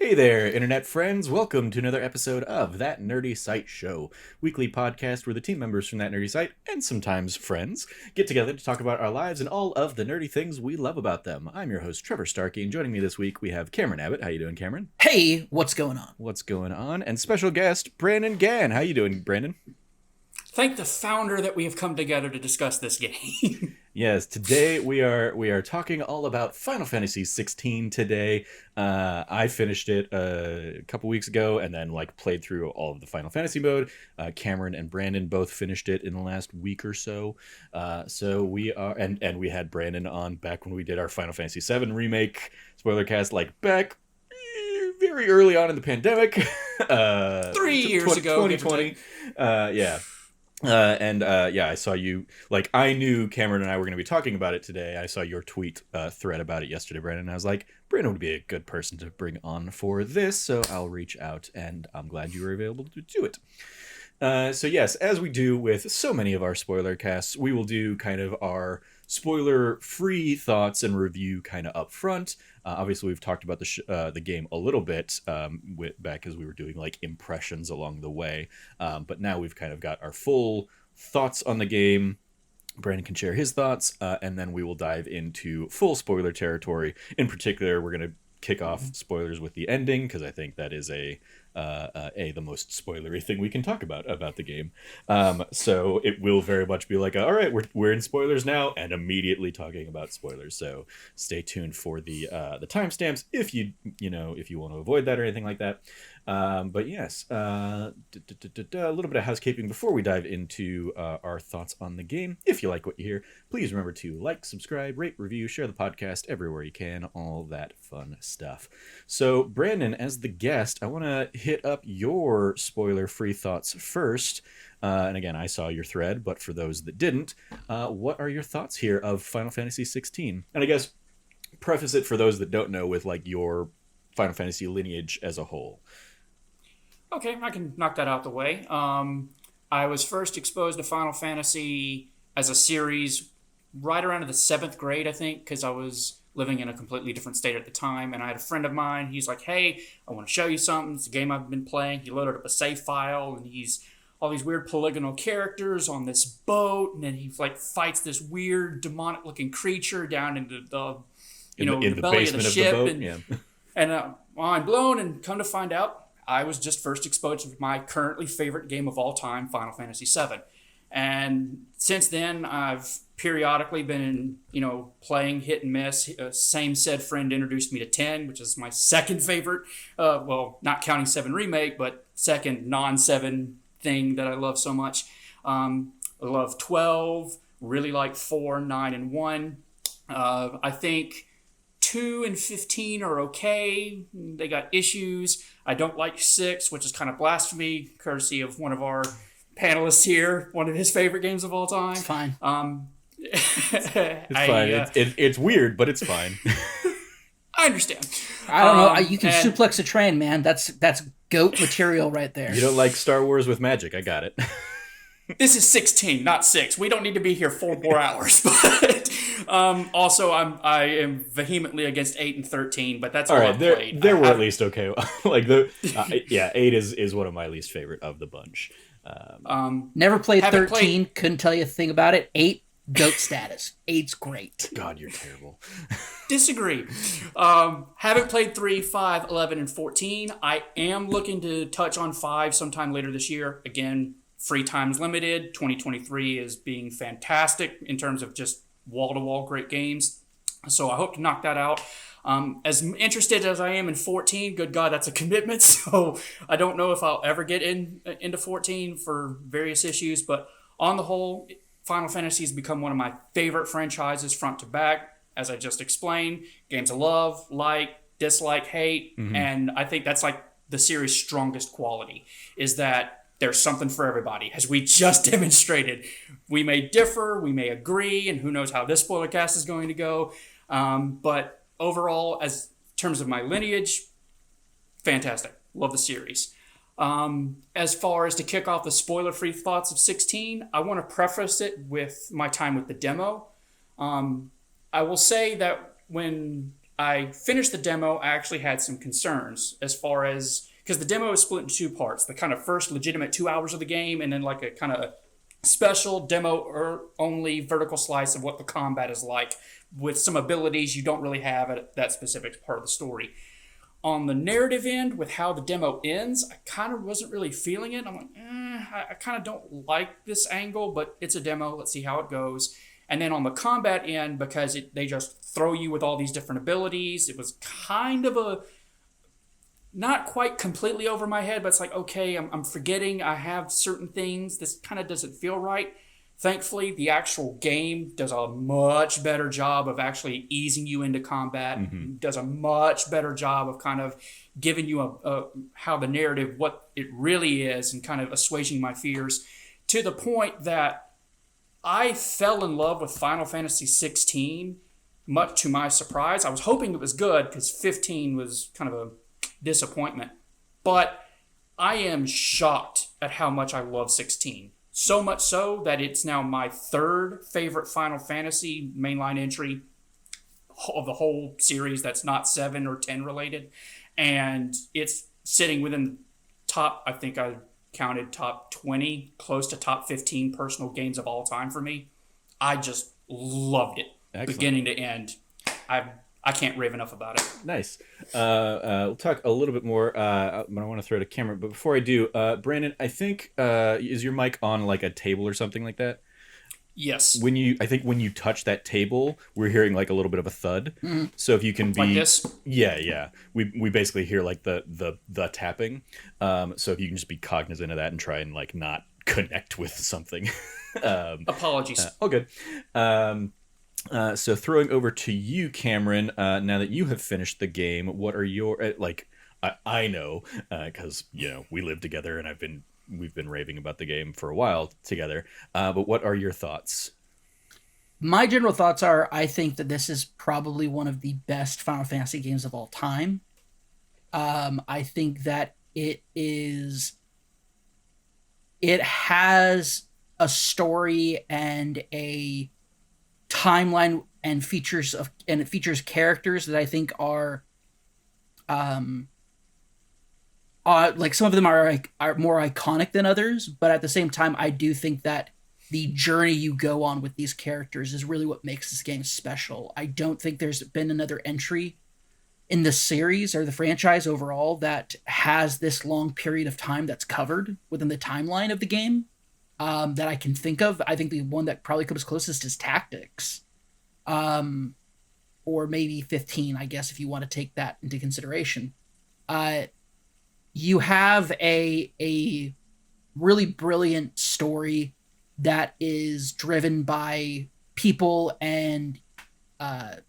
Hey there, internet friends. Welcome to another episode of That Nerdy Site Show, weekly podcast where the team members from that nerdy site, and sometimes friends, get together to talk about our lives and all of the nerdy things we love about them. I'm your host, Trevor Starkey, and joining me this week we have Cameron Abbott. How you doing, Cameron? Hey, what's going on? What's going on? And special guest, Brandon Gann. How you doing, Brandon? Thank the founder that we have come together to discuss this game. Yes, today we are talking all about Final Fantasy XVI today. I finished it a couple weeks ago and then played through all of the Final Fantasy mode. Cameron and Brandon both finished it in the last week or so. So we are and we had Brandon on back when we did our Final Fantasy VII remake Spoilercast back very early on in the pandemic. 3 years ago, 2020. Yeah. I saw you, I knew Cameron and I were going to be talking about it today. I saw your tweet thread about it yesterday, Brandon, and I was like, Brandon would be a good person to bring on for this, so I'll reach out, and I'm glad you were available to do it. So yes, as we do with so many of our spoiler casts, we will do kind of our spoiler-free thoughts and review kind of up front. Obviously, we've talked about the game a little bit back as we were doing impressions along the way, but now we've kind of got our full thoughts on the game. Brandon can share his thoughts, and then we will dive into full spoiler territory. In particular, we're going to kick off spoilers with the ending, because I think that is the most spoilery thing we can talk about the game. So it will very much be all right, we're in spoilers now, and immediately talking about spoilers. So stay tuned for the timestamps if you want to avoid that or anything like that. But yes, a little bit of housekeeping before we dive into our thoughts on the game. If you like what you hear, please remember to like, subscribe, rate, review, share the podcast everywhere you can, all that fun stuff. So Brandon, as the guest, I want to hit up your spoiler-free thoughts first. And again, I saw your thread, but for those that didn't, what are your thoughts here of Final Fantasy XVI? And I guess preface it for those that don't know with your Final Fantasy lineage as a whole. Okay, I can knock that out the way. I was first exposed to Final Fantasy as a series right around the 7th grade, I think, because I was living in a completely different state at the time, and I had a friend of mine. He's like, hey, I want to show you something. It's a game I've been playing. He loaded up a save file, and he's all these weird polygonal characters on this boat, and then he fights this weird demonic-looking creature down into the the belly of the ship, of the boat. And I'm blown, and come to find out, I was just first exposed to my currently favorite game of all time, Final Fantasy VII. And since then, I've periodically been, playing hit and miss. Same said friend introduced me to 10, which is my second favorite. Not counting 7 Remake, but second non-7 thing that I love so much. I love 12, really like 4, 9, and 1. I think 2 and 15 are okay. They got issues. I don't like 6, which is kind of blasphemy, courtesy of one of our panelists here, one of his favorite games of all time. It's fine. It's fine. It's weird, but it's fine. I understand. I don't know. You can suplex a train, man. That's goat material right there. You don't like Star Wars with magic. I got it. This is 16, not 6. We don't need to be here 4 more hours. But also, I am vehemently against 8 and 13. But that's all right. They were at least okay. 8 is one of my least favorite of the bunch. Never played 13. Couldn't tell you a thing about it. 8, goat status. 8's great. God, you're terrible. Disagree. Haven't played 3, 5, 11, and 14. I am looking to touch on 5 sometime later this year. Again, free time's limited. 2023 is being fantastic in terms of just wall-to-wall great games. So I hope to knock that out. As interested as I am in 14, good God, that's a commitment. So I don't know if I'll ever get into 14 for various issues. But on the whole, Final Fantasy has become one of my favorite franchises front to back. As I just explained, games I love, dislike, hate. Mm-hmm. And I think that's the series' strongest quality is that there's something for everybody. As we just demonstrated, we may differ, we may agree, and who knows how this Spoilercast is going to go. But overall, as in terms of my lineage, fantastic. Love the series. As far as to kick off the spoiler-free thoughts of 16, I want to preface it with my time with the demo. I will say that when I finished the demo. I actually had some concerns as far as, because the demo is split into two parts: the kind of first legitimate 2 hours of the game, and then like a kind of special demo or only vertical slice of what the combat is like, with some abilities you don't really have at that specific part of the story. On the narrative end, with how the demo ends, I kind of wasn't really feeling it. I'm like, I kind of don't like this angle, but it's a demo. Let's see how it goes. And then on the combat end, because they just throw you with all these different abilities, it was kind of a, not quite completely over my head, but it's like, okay, I'm forgetting I have certain things. This kind of doesn't feel right. Thankfully, the actual game does a much better job of actually easing you into combat, does a much better job of kind of giving you a how the narrative, what it really is, and kind of assuaging my fears, to the point that I fell in love with Final Fantasy XVI, much to my surprise. I was hoping it was good because 15 was kind of a disappointment. But I am shocked at how much I love 16. So much so that it's now my third favorite Final Fantasy mainline entry of the whole series that's not 7 or 10 related. And it's sitting within top, I think I counted top 20, close to top 15 personal games of all time for me. I just loved it. Excellent. Beginning to end. I can't rave enough about it. Nice. We'll talk a little bit more, but I want to throw to Cameron. But before I do, Brandon, I think, is your mic on like a table or something like that? Yes. I think when you touch that table, we're hearing like a little bit of a thud. Mm-hmm. So if you can be like this, yeah, we basically hear like the tapping. So if you can just be cognizant of that and try and like not connect with something. Apologies. Oh, good. So throwing over to you, Cameron, now that you have finished the game, what are your, like, I know, because, you know, we live together and we've been raving about the game for a while together, but what are your thoughts? My general thoughts are, I think that this is probably one of the best Final Fantasy games of all time. I think that it has a story and a timeline and it features characters that I think are like some of them are more iconic than others, but at the same time I do think that the journey you go on with these characters is really what makes this game special. I don't think there's been another entry in the series or the franchise overall that has this long period of time that's covered within the timeline of the game. That I can think of. I think the one that probably comes closest is Tactics. Or maybe 15, I guess, if you want to take that into consideration. You have a really brilliant story that is driven by people and that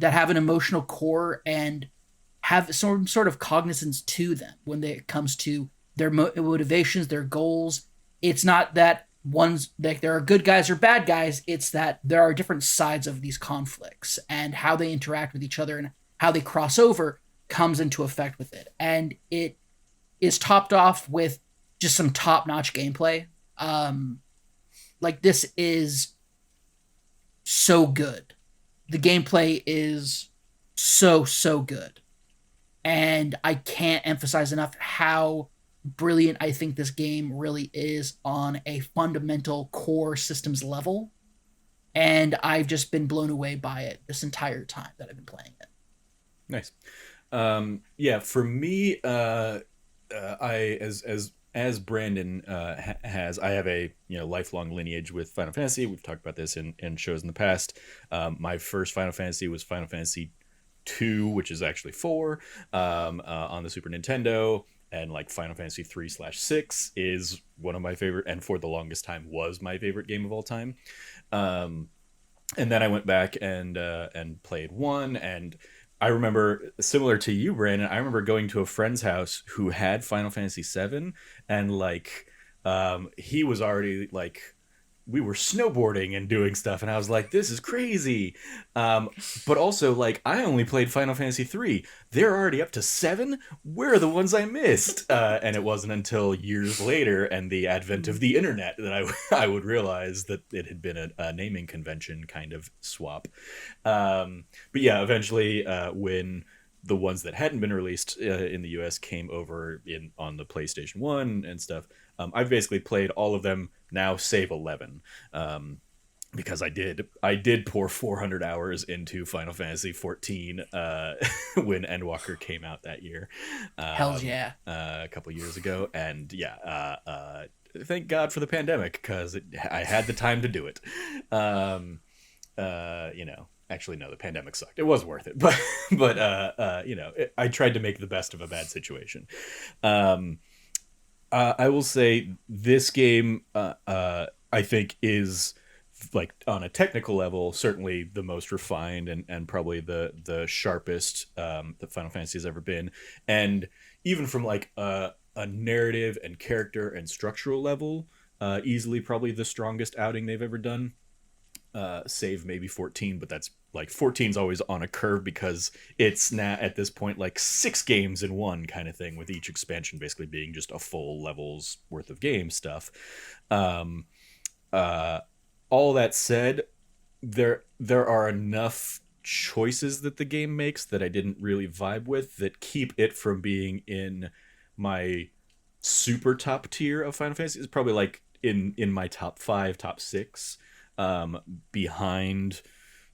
have an emotional core and have some sort of cognizance to them when it comes to their motivations, their goals. It's not that one's like there are good guys or bad guys. It's that there are different sides of these conflicts, and how they interact with each other and how they cross over comes into effect with it. And it is topped off with just some top-notch gameplay. Like, this is so good. The gameplay is so good. And I can't emphasize enough how brilliant I think this game really is on a fundamental core systems level. And I've just been blown away by it this entire time that I've been playing it. Nice. Yeah, for me, I as Brandon has, I have a lifelong lineage with Final Fantasy. We've talked about this in shows in the past. My first Final Fantasy was Final Fantasy II, which is actually 4, on the Super Nintendo. And like Final Fantasy 3/6 is one of my favorite, and for the longest time was my favorite game of all time. And then I went back and played 1, and I remember, similar to you, Brandon, I remember going to a friend's house who had Final Fantasy VII, and like he was already like we were snowboarding and doing stuff, and I was like, this is crazy. But also, like, I only played Final Fantasy III. They're already up to 7. Where are the ones I missed? And it wasn't until years later and the advent of the internet that I would realize that it had been a naming convention kind of swap. But yeah, eventually, when the ones that hadn't been released in the US came over on the PlayStation 1 and stuff, I've basically played all of them now, save 11. Because I did pour 400 hours into Final Fantasy XIV when Endwalker came out that year. Hells yeah. A couple years ago. And yeah, thank God for the pandemic, because I had the time to do it. Actually, no, the pandemic sucked. It was worth it, but I tried to make the best of a bad situation. I will say this game, I think, is, like, on a technical level, certainly the most refined and probably the sharpest that Final Fantasy has ever been. And even from, like, a narrative and character and structural level, easily probably the strongest outing they've ever done. Save maybe 14, but that's, like, 14's always on a curve because it's now at this point like 6 games in one kind of thing, with each expansion basically being just a full level's worth of game stuff. All that said, there are enough choices that the game makes that I didn't really vibe with that keep it from being in my super top tier of Final Fantasy. It's probably like in my top 5, top 6, behind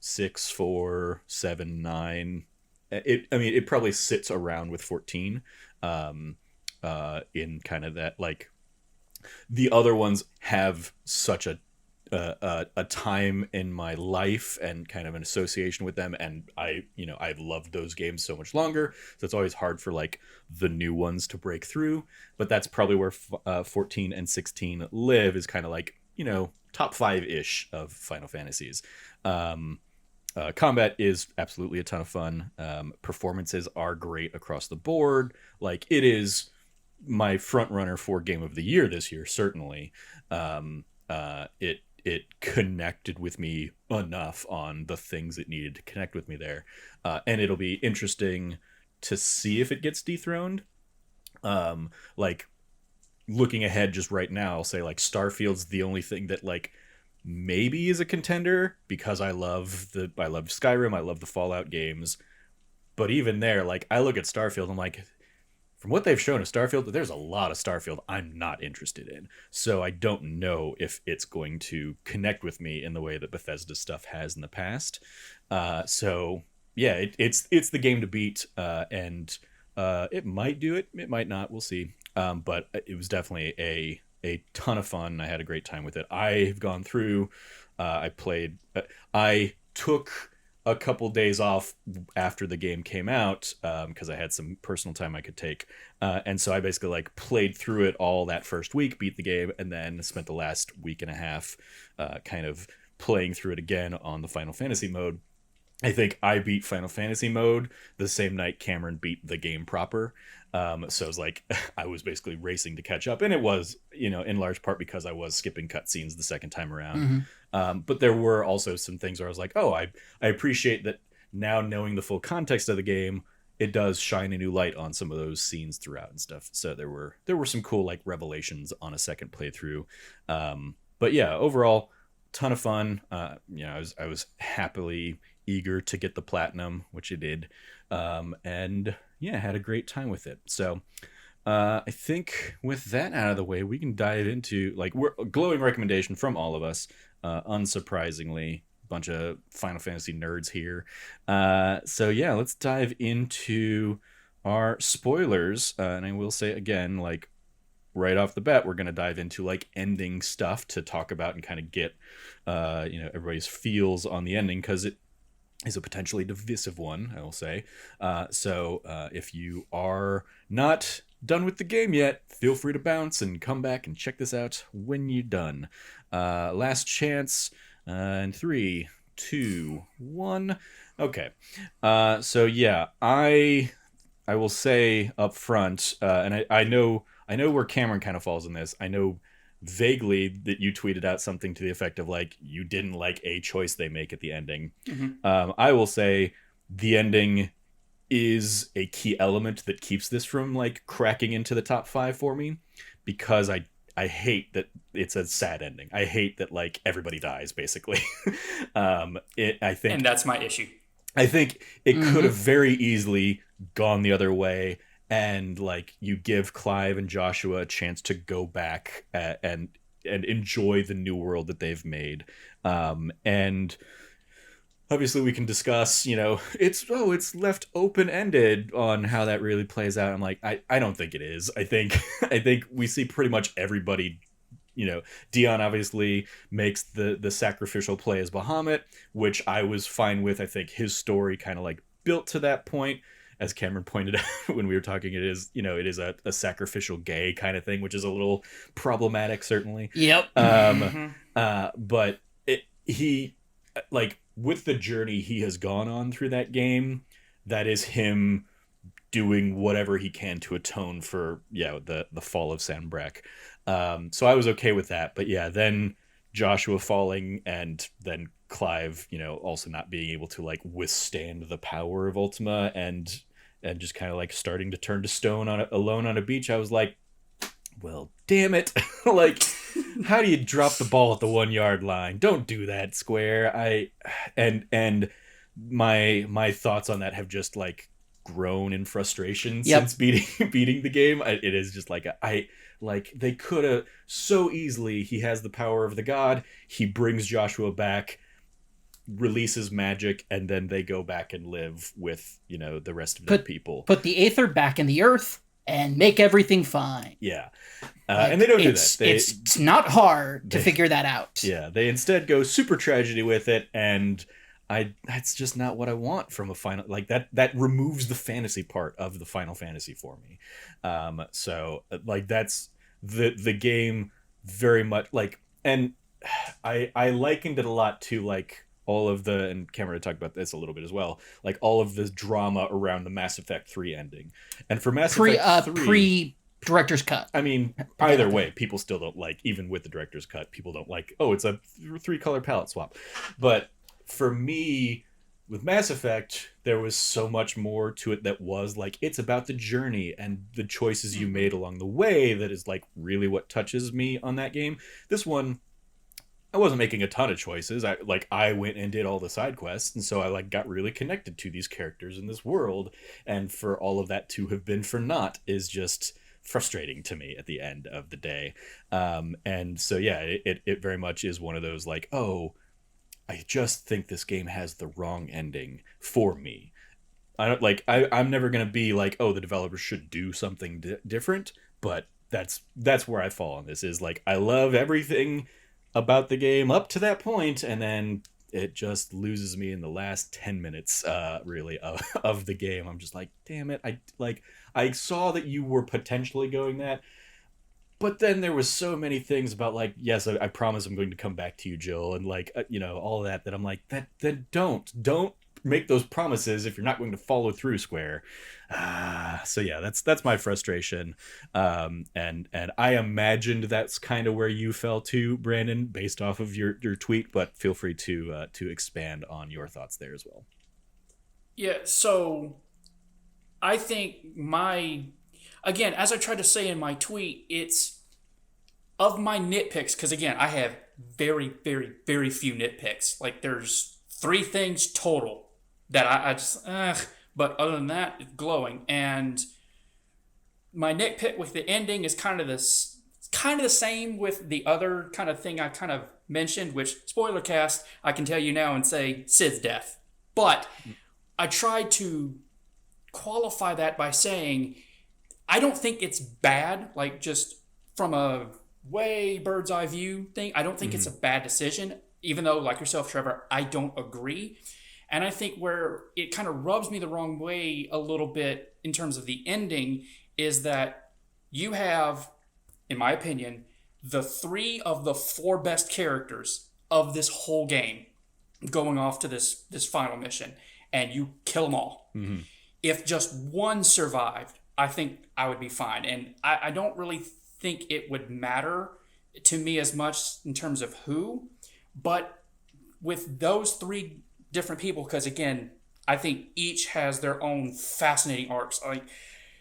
6, 4, 7, 9. It probably sits around with 14, in kind of that, like, the other ones have such a time in my life and kind of an association with them, and I've loved those games so much longer, so it's always hard for, like, the new ones to break through. But that's probably where 14 and 16 live, is kind of like, top 5-ish of Final Fantasies. Combat is absolutely a ton of fun. Performances are great across the board. Like, it is my front runner for Game of the Year this year, certainly. It connected with me enough on the things it needed to connect with me there. And it'll be interesting to see if it gets dethroned. Like, looking ahead just right now, I'll say, like, Starfield's the only thing that, like, maybe is a contender, because I love Skyrim, I love the Fallout games. But even there, like, I look at Starfield, I'm like, from what they've shown of Starfield, there's a lot of Starfield I'm not interested in. So I don't know if it's going to connect with me in the way that Bethesda stuff has in the past. So yeah, it's the game to beat, and it might do it, it might not, we'll see. But it was definitely a ton of fun. I had a great time with it. I've gone through, I took a couple days off after the game came out, because I had some personal time I could take. And so I basically, like, played through it all that first week, beat the game, and then spent the last week and a half kind of playing through it again on the Final Fantasy mode. I think I beat Final Fantasy mode the same night Cameron beat the game proper. So it was like, I was basically racing to catch up. And it was, in large part because I was skipping cutscenes the second time around. Mm-hmm. But there were also some things where I was like, oh, I appreciate that now, knowing the full context of the game, it does shine a new light on some of those scenes throughout and stuff. So there were some cool, like, revelations on a second playthrough. But yeah, overall, ton of fun. I was happily eager to get the platinum, which I did, and yeah, had a great time with it. So I think with that out of the way, we can dive into, like, we're a glowing recommendation from all of us, unsurprisingly, a bunch of Final Fantasy nerds here. So yeah, let's dive into our spoilers, and I will say again, like, right off the bat, we're going to dive into, like, ending stuff to talk about and kind of get everybody's feels on the ending, because it is a potentially divisive one, I will say. So if you are not done with the game yet, feel free to bounce and come back and check this out when you're done. Last chance, in 3, 2, 1. Okay. So yeah, I will say up front, and I know where Cameron kind of falls in this. I know vaguely that you tweeted out something to the effect of like you didn't like a choice they make at the ending. I will say the ending is a key element that keeps this from like cracking into the top 5 for me, because I hate that it's a sad ending. I hate that like everybody dies basically. I think, and that's my issue. I think it could have very easily gone the other way, and like you give Clive and Joshua a chance to go back and enjoy the new world that they've made. And obviously we can discuss, it's left open-ended on how that really plays out. I'm like, I don't think it is. I think we see pretty much everybody. Dion obviously makes the sacrificial play as Bahamut, which I was fine with. I think his story kind of like built to that point. As Cameron pointed out when we were talking, it is a sacrificial gay kind of thing, which is a little problematic, certainly. Yep. But he, like, with the journey he has gone on through that game, that is him doing whatever he can to atone for the fall of Sanbreque. So I was okay with that. But yeah, then Joshua falling, and then Clive, also not being able to like withstand the power of Ultima, and just kind of like starting to turn to stone alone on a beach. I was like, well, damn it. Like, how do you drop the ball at the 1 yard line? Don't do that, Square. And my thoughts on that have just like grown in frustration since beating the game. It is just like they could have so easily. He has the power of the god. He brings Joshua back, releases magic, and then they go back and live with the rest of the people. Put the Aether back in the earth and make everything fine. Yeah, and they don't do that. It's not hard to figure that out. Yeah, they instead go super tragedy with it, and that's just not what I want from a final, like that removes the fantasy part of the Final Fantasy for me. So like that's the game very much like, and I likened it a lot to like all of the, and Cameron talked about this a little bit as well, like all of the drama around the Mass Effect 3 ending. And for Mass Effect 3, pre-director's cut. I mean, either way, people still don't like, even with the director's cut, people don't like, oh, it's a 3-color palette swap. But for me, with Mass Effect, there was so much more to it that was like, it's about the journey and the choices you made along the way that is like really what touches me on that game. This one, I wasn't making a ton of choices. I went and did all the side quests, and so I like got really connected to these characters in this world, and for all of that to have been for naught is just frustrating to me at the end of the day. And so yeah, it very much is one of those like, oh, I just think this game has the wrong ending for me. I'm never gonna be like, oh, the developers should do something different, but that's where I fall on this. Is like, I love everything about the game up to that point, and then it just loses me in the last 10 minutes really of the game. I'm just like, damn it, I saw that you were potentially going that, but then there was so many things about like, yes, I promise I'm going to come back to you, Jill, and like all of that I'm like, that don't make those promises if you're not going to follow through, Square. So yeah, that's my frustration. And I imagined that's kind of where you fell too, Brandon, based off of your tweet, but feel free to expand on your thoughts there as well. Yeah, so I think again, as I tried to say in my tweet, it's of my nitpicks, because again, I have very, very, very few nitpicks. Like there's 3 things total that I just, but other than that, it's glowing. And my nitpick with the ending is kind of the same with the other kind of thing I kind of mentioned, which, Spoilercast, I can tell you now and say Cid's death. But I tried to qualify that by saying, I don't think it's bad, like just from a way bird's eye view thing. I don't think it's a bad decision, even though, like yourself, Trevor, I don't agree. And I think where it kind of rubs me the wrong way a little bit in terms of the ending is that you have, in my opinion, the 3 of the 4 best characters of this whole game going off to this final mission, and you kill them all. Mm-hmm. If just one survived, I think I would be fine. And I don't really think it would matter to me as much in terms of who, but with those three different people, because again, I think each has their own fascinating arcs. Like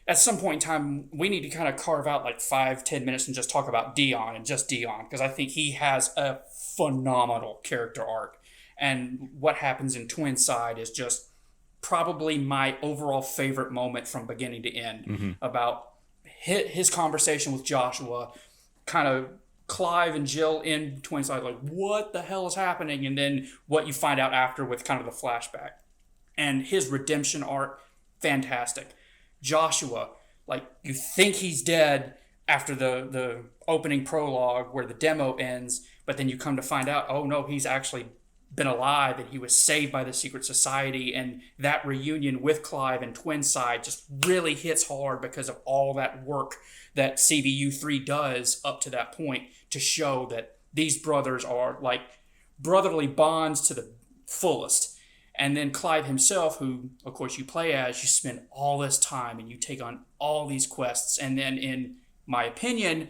at some point in time, we need to kind of carve out like 5-10 minutes and just talk about Dion and just Dion, because I think he has a phenomenal character arc. And what happens in Twin Side is just probably my overall favorite moment from beginning to end, about his conversation with Joshua, kind of Clive and Jill in Twin Side, like, what the hell is happening? And then what you find out after with kind of the flashback. And his redemption arc, fantastic. Joshua, like, you think he's dead after the opening prologue where the demo ends, but then you come to find out, oh no, he's actually been alive and he was saved by the secret society. And that reunion with Clive and Twin Side just really hits hard because of all that work that CVU3 does up to that point to show that these brothers are like brotherly bonds to the fullest. And then Clive himself, who of course you play as, you spend all this time and you take on all these quests. And then in my opinion,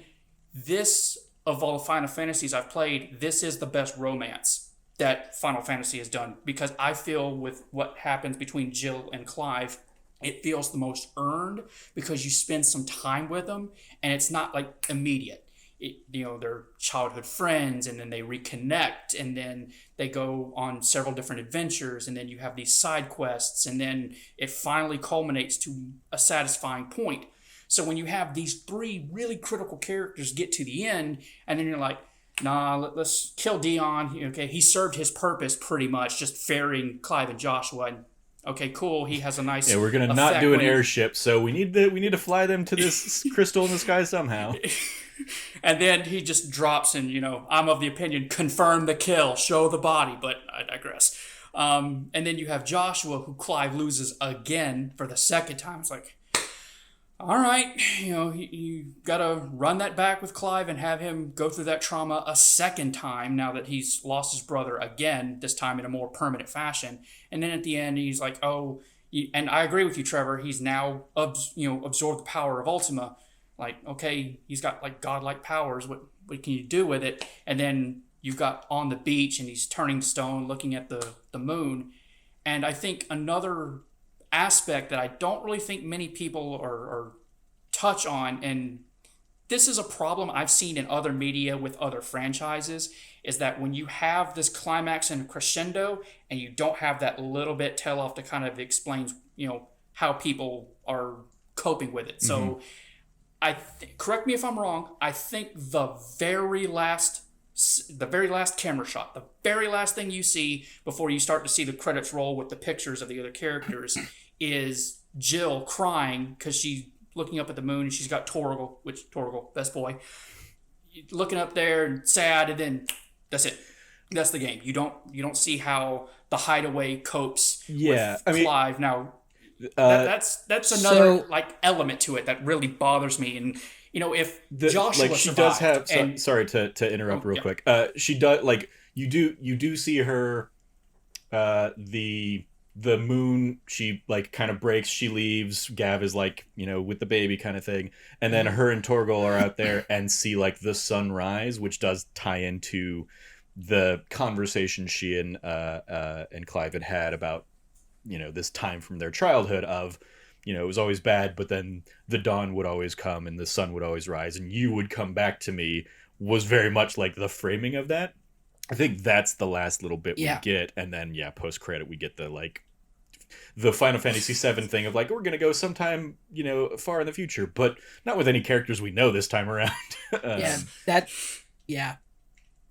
this, of all the Final Fantasies I've played, this is the best romance that Final Fantasy has done, because I feel with what happens between Jill and Clive, it feels the most earned because you spend some time with them and it's not like immediate. They're childhood friends and then they reconnect and then they go on several different adventures and then you have these side quests and then it finally culminates to a satisfying point. So when you have these three really critical characters get to the end and then you're like, nah, let's kill Dion. Okay, he served his purpose pretty much, just ferrying Clive and Joshua. And okay, cool. He has a nice. Yeah, we're gonna not do an airship, so we need to fly them to this crystal in the sky somehow. And then he just drops, and I'm of the opinion, confirm the kill, show the body, but I digress. And then you have Joshua, who Clive loses again for the second time. It's like, all right, you got to run that back with Clive and have him go through that trauma a second time now that he's lost his brother again, this time in a more permanent fashion. And then at the end, he's like, oh, and I agree with you, Trevor, he's now, absorbed the power of Ultima. Like, okay, he's got like godlike powers. What can you do with it? And then you've got on the beach and he's turning stone, looking at the moon. And I think another aspect that I don't really think many people are touch on, and this is a problem I've seen in other media with other franchises, is that when you have this climax and crescendo and you don't have that little bit tail off to kind of explains, how people are coping with it. So correct me if I'm wrong, I think the very last camera shot, the very last thing you see before you start to see the credits roll with the pictures of the other characters is Jill crying because she's looking up at the moon and she's got Torgal, best boy, looking up there and sad, and then that's it. That's the game. You don't see how the Hideaway copes with Clive. Now that's another element to it that really bothers me. And if Joshua she survived, does have sorry to interrupt real quick. She does, like, you do see her the moon, she like kind of breaks, she leaves, Gav is like, with the baby kind of thing, and then her and Torgal are out there and see like the sunrise, which does tie into the conversation she and Clive had about this time from their childhood of, it was always bad, but then the dawn would always come and the sun would always rise and you would come back to me, was very much like the framing of that. I think that's the last little bit we get, and then post credit we get the Final Fantasy VII thing of like, we're gonna go sometime far in the future, but not with any characters we know this time around.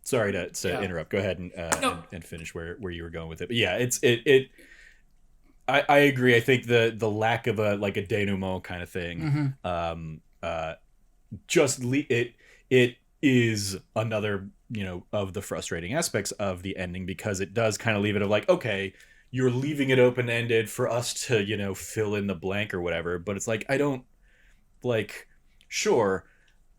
Sorry to interrupt. Go ahead and finish where you were going with it. But yeah, I agree. I think the lack of a denouement kind of thing, it is another of the frustrating aspects of the ending, because it does kind of leave it of like, okay, you're leaving it open-ended for us to fill in the blank or whatever, but it's like, I don't sure,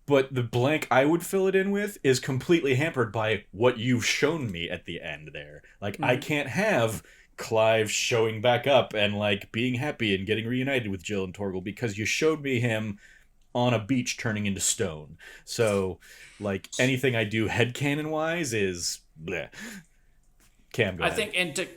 but the blank I would fill it in with is completely hampered by what you've shown me at the end there. Like, I can't have Clive showing back up and like being happy and getting reunited with Jill and Torgal, because you showed me him on a beach turning into stone. So, like, anything I do headcanon wise is bleh. Cam, go ahead.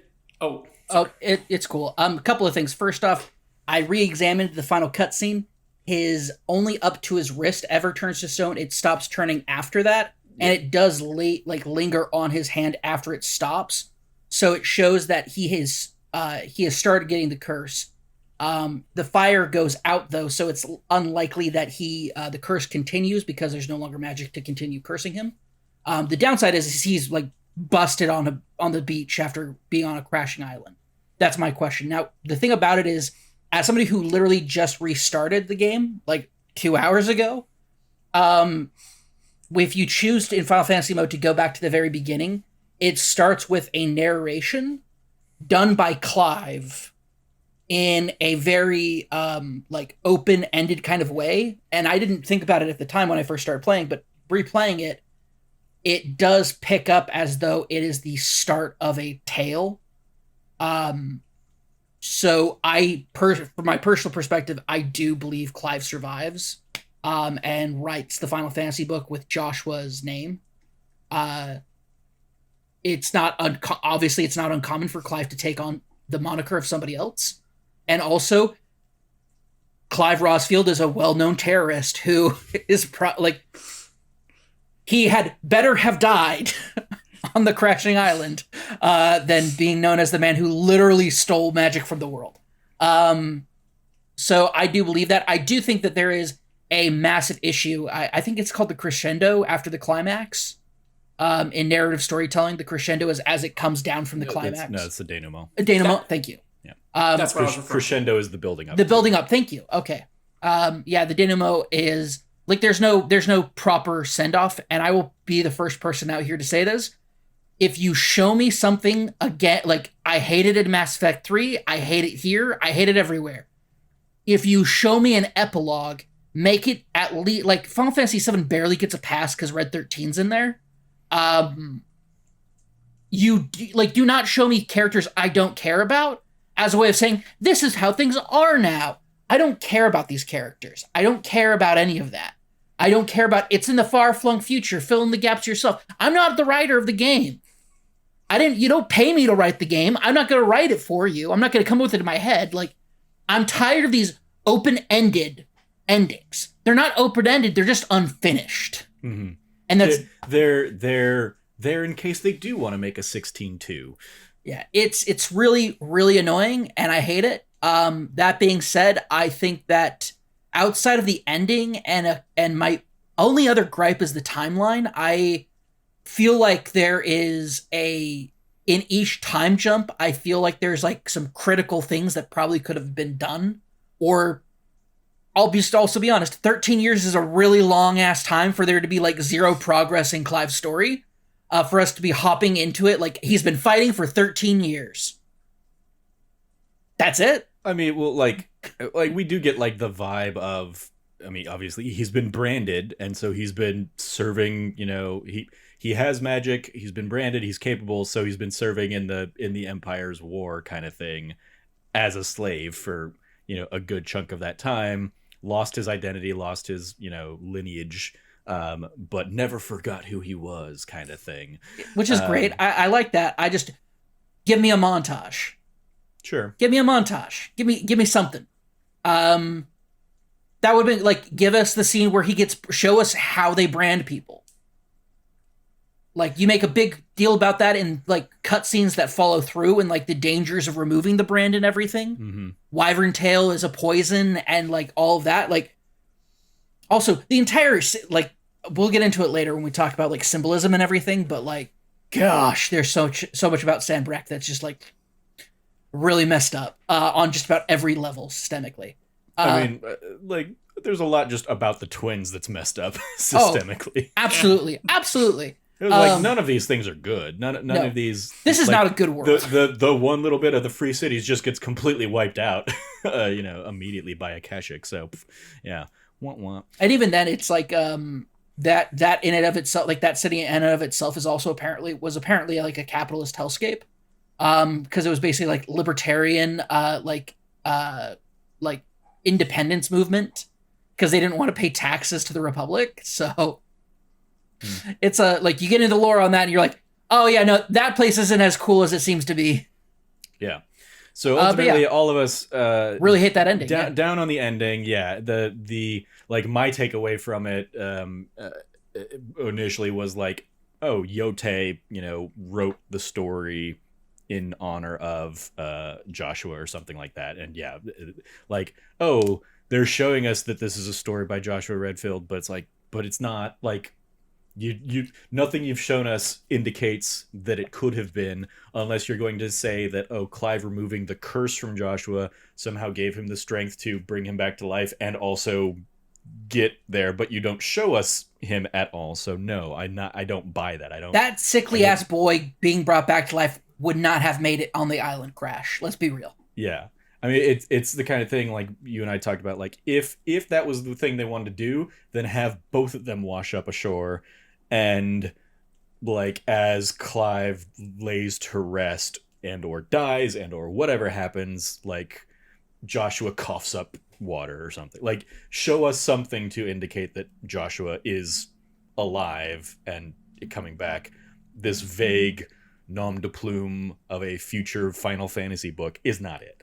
It's cool. A couple of things. First off, I re-examined the final cutscene. His only up to his wrist ever turns to stone. It stops turning after that, and it does linger on his hand after it stops. So it shows that he has started getting the curse. The fire goes out though, so it's unlikely that the curse continues because there's no longer magic to continue cursing him. The downside is he's like busted on the beach after being on a crashing island. That's my question. Now, the thing about it is, as somebody who literally just restarted the game like 2 hours ago, if you choose in Final Fantasy mode to go back to the very beginning, it starts with a narration done by Clive in a very like open-ended kind of way. And I didn't think about it at the time when I first started playing, but replaying it does pick up as though it is the start of a tale. So from my personal perspective, I do believe Clive survives and writes the Final Fantasy book with Joshua's name. It's not obviously it's not uncommon for Clive to take on the moniker of somebody else. And also, Clive Rosfield is a well-known terrorist who is he had better have died on the crashing island than being known as the man who literally stole magic from the world. So I do believe that. I do think that there is a massive issue. I think it's called the crescendo after the climax. In narrative storytelling, the crescendo is as it comes down from the climax. It's the denouement. Denouement, thank you. Yeah. That's what I was referring to. Crescendo is the building up. The building up, thank you. Okay. The denouement is like there's no proper send-off, and I will be the first person out here to say this. If you show me something again, like I hated it in Mass Effect 3, I hate it here, I hate it everywhere. If you show me an epilogue, make it at least like Final Fantasy VII barely gets a pass because Red 13's in there. You do not show me characters I don't care about as a way of saying this is how things are now. I don't care about these characters. I don't care about any of that. I don't care about it's in the far-flung future. Fill in the gaps yourself. I'm not the writer of the game. You don't pay me to write the game. I'm not going to write it for you. I'm not going to come with it in my head. Like, I'm tired of these open-ended endings. They're not open-ended. They're just unfinished. Mm-hmm. And that's they're in case they do want to make a 16-2. Yeah, it's really, really annoying, and I hate it. That being said, I think that outside of the ending and my only other gripe is the timeline. I feel like there is in each time jump, I feel like there's like some critical things that probably could have been done. Or I'll also be honest, 13 years is a really long ass time for there to be like zero progress in Clive's story. For us to be hopping into it like he's been fighting for 13 years. That's it. I mean, well, like we do get like the vibe of, I mean, obviously he's been branded, and so he's been serving, he has magic, he's been branded, he's capable, so he's been serving in the Empire's war kind of thing as a slave for, a good chunk of that time, lost his identity, lost his, lineage, but never forgot who he was kind of thing. Which is great. I like that. I just, give me a montage. Sure. Give me a montage. Give me something. That would have been like, give us the scene where show us how they brand people. Like, you make a big deal about that in like cutscenes that follow through and like the dangers of removing the brand and everything. Mm-hmm. Wyvern tail is a poison and like all of that. Like, also the entire, like, we'll get into it later when we talk about like symbolism and everything, but like, gosh, there's so much about Sanbreque that's just like really messed up on just about every level systemically. I mean, like, there's a lot just about the twins that's messed up systemically. Absolutely. It was like, none of these things are good. None of these. This is like, not a good world. The one little bit of the free cities just gets completely wiped out, immediately by Akashic. So, yeah, wah. And even then, it's like that in and of itself, like that city in and of itself is also apparently like a capitalist hellscape, because it was basically like libertarian, like independence movement, because they didn't want to pay taxes to the Republic. So it's like you get into lore on that and you're like, oh yeah, no, that place isn't as cool as it seems to be. Yeah. So ultimately, all of us really hate that ending. Down on the ending. Yeah. The like my takeaway from it initially was like, oh, Yote, wrote the story in honor of Joshua or something like that. And yeah, like, oh, they're showing us that this is a story by Joshua Redfield, but it's like, but it's not. Like, you nothing you've shown us indicates that it could have been, unless you're going to say that, oh, Clive removing the curse from Joshua somehow gave him the strength to bring him back to life and also get there, but you don't show us him at all. So no, I don't buy that. That sickly ass boy being brought back to life would not have made it on the island crash. Let's be real. Yeah. I mean, it's the kind of thing like you and I talked about, like if that was the thing they wanted to do, then have both of them wash up ashore, and like as Clive lays to rest and or dies and or whatever happens, like Joshua coughs up water or something. Like show us something to indicate that Joshua is alive and coming back. This vague nom de plume of a future Final Fantasy book is not it.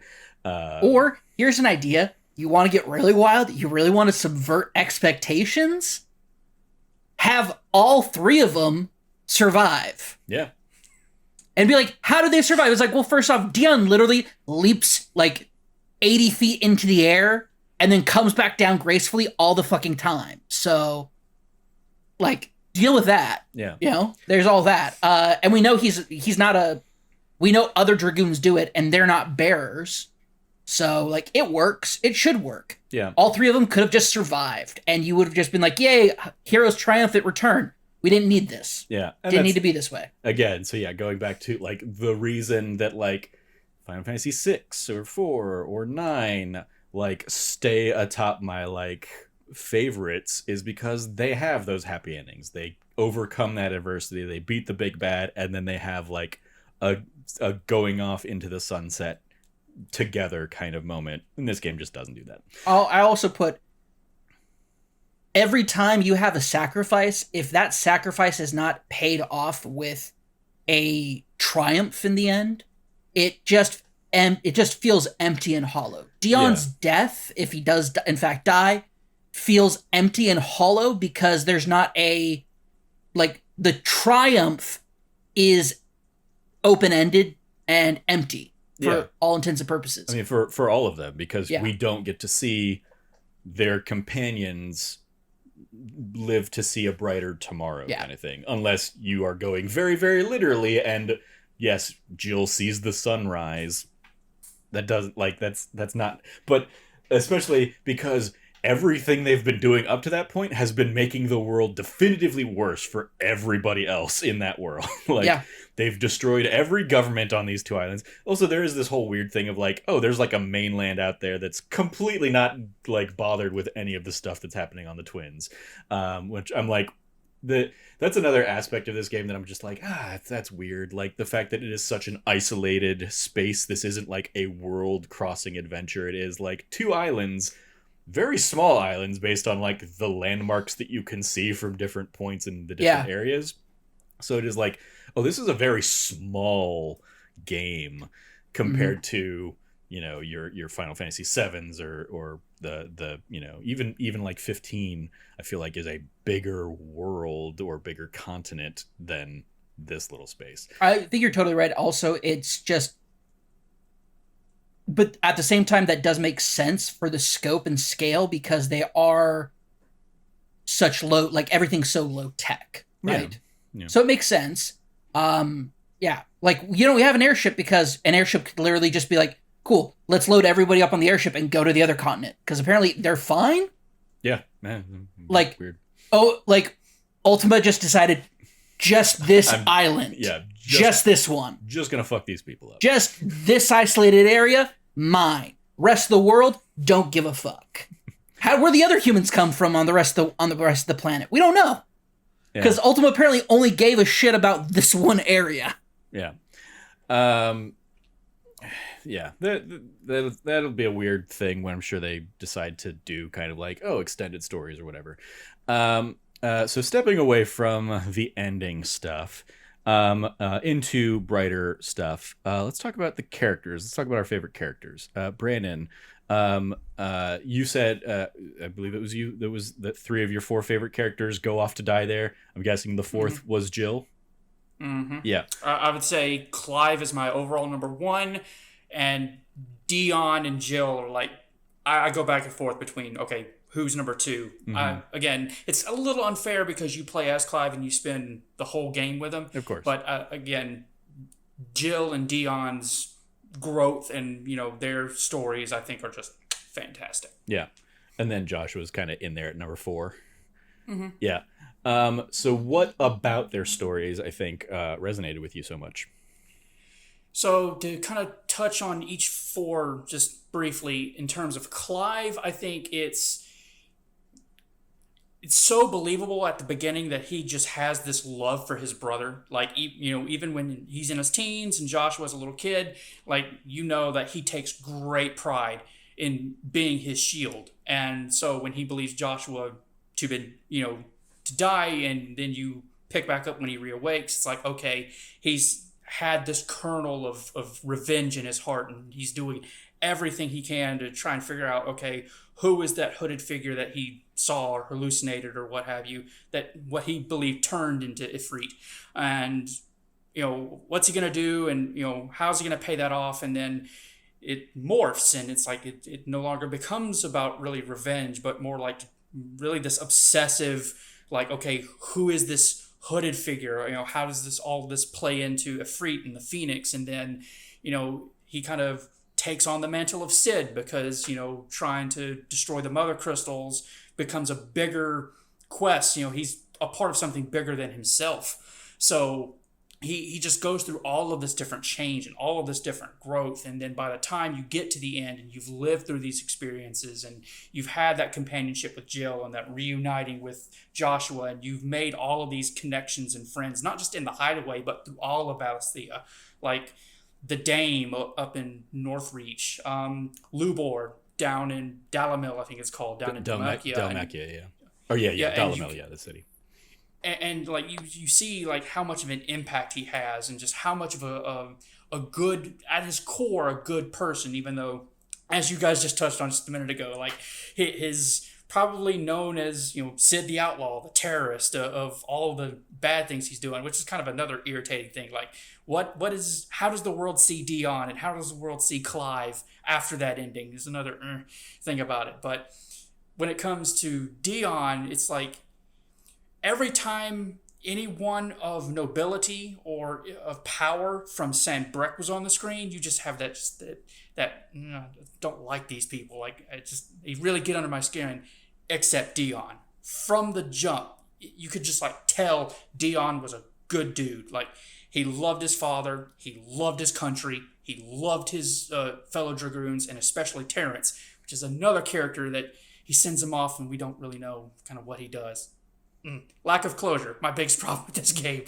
Or here's an idea. You want to get really wild? You really want to subvert expectations? Have all three of them survive. Yeah. And be like, how did they survive? It's like, well, first off, Dion literally leaps like 80 feet into the air and then comes back down gracefully all the fucking time. So, like, deal with that. Yeah. There's all that. And we know he's not we know other Dragoons do it and they're not bearers. So, like, it works. It should work. Yeah. All three of them could have just survived, and you would have just been like, yay, hero's triumphant return. We didn't need this. Yeah. Didn't need to be this way. Again, so yeah, going back to, like, the reason that, like, Final Fantasy VI or 4 or 9, like, stay atop my, like, favorites is because they have those happy endings. They overcome that adversity, they beat the big bad, and then they have, like, a going off into the sunset together kind of moment, and this game just doesn't do that. I also put, every time you have a sacrifice, if that sacrifice is not paid off with a triumph in the end, it just feels empty and hollow. Dion's death, if he does in fact die, feels empty and hollow because there's not the triumph is open-ended and empty. For all intents and purposes. I mean, for all of them, because we don't get to see their companions live to see a brighter tomorrow kind of thing. Unless you are going very, very literally, and yes, Jill sees the sunrise. That doesn't, like, that's not... But especially because everything they've been doing up to that point has been making the world definitively worse for everybody else in that world. They've destroyed every government on these two islands. Also, there is this whole weird thing of like, oh, there's like a mainland out there that's completely not like bothered with any of the stuff that's happening on the Twins, which I'm like, that's another aspect of this game that I'm just like, that's weird. Like the fact that it is such an isolated space. This isn't like a world crossing adventure. It is like two islands, very small islands based on like the landmarks that you can see from different points in the different areas. So it is like, oh, this is a very small game compared to, your Final Fantasy VIIs or the even like 15, I feel like is a bigger world or bigger continent than this little space. I think you're totally right. Also, it's just, but at the same time, that does make sense for the scope and scale because they are such low, like everything's so low tech, right? Yeah. So it makes sense. Like, we have an airship because an airship could literally just be like, cool, let's load everybody up on the airship and go to the other continent. Because apparently they're fine. Yeah, man. Like, weird. Oh, like, Ultima just decided just this island. Yeah. Just this one. Just gonna fuck these people up. Just this isolated area, mine. Rest of the world, don't give a fuck. Where the other humans come from on the rest of the planet? We don't know. Because Ultima apparently only gave a shit about this one area. Yeah. yeah, that'll be a weird thing when I'm sure they decide to do kind of like, oh, extended stories or whatever. So stepping away from the ending stuff, into brighter stuff, let's talk about the characters. Let's talk about our favorite characters. Brandon, you said, I believe it was you, that was that three of your four favorite characters go off to die there. I'm guessing the fourth was Jill. Mm-hmm. Yeah. I would say Clive is my overall number one, and Dion and Jill are like, I go back and forth between, okay, who's number two? Again, it's a little unfair because you play as Clive and you spend the whole game with him. Of course. But again, Jill and Dion's growth and, their stories, I think, are just fantastic. Yeah. And then Joshua's kind of in there at number 4. Yeah. So what about their stories, I think, resonated with you so much? So to kind of touch on each 4 just briefly, in terms of Clive, I think it's so believable at the beginning that he just has this love for his brother. Like, even when he's in his teens and Joshua's a little kid, like, that he takes great pride in being his shield. And so when he believes Joshua to die, and then you pick back up when he reawakes, it's like, okay, he's had this kernel of revenge in his heart, and he's doing everything he can to try and figure out, okay, who is that hooded figure that he saw or hallucinated or what have you, that what he believed turned into Ifrit, and what's he gonna do, and how's he gonna pay that off. And then it morphs, and it's like it no longer becomes about really revenge, but more like really this obsessive, like, okay, who is this hooded figure? How does all this play into Ifrit and the Phoenix? And then he kind of takes on the mantle of Sid because trying to destroy the mother crystals becomes a bigger quest. He's a part of something bigger than himself. So he just goes through all of this different change and all of this different growth. And then by the time you get to the end and you've lived through these experiences and you've had that companionship with Jill and that reuniting with Joshua, and you've made all of these connections and friends, not just in the Hideaway, but through all of Valisthea, like the Dame up in Northreach, Lubor down in Dalamil, I think it's called, down in Dalmacia. Dalmacia, yeah. Oh, yeah, Dalamil, yeah, the city. And like you see like how much of an impact he has, and just how much of a good, at his core, a good person, even though, as you guys just touched on just a minute ago, like his probably known as Sid the Outlaw, the terrorist, of all the bad things he's doing, which is kind of another irritating thing. Like how does the world see Dion, and how does the world see Clive after that ending is another thing about it. But when it comes to Dion, it's like, every time anyone of nobility or of power from Sanbreque was on the screen, you just have that don't like these people. Like, they really get under my skin. Except Dion, from the jump, you could just like tell Dion was a good dude. Like, he loved his father, he loved his country, he loved his fellow dragoons, and especially Terrence, which is another character that he sends him off, and we don't really know kind of what he does. Lack of closure, my biggest problem with this game.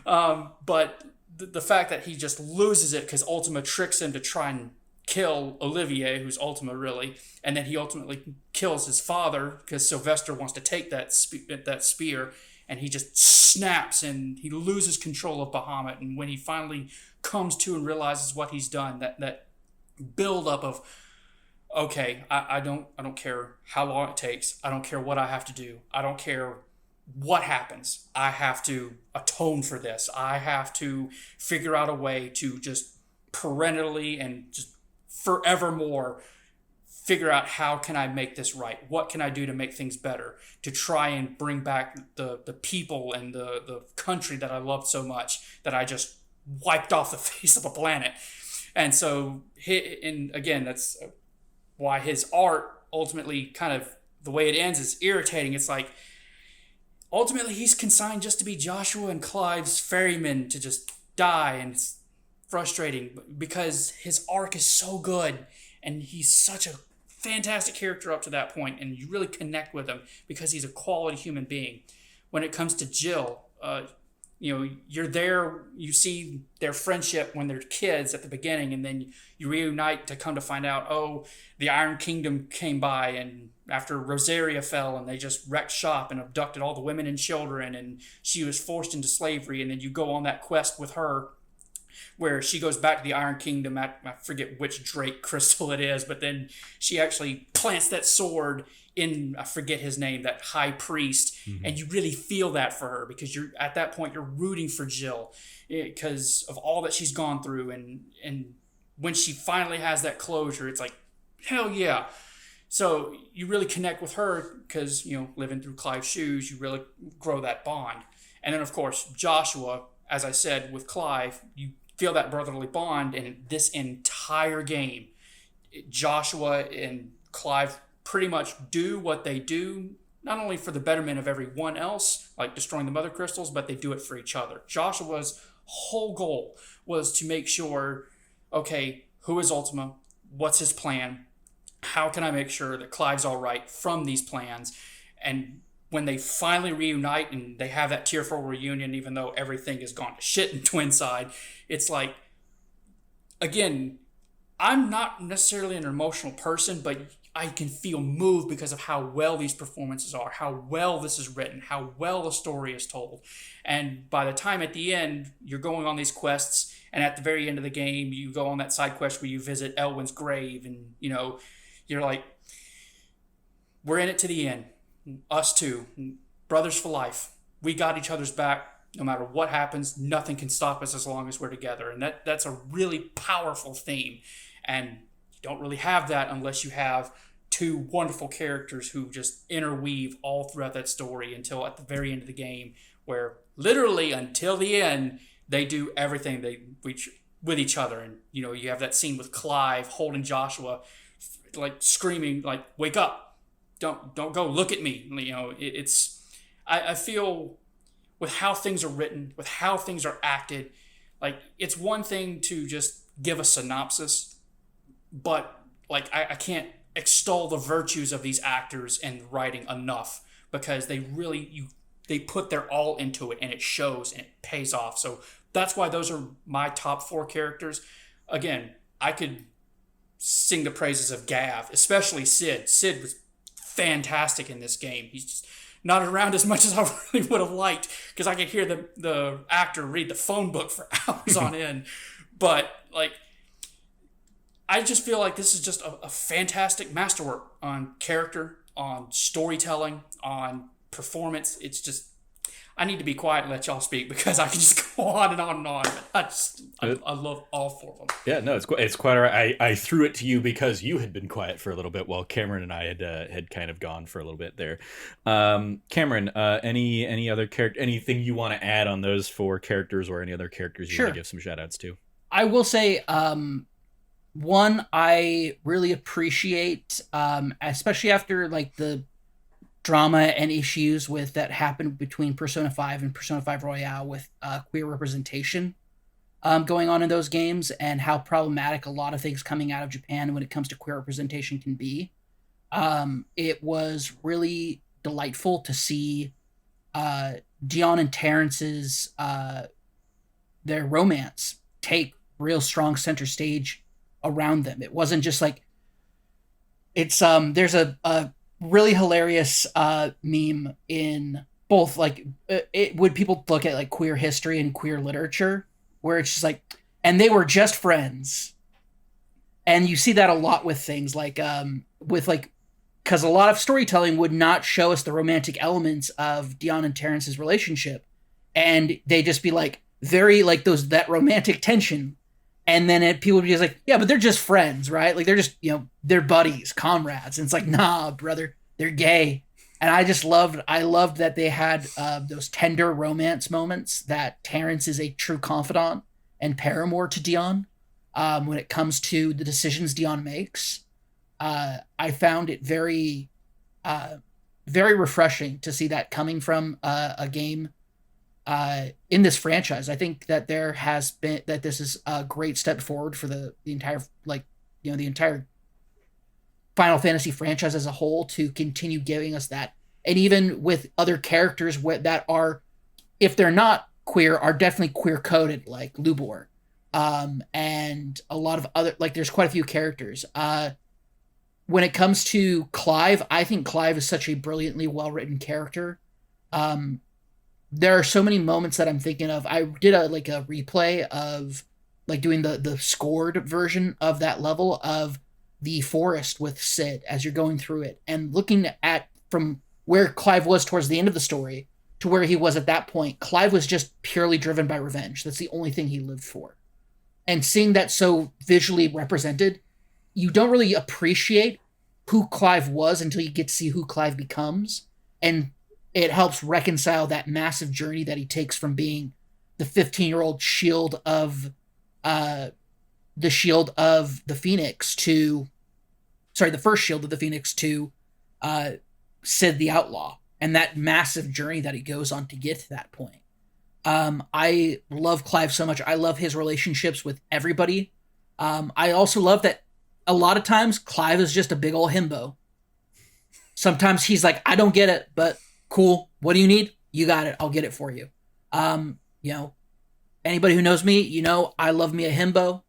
But the fact that he just loses it because Ultima tricks him to try and kill Olivier, who's Ultima really, and then he ultimately kills his father because Sylvester wants to take that spear, and he just snaps and he loses control of Bahamut. And when he finally comes to and realizes what he's done, that build up of, okay, I don't care how long it takes, I don't care what I have to do, I don't care what happens, I have to atone for this. I have to figure out a way to just perennially and just forevermore figure out how can I make this right? What can I do to make things better? To try and bring back the people and the country that I loved so much that I just wiped off the face of the planet. And so, and again, that's why his art ultimately kind of, the way it ends is irritating. It's like, ultimately, he's consigned just to be Joshua and Clive's ferryman to just die, and it's frustrating because his arc is so good, and he's such a fantastic character up to that point, and you really connect with him because he's a quality human being. When it comes to Jill, you're there, you see their friendship when they're kids at the beginning, and then you reunite to come to find out, oh, the Iron Kingdom came by, and after Rosaria fell, and they just wrecked shop and abducted all the women and children, and she was forced into slavery, and then you go on that quest with her, where she goes back to the Iron Kingdom at, I forget which Drake crystal it is, but then she actually plants that sword in, I forget his name, that high priest, and you really feel that for her, because you're at that point you're rooting for Jill because of all that she's gone through, and when she finally has that closure, it's like, hell yeah. So you really connect with her because, living through Clive's shoes, you really grow that bond. And then, of course, Joshua, as I said, with Clive, you feel that brotherly bond. And this entire game, Joshua and Clive pretty much do what they do, not only for the betterment of everyone else, like destroying the mother crystals, but they do it for each other. Joshua's whole goal was to make sure, okay, who is Ultima? What's his plan? How can I make sure that Clive's all right from these plans? And when they finally reunite and they have that tearful reunion, even though everything has gone to shit in Twinside, it's like, again, I'm not necessarily an emotional person, but I can feel moved because of how well these performances are, how well this is written, how well the story is told. And by the time at the end, you're going on these quests, and at the very end of the game, you go on that side quest where you visit Elwyn's grave, and, you're like, we're in it to the end. Us two, brothers for life. We got each other's back. No matter what happens, nothing can stop us as long as we're together. And that's a really powerful theme. And you don't really have that unless you have two wonderful characters who just interweave all throughout that story until at the very end of the game, where literally until the end, they do everything they reach with each other. And, you have that scene with Clive holding Joshua, like screaming, like, wake up, don't go, look at me. I feel with how things are written, with how things are acted, like, it's one thing to just give a synopsis, but like I can't extol the virtues of these actors and writing enough, because they really they put their all into it, and it shows and it pays off. So that's why those are my top 4 characters. Again, I could sing the praises of Gav, especially Sid. Sid was fantastic in this game. He's just not around as much as I really would have liked, because I could hear the actor read the phone book for hours on end. But like, I just feel like this is just a fantastic masterwork on character, on storytelling, on performance. It's just, I need to be quiet and let y'all speak, because I can just go on and on and on. I love all 4 of them. Yeah, no, it's quite all right. I threw it to you because you had been quiet for a little bit while Cameron and I had kind of gone for a little bit there. Cameron, any other character, anything you want to add on those 4 characters, or any other characters you want to give some shout outs to? I will say, one, I really appreciate, especially after like the drama and issues with that happened between Persona 5 and Persona 5 Royale with queer representation going on in those games, and how problematic a lot of things coming out of Japan when it comes to queer representation can be. It was really delightful to see Dion and Terrence's their romance take real strong center stage around them. It wasn't just like, it's there's a really hilarious meme in both, like, would people look at like queer history and queer literature, where it's just like, and they were just friends. And you see that a lot with things like with like, because a lot of storytelling would not show us the romantic elements of Dion and Terrence's relationship, and they just be like very like that romantic tension. And then people would be just like, yeah, but they're just friends, right? Like, they're just, they're buddies, comrades. And it's like, nah, brother, they're gay. And I loved that they had those tender romance moments, that Terrence is a true confidant and paramour to Dion when it comes to the decisions Dion makes. I found it very, very refreshing to see that coming from a game in this franchise. I think that this is a great step forward for the entire, like, the entire Final Fantasy franchise as a whole, to continue giving us that. And even with other characters that are, if they're not queer are definitely queer coded, like Lubor, and a lot of other, like there's quite a few characters. When it comes to Clive, I think Clive is such a brilliantly well written character. There are so many moments that I'm thinking of. I did a replay of like doing the scored version of that level of the forest with Sid as you're going through it and looking at from where Clive was towards the end of the story to where he was at that point. Clive was just purely driven by revenge. That's the only thing he lived for. And seeing that so visually represented, you don't really appreciate who Clive was until you get to see who Clive becomes. And it helps reconcile that massive journey that he takes from being the 15-year-old shield of the Shield of the Phoenix to, the first Shield of the Phoenix to Sid the Outlaw, and that massive journey that he goes on to get to that point. I love Clive so much. I love his relationships with everybody. I also love that a lot of times Clive is just a big old himbo. Sometimes he's like, I don't get it, but cool. What do you need? You got it. I'll get it for you. Anybody who knows me, I love me a himbo.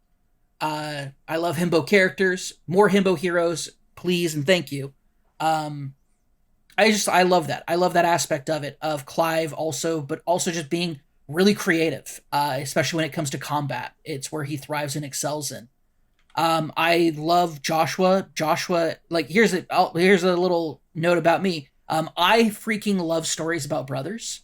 I love himbo characters. More himbo heroes, please and thank you. I love that. I love that aspect of it, of Clive also, but also just being really creative, especially when it comes to combat. It's where he thrives and excels in. I love Joshua. Joshua, like, here's a little note about me. I freaking love stories about brothers.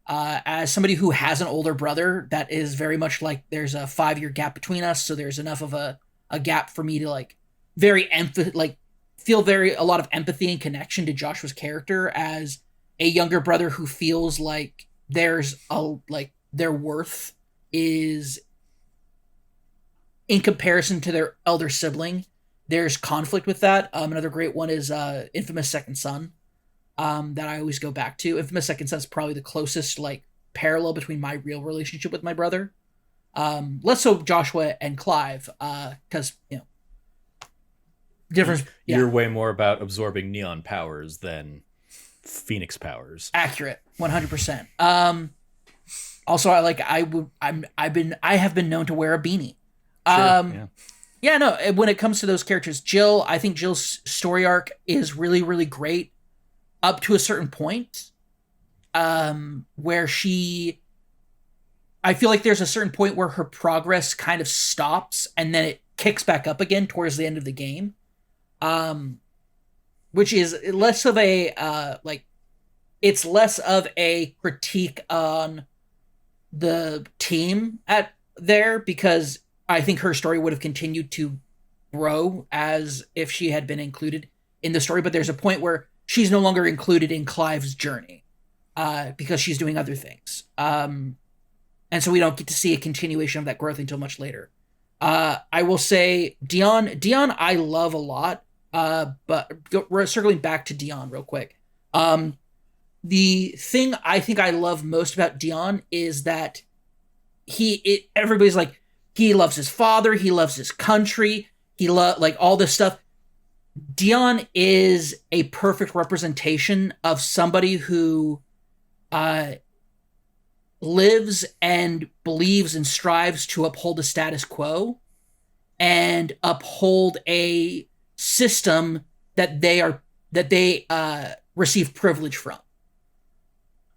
As somebody who has an older brother, that is very much like there's a 5-year gap between us, so there's enough of a gap for me to feel a lot of empathy and connection to Joshua's character as a younger brother who feels like their worth is in comparison to their elder sibling. There's conflict with that. Another great one is Infamous Second Son. That I always go back to. Infamous Second Son is probably the closest parallel between my real relationship with my brother. Less so Joshua and Clive, because difference. Yeah. You're way more about absorbing neon powers than Phoenix powers. Accurate, 100%. Also, I have been known to wear a beanie. Sure, yeah. No. When it comes to those characters, Jill, I think Jill's story arc is really, really great. Up to a certain point, where I feel like there's a certain point where her progress kind of stops and then it kicks back up again towards the end of the game. Which is less of it's less of a critique on the team because I think her story would have continued to grow as if she had been included in the story. But there's a point where she's no longer included in Clive's journey because she's doing other things. And so we don't get to see a continuation of that growth until much later. I will say Dion I love a lot, but circling back to Dion real quick. The thing I think I love most about Dion is that everybody's like, he loves his father, he loves his country, he all this stuff. Dion is a perfect representation of somebody who lives and believes and strives to uphold the status quo and uphold a system that they receive privilege from.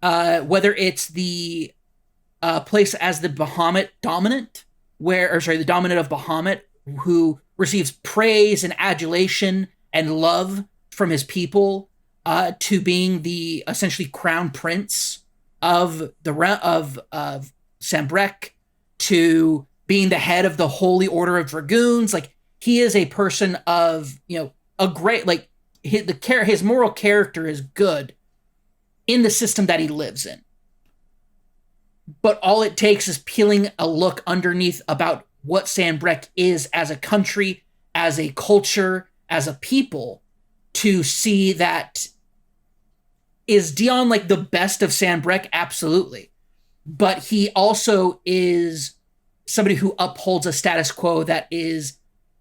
Whether it's the place as the Bahamut dominant, the dominant of Bahamut, who receives praise and adulation and love from his people, to being the essentially crown prince of Sambrek, to being the head of the Holy Order of Dragoons. Like, he is a person of, a great, his moral character is good in the system that he lives in. But all it takes is peeling a look underneath about what Sambrek is as a country, as a culture, as a people, to see that. Is Dion the best of Sambrek? Absolutely. But he also is somebody who upholds a status quo that is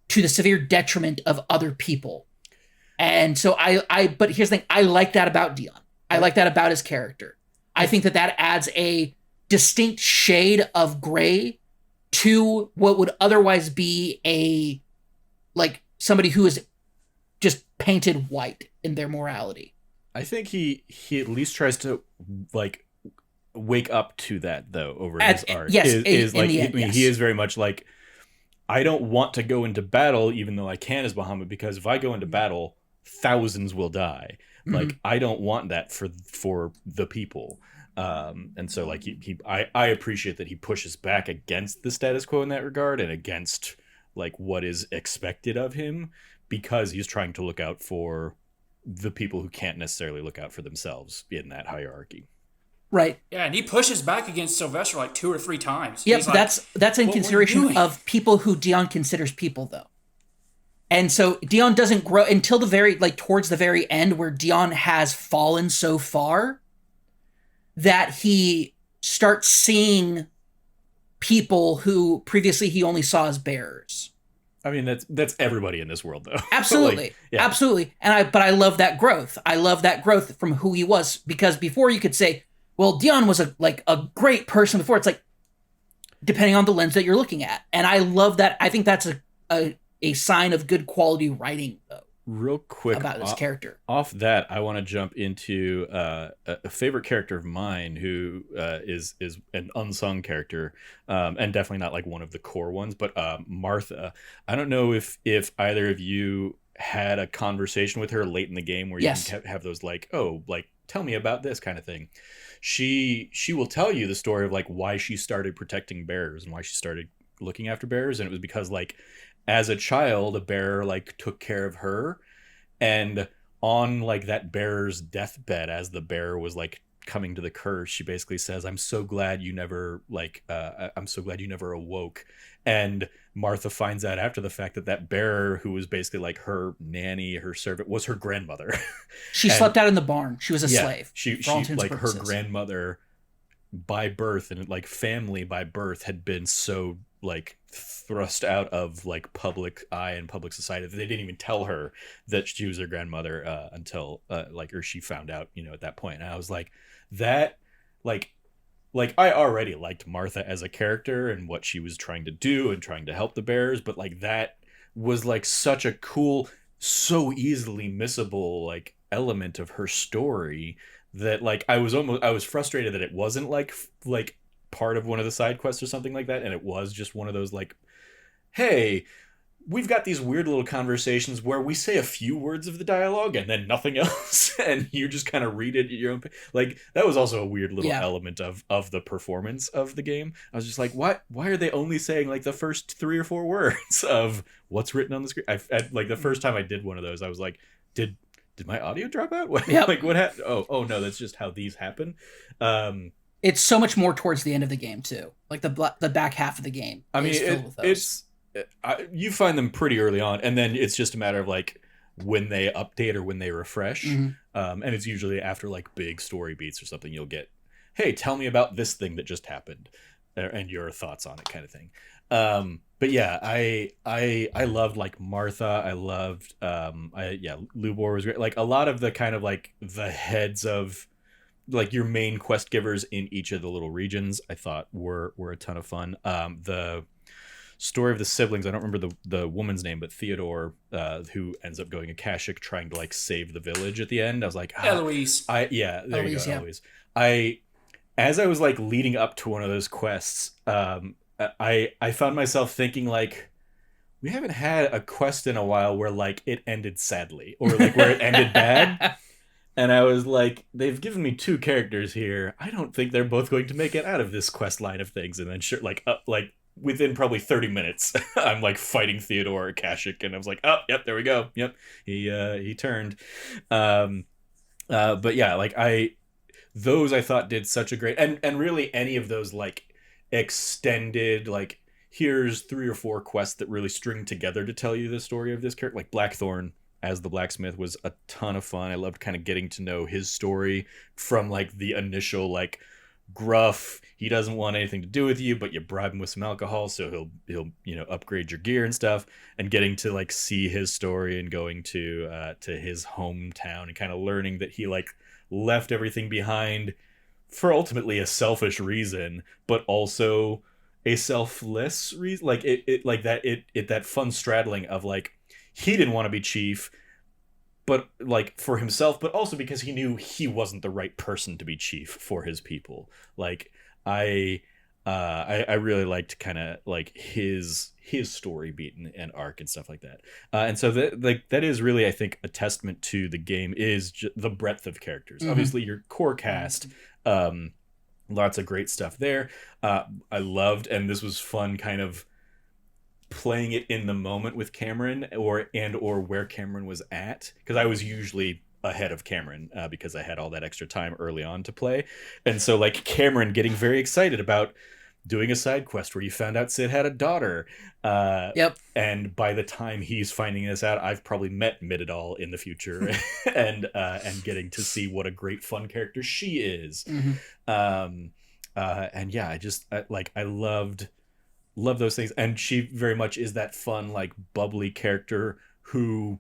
to the severe detriment of other people. And so but here's the thing, I like that about Dion. I like that about his character. I think that adds a distinct shade of gray to what would otherwise be a like somebody who is just painted white in their morality. I think he at least tries to like wake up to that though over his arc. Yes, is like end, yes. he is very much like, I don't want to go into battle even though I can as Bahamut, because if I go into battle, thousands will die. Like I don't want that for the people. And so like I appreciate that he pushes back against the status quo in that regard and against like what is expected of him, because he's trying to look out for the people who can't necessarily look out for themselves in that hierarchy. Right. Yeah, and he pushes back against Sylvester like 2 or 3 times. Yep, Like, that's in consideration of people who Dion considers people, though. And so Dion doesn't grow until the very, like, towards the very end, where Dion has fallen so far that he starts seeing people who previously he only saw as bearers. I mean, that's everybody in this world, though. Absolutely. Like, yeah. Absolutely. But I love that growth. I love that growth from who he was, because before you could say, well, Dion was a great person before. It's like, depending on the lens that you're looking at. And I love that. I think that's a sign of good quality writing, though. Real quick about this character. Off that, I want to jump into a favorite character of mine who is an unsung character, and definitely not like one of the core ones, but Martha. I don't know if either of you had a conversation with her late in the game where you can have those like, oh, like tell me about this kind of thing. She will tell you the story of like why she started protecting bears and why she started looking after bears, and it was because like as a child, a bear like took care of her, and on like that bear's deathbed, as the bear was like coming to the curse, she basically says, I'm so glad you never awoke. And Martha finds out after the fact that bear, who was basically like her nanny, her servant, was her grandmother. She slept out in the barn. She was a slave. She like her grandmother by birth and like family by birth had been so like thrust out of like public eye and public society that they didn't even tell her that she was her grandmother until or she found out, at that point. And I was like, that like I already liked Martha as a character and what she was trying to do and trying to help the bears, but like that was like such a cool, so easily missable like element of her story that like I was frustrated that it wasn't like part of one of the side quests or something like that, and it was just one of those like, hey, we've got these weird little conversations where we say a few words of the dialogue and then nothing else, and you just kind of read it at your own like that was also a weird little element of the performance of the game. I was just like, why are they only saying like the first 3 or 4 words of what's written on the screen? I like the first time I did one of those, I was like, did my audio drop out? Like what happened? Oh no, that's just how these happen. It's so much more towards the end of the game too, like the back half of the game. I mean, you find them pretty early on, and then it's just a matter of like when they update or when they refresh. And it's usually after like big story beats or something. You'll get, hey, tell me about this thing that just happened, and your thoughts on it, kind of thing. But yeah, I loved like Martha. I loved Lubor was great. Like a lot of the kind of like the heads of like your main quest givers in each of the little regions, I thought were a ton of fun. The story of the siblings, I don't remember the woman's name, but Theodore, who ends up going Akashic, trying to like save the village at the end. I was like, Eloise. Eloise. As I was like leading up to one of those quests, I found myself thinking like, we haven't had a quest in a while where like it ended sadly or like where it ended bad. And I was like, they've given me 2 characters here. I don't think they're both going to make it out of this quest line of things. And then sure, like within probably 30 minutes, I'm like fighting Theodore Akashic, and I was like, oh, yep, there we go. Yep, he turned. But yeah, like those I thought did such a great, and really any of those like extended like here's 3 or 4 quests that really string together to tell you the story of this character, like Blackthorn as the blacksmith was a ton of fun. I loved kind of getting to know his story from like the initial like gruff, he doesn't want anything to do with you, but you bribe him with some alcohol so he'll upgrade your gear and stuff, and getting to like see his story and going to his hometown and kind of learning that he like left everything behind for ultimately a selfish reason, but also a selfless reason. Like it like that that fun straddling of like he didn't want to be chief, but like for himself, but also because he knew he wasn't the right person to be chief for his people. Like I I really liked kind of like his story beat and arc and stuff like that. And so that like that is really, I think, a testament to the game is the breadth of characters. Obviously, your core cast, lots of great stuff there. I loved, and this was fun, kind of playing it in the moment with Cameron or where Cameron was at, because I was usually ahead of Cameron because I had all that extra time early on to play. And so like Cameron getting very excited about doing a side quest where you found out Sid had a daughter. Yep. And by the time he's finding this out, I've probably met Mididal in the future and getting to see what a great fun character she is. And yeah, I loved those things. And she very much is that fun, like bubbly character who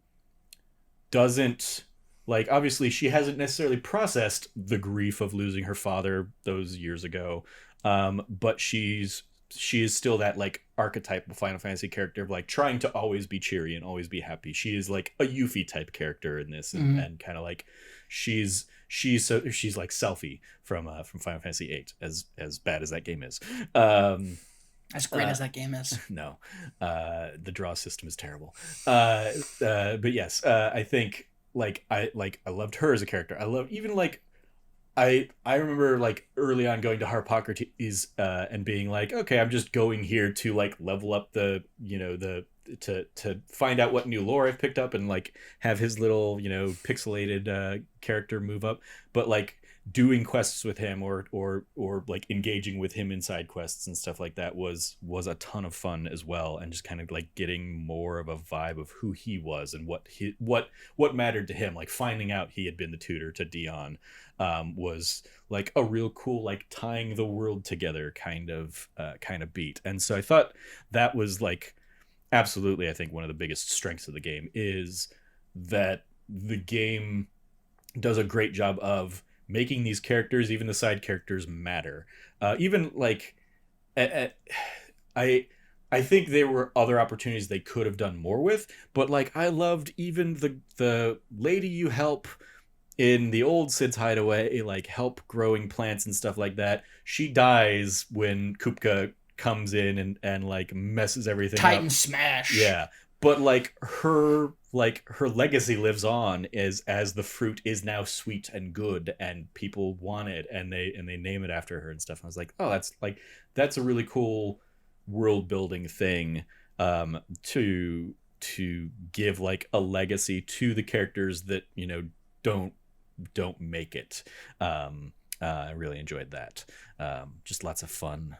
doesn't, like, obviously she hasn't necessarily processed the grief of losing her father those years ago. But she is still that like archetypal Final Fantasy character of like trying to always be cheery and always be happy. She is like a Yuffie type character in this, and kind of like she's like Selphie from Final Fantasy VIII, as bad as that game is. As great as that game is. No, the draw system is terrible. But yes, I think like I loved her as a character. I love even like I remember like early on going to Harpocrates and being like, okay, I'm just going here to like level up the to find out what new lore I've picked up and like have his little pixelated character move up, but like doing quests with him or like engaging with him in side quests and stuff like that was a ton of fun as well, and just kind of like getting more of a vibe of who he was and what mattered to him. Like finding out he had been the tutor to Dion was like a real cool, like tying the world together kind of beat. And so I thought that was like absolutely, I think one of the biggest strengths of the game is that the game does a great job of making these characters, even the side characters, matter. Even like, I think there were other opportunities they could have done more with, but like I loved even the lady you help in the old Sid's Hideaway, like help growing plants and stuff like that. She dies when Kupka comes in and like messes everything Titan up. smash. Yeah. But like her legacy lives on as the fruit is now sweet and good and people want it and they name it after her and stuff. And I was like, oh, that's a really cool world building thing to give like a legacy to the characters that don't make it. I really enjoyed that. Just lots of fun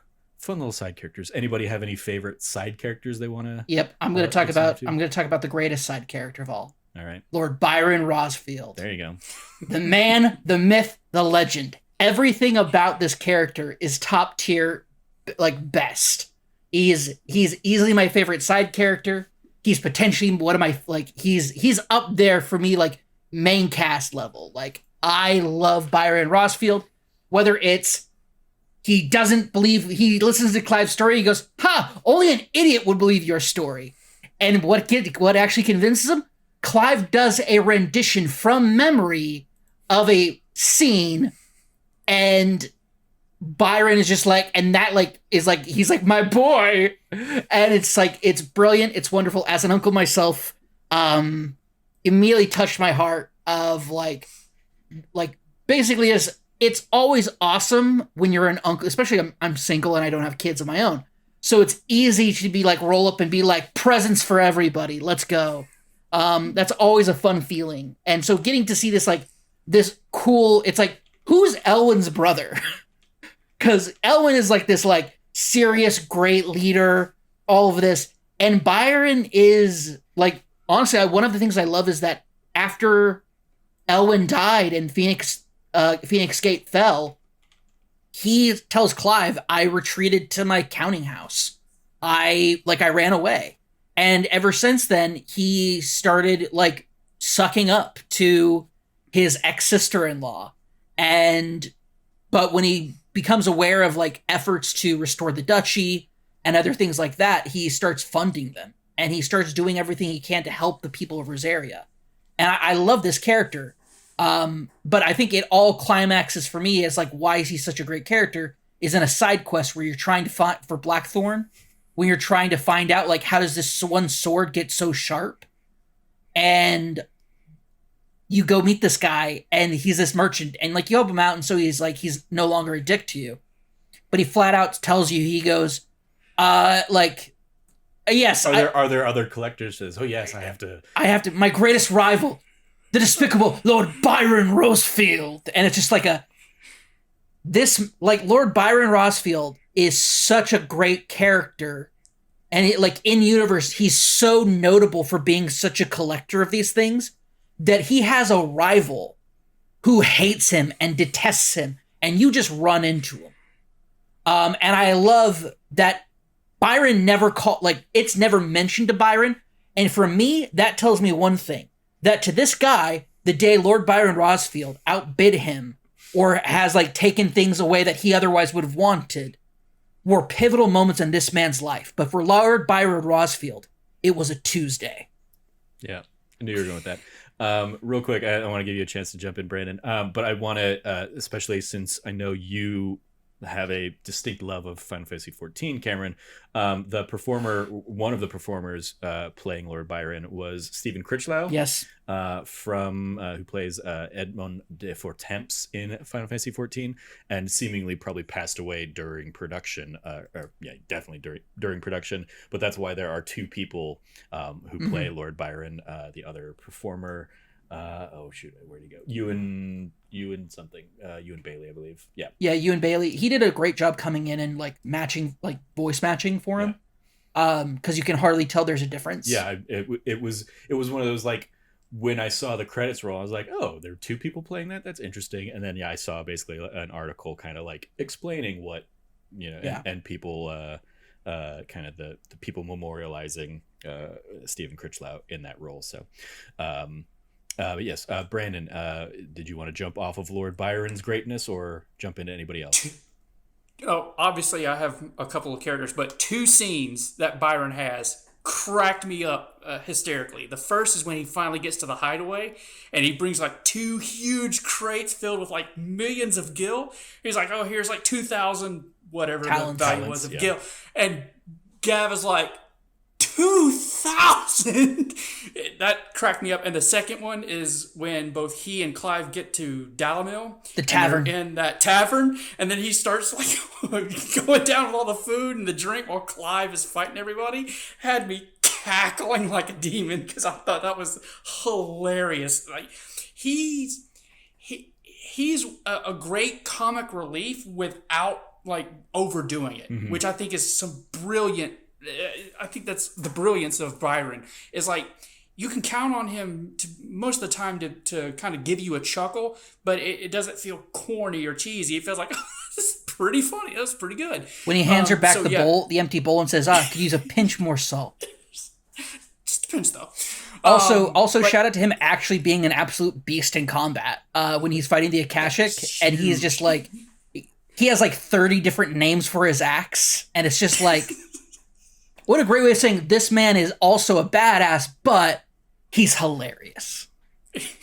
little side characters. Anybody have any favorite side characters they want to? Yep, I'm going to talk about the greatest side character of all. All right, Lord Byron Rosfield. There you go. The man, the myth, the legend. Everything about this character is top tier, like best. He's easily my favorite side character. He's potentially one of my he's up there for me, like main cast level. Like I love Byron Rosfield, whether it's he doesn't believe, he listens to Clive's story, he goes, only an idiot would believe your story. And what actually convinces him? Clive does a rendition from memory of a scene, and Byron is just like, and that like is like, he's like, my boy. And it's like, it's brilliant, it's wonderful. As an uncle myself, immediately touched my heart of like basically as it's always awesome when you're an uncle, especially I'm single and I don't have kids of my own. So it's easy to be like, roll up and be like, presents for everybody. Let's go. That's always a fun feeling. And so getting to see this, like this cool, it's like, who's Elwyn's brother? Cause Elwyn is like this, like serious, great leader, all of this. And Byron is like, honestly, one of the things I love is that after Elwyn died and Phoenix Gate fell, he tells Clive, I retreated to my counting house. I ran away. And ever since then, he started like sucking up to his ex-sister-in-law. And But when he becomes aware of like efforts to restore the duchy and other things like that, he starts funding them and he starts doing everything he can to help the people of Rosaria. And I love this character. But I think it all climaxes for me as like, why is he such a great character? Is in a side quest where you're trying to find for Blackthorn, when you're trying to find out like how does this one sword get so sharp, and you go meet this guy and he's this merchant and like you help him out and so he's no longer a dick to you, but he flat out tells you he goes, yes. Are there other collectors? Says, oh yes, I have to. My greatest rival, the despicable Lord Byron Rosefield, and it's just like Lord Byron Rosefield is such a great character, and in universe he's so notable for being such a collector of these things that he has a rival who hates him and detests him, and you just run into him. And I love that Byron never it's never mentioned to Byron, and for me that tells me one thing, that to this guy, the day Lord Byron Rosefield outbid him or has taken things away that he otherwise would have wanted were pivotal moments in this man's life. But for Lord Byron Rosefield, it was a Tuesday. Yeah, I knew you were going with that. Real quick, I want to give you a chance to jump in, Brandon. But I want to, especially since I know you have a distinct love of Final Fantasy XIV, Cameron. One of the performers playing Lord Byron was Stephen Critchlow. Yes. Who plays Edmond de Fortemps in Final Fantasy XIV, and seemingly probably passed away during production. Definitely during production. But that's why there are two people who play Lord Byron. The other performer. Where'd he go? Ewan Bailey, I believe. Yeah, Ewan Bailey. He did a great job coming in and matching, voice matching for him. Because you can hardly tell there's a difference. Yeah, it was one of those when I saw the credits roll, I was like, oh, there are two people playing that. That's interesting. And then I saw basically an article kind of explaining what and people kind of the people memorializing Stephen Critchlow in that role. So. But yes, Brandon, did you want to jump off of Lord Byron's greatness or jump into anybody else? Oh, obviously I have a couple of characters, but two scenes that Byron has cracked me up hysterically. The first is when he finally gets to the hideaway and he brings two huge crates filled with millions of gil. He's like, oh, here's 2,000 whatever the value was of gil. And Gav is like, 2,000! That cracked me up. And the second one is when both he and Clive get to Dalamil. The tavern. In that tavern. And then he starts going down with all the food and the drink while Clive is fighting everybody. Had me cackling like a demon because I thought that was hilarious. He's a great comic relief without overdoing it, which I think is some brilliant. I think that's the brilliance of Byron, is you can count on him to most of the time to kind of give you a chuckle, but it doesn't feel corny or cheesy. It feels like, oh, this is pretty funny. That was pretty good. When he hands her back the empty bowl and says, could use a pinch more salt. Just a pinch though. Also shout out to him actually being an absolute beast in combat when he's fighting the Akashic, and he's just he has 30 different names for his axe, and it's just what a great way of saying this man is also a badass, but he's hilarious.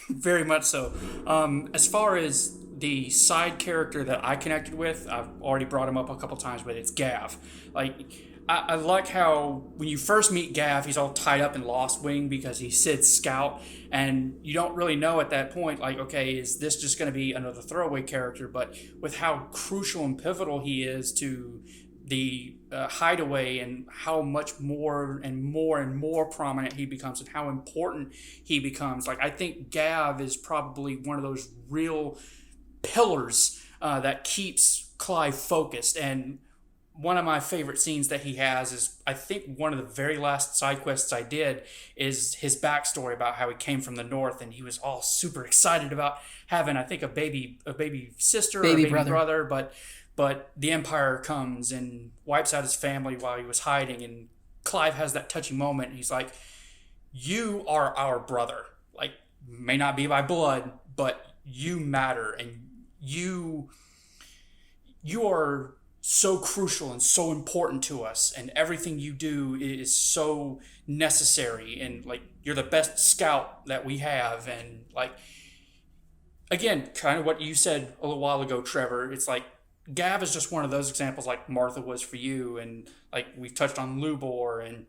Very much so. As far as the side character that I connected with, I've already brought him up a couple times, but it's Gav. I like how when you first meet Gav, he's all tied up in Lost Wing because he's Sid's scout, and you don't really know at that point, okay, is this just going to be another throwaway character? But with how crucial and pivotal he is to the hideaway and how much more and more prominent he becomes and how important he becomes. I think Gav is probably one of those real pillars that keeps Clive focused. And one of my favorite scenes that he has is, I think one of the very last side quests I did is his backstory about how he came from the north and he was all super excited about having, I think, a baby sister or a baby brother, but the Empire comes and wipes out his family while he was hiding, and Clive has that touching moment, and he's like, you are our brother. May not be by blood, but you matter, and you you are so crucial and so important to us, and everything you do is so necessary, and like you're the best scout that we have. And like, again, kind of what you said a little while ago, Trevor, it's like Gav is just one of those examples, like Martha was for you, and like we've touched on Lubor and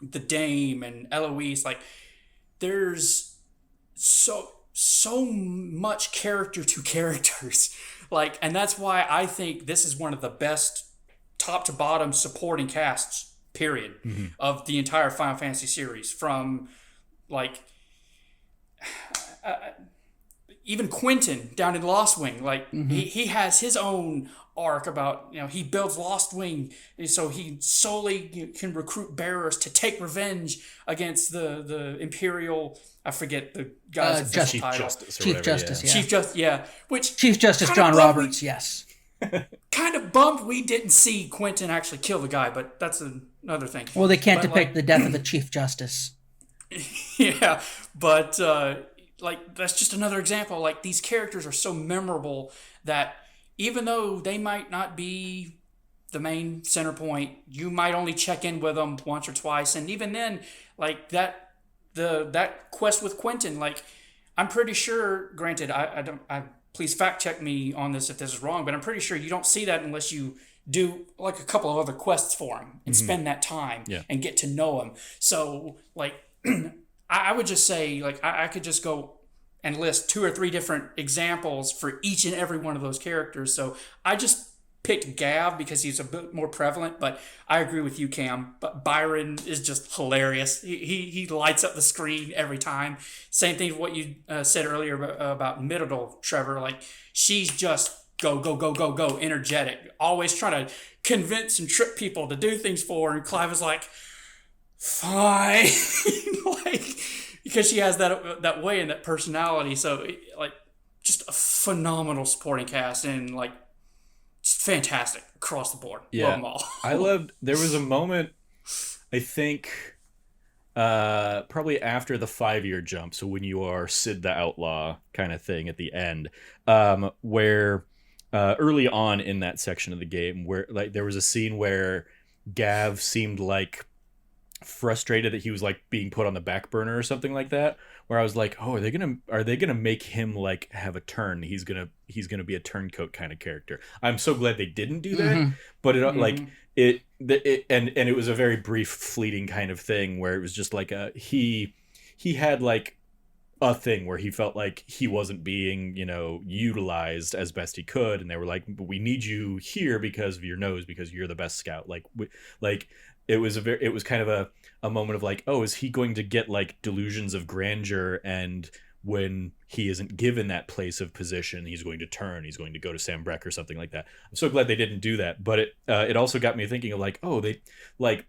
the Dame and Eloise. Like, there's so much character to characters. Like, and that's why I think this is one of the best top to bottom supporting casts, period, of the entire Final Fantasy series. From like even Quentin down in Lost Wing, like he has his own arc about, you know, he builds Lost Wing, and so he solely can recruit bearers to take revenge against the Imperial. I forget the guy's official title. Chief Justice, Chief Justice, yeah. Which Chief Justice John Roberts, yes. Kind of bummed we didn't see Quentin actually kill the guy, but that's another thing. Well, they can't depict the death of the Chief Justice. Yeah, but like that's just another example. Like, these characters are so memorable that even though they might not be the main center point, you might only check in with them once or twice, and even then, like that quest with Quentin, like I'm pretty sure. Granted, I please fact check me on this if this is wrong, but I'm pretty sure you don't see that unless you do like a couple of other quests for him and spend that time and get to know him. So like, I would just say, like, I could just go and list 2 or 3 different examples for each and every one of those characters. So I just picked Gav because he's a bit more prevalent, but I agree with you, Cam. But Byron is just hilarious. He lights up the screen every time. Same thing with what you said earlier about Middle, Trevor. Like, she's just go, energetic, always trying to convince and trick people to do things for her. And Clive is like, fine, like, because she has that way and that personality. So like, just a phenomenal supporting cast, and like, just fantastic across the board. Yeah, love them all. I loved. There was a moment, I think, probably after the 5-year jump. So when you are Sid the Outlaw kind of thing at the end, where early on in that section of the game, where like there was a scene where Gav seemed like frustrated that he was like being put on the back burner or something like that, where I was like, oh, are they gonna make him like have a turn? He's gonna be a turncoat kind of character. I'm so glad they didn't do that. But it like it was a very brief, fleeting kind of thing where it was just like he had like a thing where he felt like he wasn't being, you know, utilized as best he could, and they were like, but we need you here because of your nose, because you're the best scout. Like it was kind of a moment of like, oh, is he going to get like delusions of grandeur, and when he isn't given that place of position, he's going to turn, he's going to go to Sam Breck or something like that. I'm so glad they didn't do that. But it also got me thinking of like, oh, they like,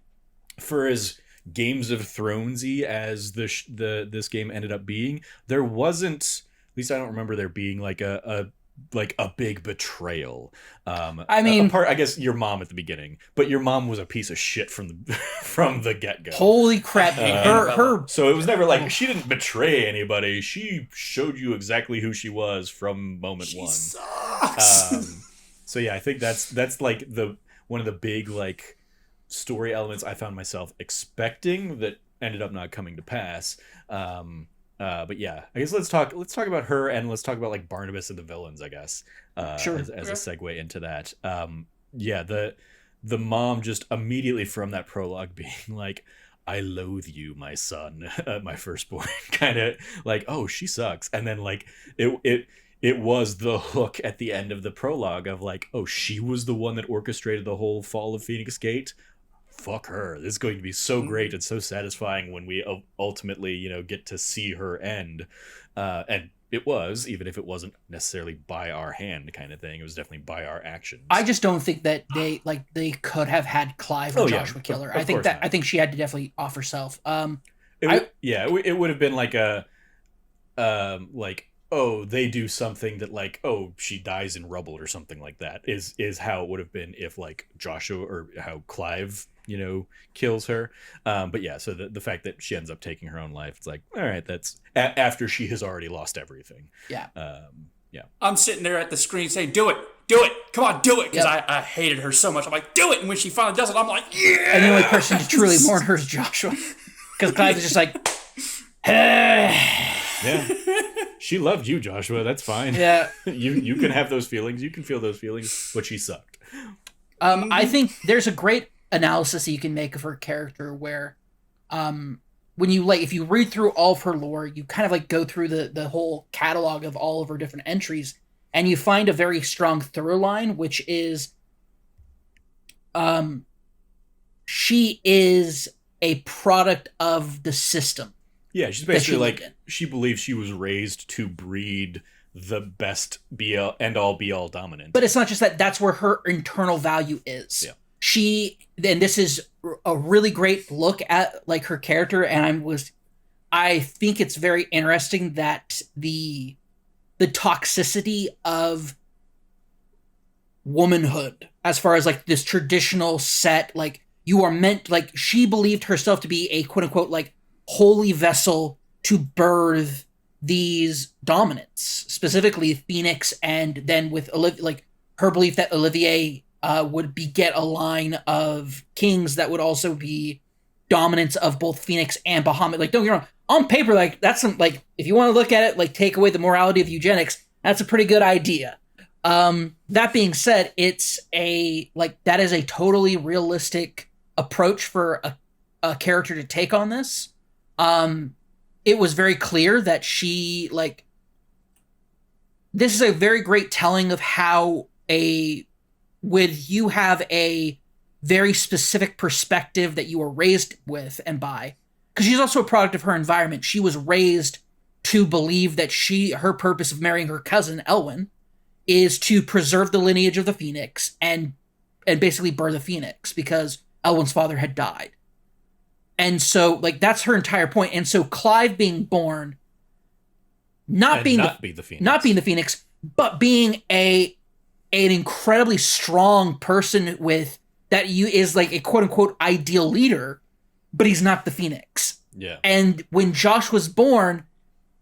for as Games of Thronesy as this game ended up being, there wasn't, at least I don't remember there being like a big betrayal. I mean, apart, I guess, your mom at the beginning, but your mom was a piece of shit from the get-go. Holy crap. Her so it was never like she didn't betray anybody. She showed you exactly who she was from moment one. Sucks. So yeah, I think that's like one of the big like story elements I found myself expecting that ended up not coming to pass. But yeah, I guess let's talk about her, and let's talk about like Barnabas and the villains, I guess. Sure. As a segue into that. Yeah, the mom just immediately from that prologue being like, I loathe you, my son, my firstborn, kind of like, oh, she sucks. And then like it was the hook at the end of the prologue of like, oh, she was the one that orchestrated the whole fall of Phoenix Gate. Fuck her. This is going to be so great and so satisfying when we ultimately, you know, get to see her end. And it was, even if it wasn't necessarily by our hand kind of thing, it was definitely by our actions. I just don't think that they could have had Clive or Joshua kill her. I think she had to definitely off herself. It would have been like oh, they do something that like, oh, she dies in rubble or something like that is how it would have been if like Joshua, or how Clive, you know, kills her. But yeah, so the fact that she ends up taking her own life, it's like, all right, that's after she has already lost everything. Yeah. Yeah. I'm sitting there at the screen saying, do it. do it. Come on, do it. Because Yep. I hated her so much. I'm like, do it. And when she finally does it, I'm like, yeah. And the only person to truly mourn her is Joshua. Because Clive is just like, Yeah. She loved you, Joshua. That's fine. yeah. You can have those feelings. You can feel those feelings, but she sucked. I think there's a great analysis that you can make of her character where when you if you read through all of her lore, you kind of go through the whole catalog of all of her different entries, and you find a very strong through line, which is she is a product of the system. Yeah, she's basically she she believes she was raised to breed the best end all be all dominant. But it's not just that. That's where her internal value is. Yeah. Then this is a really great look at her character, and I think it's very interesting that the toxicity of womanhood, as far as this traditional set, you are meant, she believed herself to be a quote unquote holy vessel to birth these dominants, specifically Phoenix, and then with her belief that Olivier would beget a line of kings that would also be dominants of both Phoenix and Bahamut. Don't get me wrong, on paper, that's some, if you want to look at it, take away the morality of eugenics, that's a pretty good idea. That being said, it's that is a totally realistic approach for a character to take on this. It was very clear that she, this is a very great telling of how when you have a very specific perspective that you were raised with and by, because she's also a product of her environment. She was raised to believe that her purpose of marrying her cousin, Elwyn, is to preserve the lineage of the Phoenix and basically birth a Phoenix because Elwyn's father had died. And so, that's her entire point. And so Clive being born, not being the Phoenix, but being an incredibly strong person that is a quote unquote ideal leader, but he's not the Phoenix. Yeah. And when Josh was born,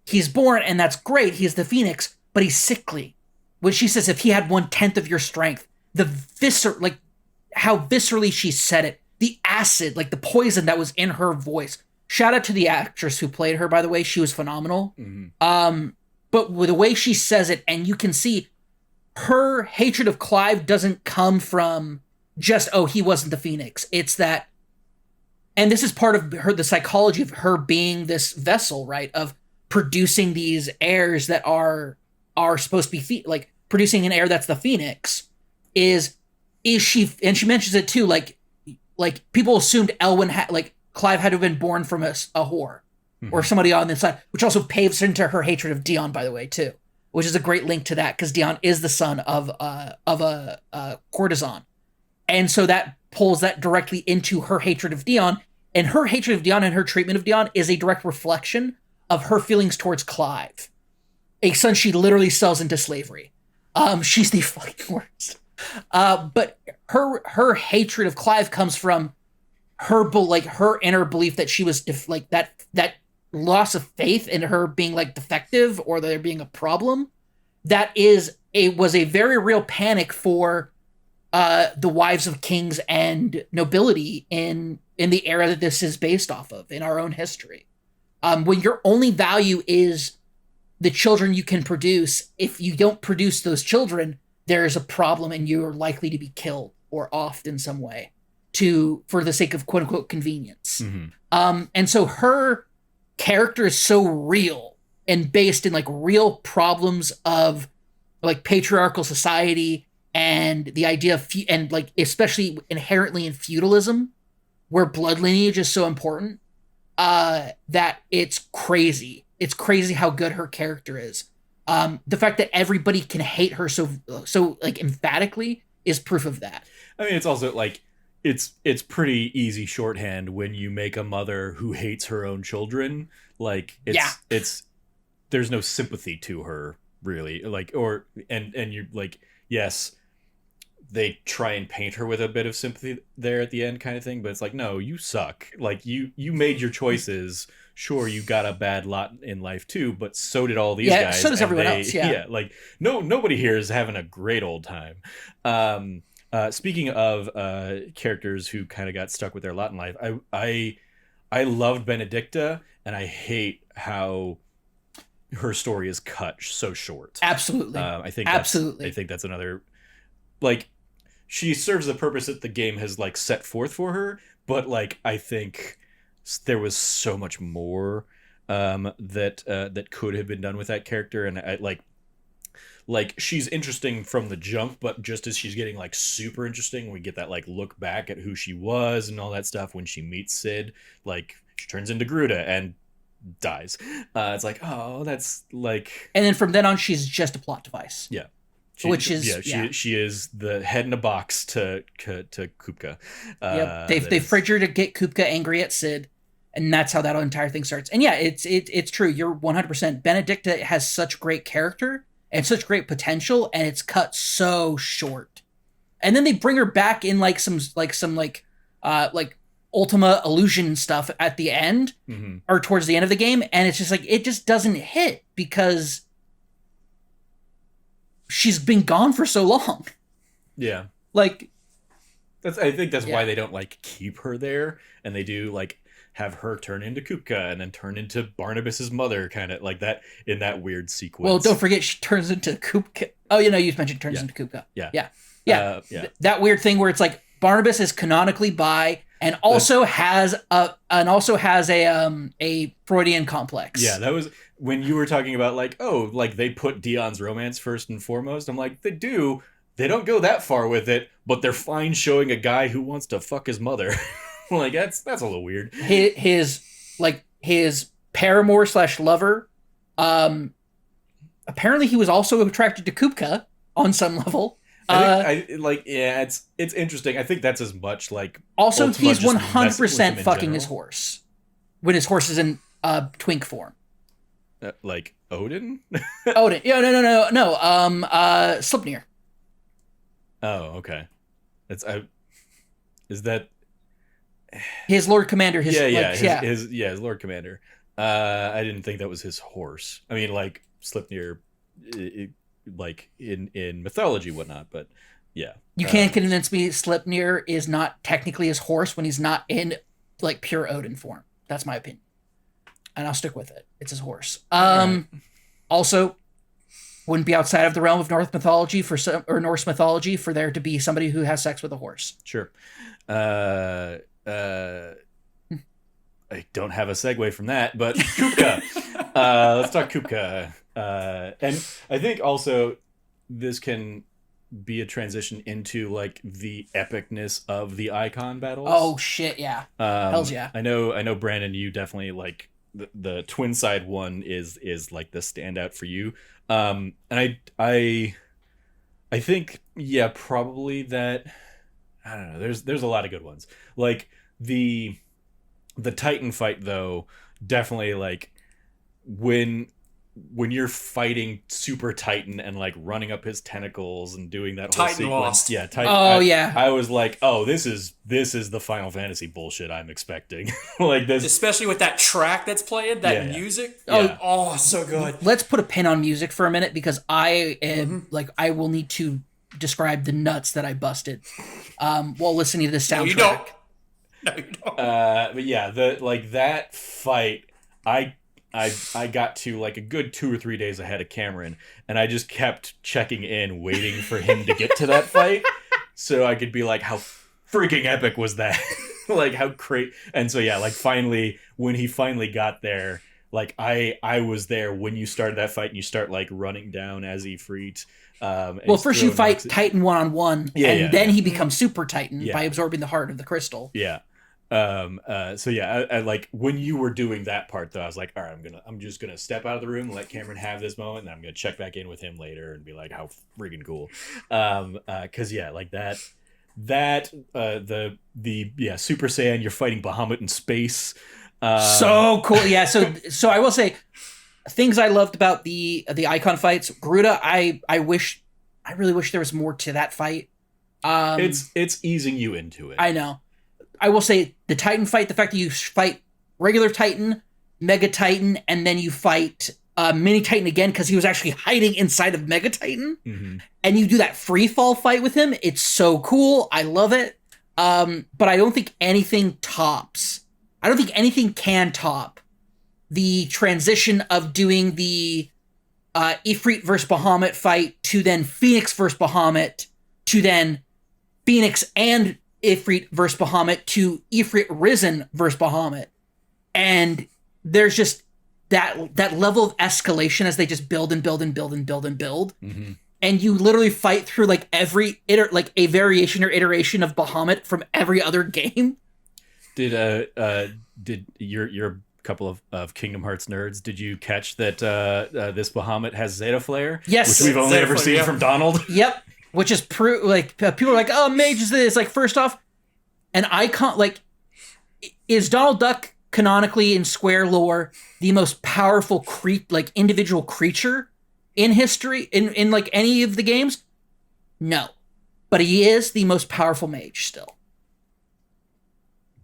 he's born, and that's great. He's the Phoenix, but he's sickly. When she says, if he had 1/10 of your strength, how viscerally she said it. The acid, the poison that was in her voice. Shout out to the actress who played her, by the way. She was phenomenal. Mm-hmm. But with the way she says it, and you can see her hatred of Clive doesn't come from just, he wasn't the Phoenix. It's that, and this is part of the psychology of her being this vessel, right? Of producing these heirs that are supposed to be, producing an heir that's the Phoenix. Is she, and she mentions it too, people assumed Clive had to have been born from a whore or somebody on the side, which also paves into her hatred of Dion, by the way, too, which is a great link to that because Dion is the son of a courtesan. And so that pulls that directly into her hatred of Dion, and her hatred of Dion and her treatment of Dion is a direct reflection of her feelings towards Clive, a son she literally sells into slavery. She's the fucking worst. But her hatred of Clive comes from her inner belief that she was that loss of faith in her being defective or there being a problem. Was a very real panic for the wives of kings and nobility in the era that this is based off of in our own history. When your only value is the children you can produce, if you don't produce those children, there is a problem and you're likely to be killed or offed in some way for the sake of quote unquote convenience. Mm-hmm. And so her character is so real and based in real problems of patriarchal society and the idea of especially inherently in feudalism where blood lineage is so important, that it's crazy. It's crazy how good her character is. The fact that everybody can hate her so emphatically is proof of that. I mean, it's also it's pretty easy shorthand when you make a mother who hates her own children. It's there's no sympathy to her really. And you're yes, they try and paint her with a bit of sympathy there at the end kind of thing, but it's like, no, you suck. Like you made your choices. Sure, you got a bad lot in life too, but so did all these guys. So does everyone else. Yeah. Like nobody here is having a great old time. Speaking of characters who kind of got stuck with their lot in life, I loved Benedicta, and I hate how her story is cut so short. Absolutely. I think that's another, like, she serves the purpose that the game has like set forth for her, but like I think there was so much more that could have been done with that character, and I like she's interesting from the jump, but just as she's getting like super interesting, we get that like look back at who she was and all that stuff when she meets Sid. Like she turns into Gruda and dies. It's like, oh, that's like. And then from then on, she's just a plot device. Yeah. She is the head in a box to Kupka. Yep. They fridge her to get Kupka angry at Sid, and that's how that entire thing starts. And yeah, it's true. You're 100%. Benedicta has such great character and such great potential, and it's cut so short. And then they bring her back in like some Ultima Illusion stuff at the end, or towards the end of the game, and it's just like it just doesn't hit because she's been gone for so long. Yeah. Like I think that's why they don't like keep her there, and they do like have her turn into Kupka and then turn into Barnabas's mother, kind of like that in that weird sequence. Well, don't forget she turns into Kupka. Oh, you mentioned turns into Kupka. Yeah. That weird thing where it's like Barnabas is canonically bi and also has a Freudian complex. Yeah, that was when you were talking about like, oh, like they put Dion's romance first and foremost. I'm like, they do. They don't go that far with it, but they're fine showing a guy who wants to fuck his mother. Like that's a little weird. His paramour / lover, apparently he was also attracted to Kupka on some level. It's interesting. I think that's as much like. Also, he's 100% fucking his horse when his horse is in twink form. Like Odin. Odin. Yeah, no. Slipnir. Oh, okay. Is that his Lord Commander? His Lord Commander. I didn't think that was his horse. I mean, like Slipnir, like in mythology, whatnot. But yeah, you can't convince me Slipnir is not technically his horse when he's not in like pure Odin form. That's my opinion, and I'll stick with it. It's his horse. Right. Also, wouldn't be outside of the realm of Norse mythology for there to be somebody who has sex with a horse. Sure. I don't have a segue from that, but Kupka. Let's talk Kupka. And I think also this can be a transition into like the epicness of the icon battles. Oh shit, yeah. Hells yeah. I know Brandon, you definitely like the twin side one is like the standout for you. And I think probably that, I don't know, there's a lot of good ones. Like the Titan fight though, definitely like when you're fighting Super Titan and like running up his tentacles and doing that whole Titan sequence. Lost. Yeah, Titan. I was like, oh, this is the Final Fantasy bullshit I'm expecting. Like this, especially with that track that's playing, that music. Yeah. Oh, so good. Let's put a pin on music for a minute because I am I will need to describe the nuts that I busted while listening to this soundtrack. No, you don't. But yeah, that fight, I got to like a good 2 or 3 days ahead of Cameron, and I just kept checking in, waiting for him to get to that fight, so I could be like, how freaking epic was that? Like how great. And so yeah, like finally, when he finally got there, like I was there when you started that fight, and you start like running down as Ifrit. Well, first you fight Titan 1-on-1, and then he becomes Super Titan by absorbing the heart of the crystal. Yeah. So yeah, I like when you were doing that part though, I was like, all right, I'm just gonna step out of the room and let Cameron have this moment, and I'm gonna check back in with him later and be like, how freaking cool. Cause yeah, like the Super Saiyan, you're fighting Bahamut in space. So cool. Yeah. So I will say things I loved about the icon fights. Gruda, I really wish there was more to that fight. It's easing you into it. I know. I will say the Titan fight, the fact that you fight regular Titan, Mega Titan, and then you fight Mini Titan again because he was actually hiding inside of Mega Titan, and you do that free fall fight with him. It's so cool. I love it. But I don't think anything tops. I don't think anything can top the transition of doing the Ifrit versus Bahamut fight to then Phoenix versus Bahamut to then Phoenix and Ifrit versus Bahamut to Ifrit Risen versus Bahamut. And there's just that level of escalation as they just build and build and build and build and build. And you literally fight through like every a variation or iteration of Bahamut from every other game. Did your couple of Kingdom Hearts nerds, did you catch that this Bahamut has Zeta Flare? Yes. Which we've only Zeta ever Flare, seen yeah. from Donald. Yep. Which is people are like, oh, mage is this. Like, first off, an icon, like, is Donald Duck canonically in Square lore the most powerful individual creature in history in like any of the games? No. But he is the most powerful mage still.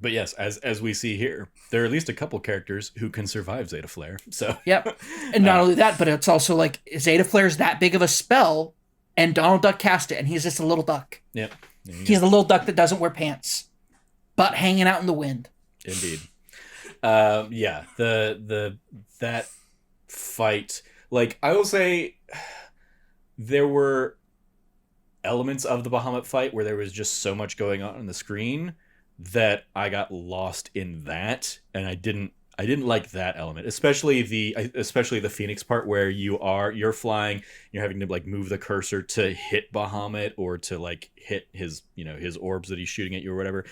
But yes, as we see here, there are at least a couple characters who can survive Zeta Flare. So Yep. And not only that, but it's also like Zeta Flare's that big of a spell, and Donald Duck cast it, and he's just a little duck. Yep. He's the little duck that doesn't wear pants, but hanging out in the wind. Indeed. Yeah, that fight, like, I will say there were elements of the Bahamut fight where there was just so much going on the screen that I got lost in that, and I didn't like that element, especially the Phoenix part where you're flying, you're having to like move the cursor to hit Bahamut or to like hit his his orbs that he's shooting at you or whatever.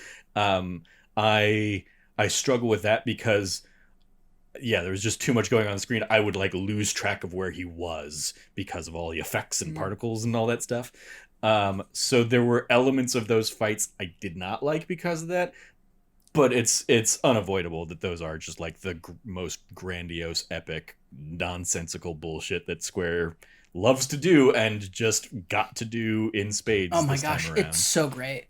I struggle with that because there was just too much going on the screen. I would like lose track of where he was because of all the effects and particles and all that stuff. So there were elements of those fights I did not like because of that. But it's unavoidable that those are just like the most grandiose, epic, nonsensical bullshit that Square loves to do and just got to do in spades. Oh my this time gosh, around. it's so great.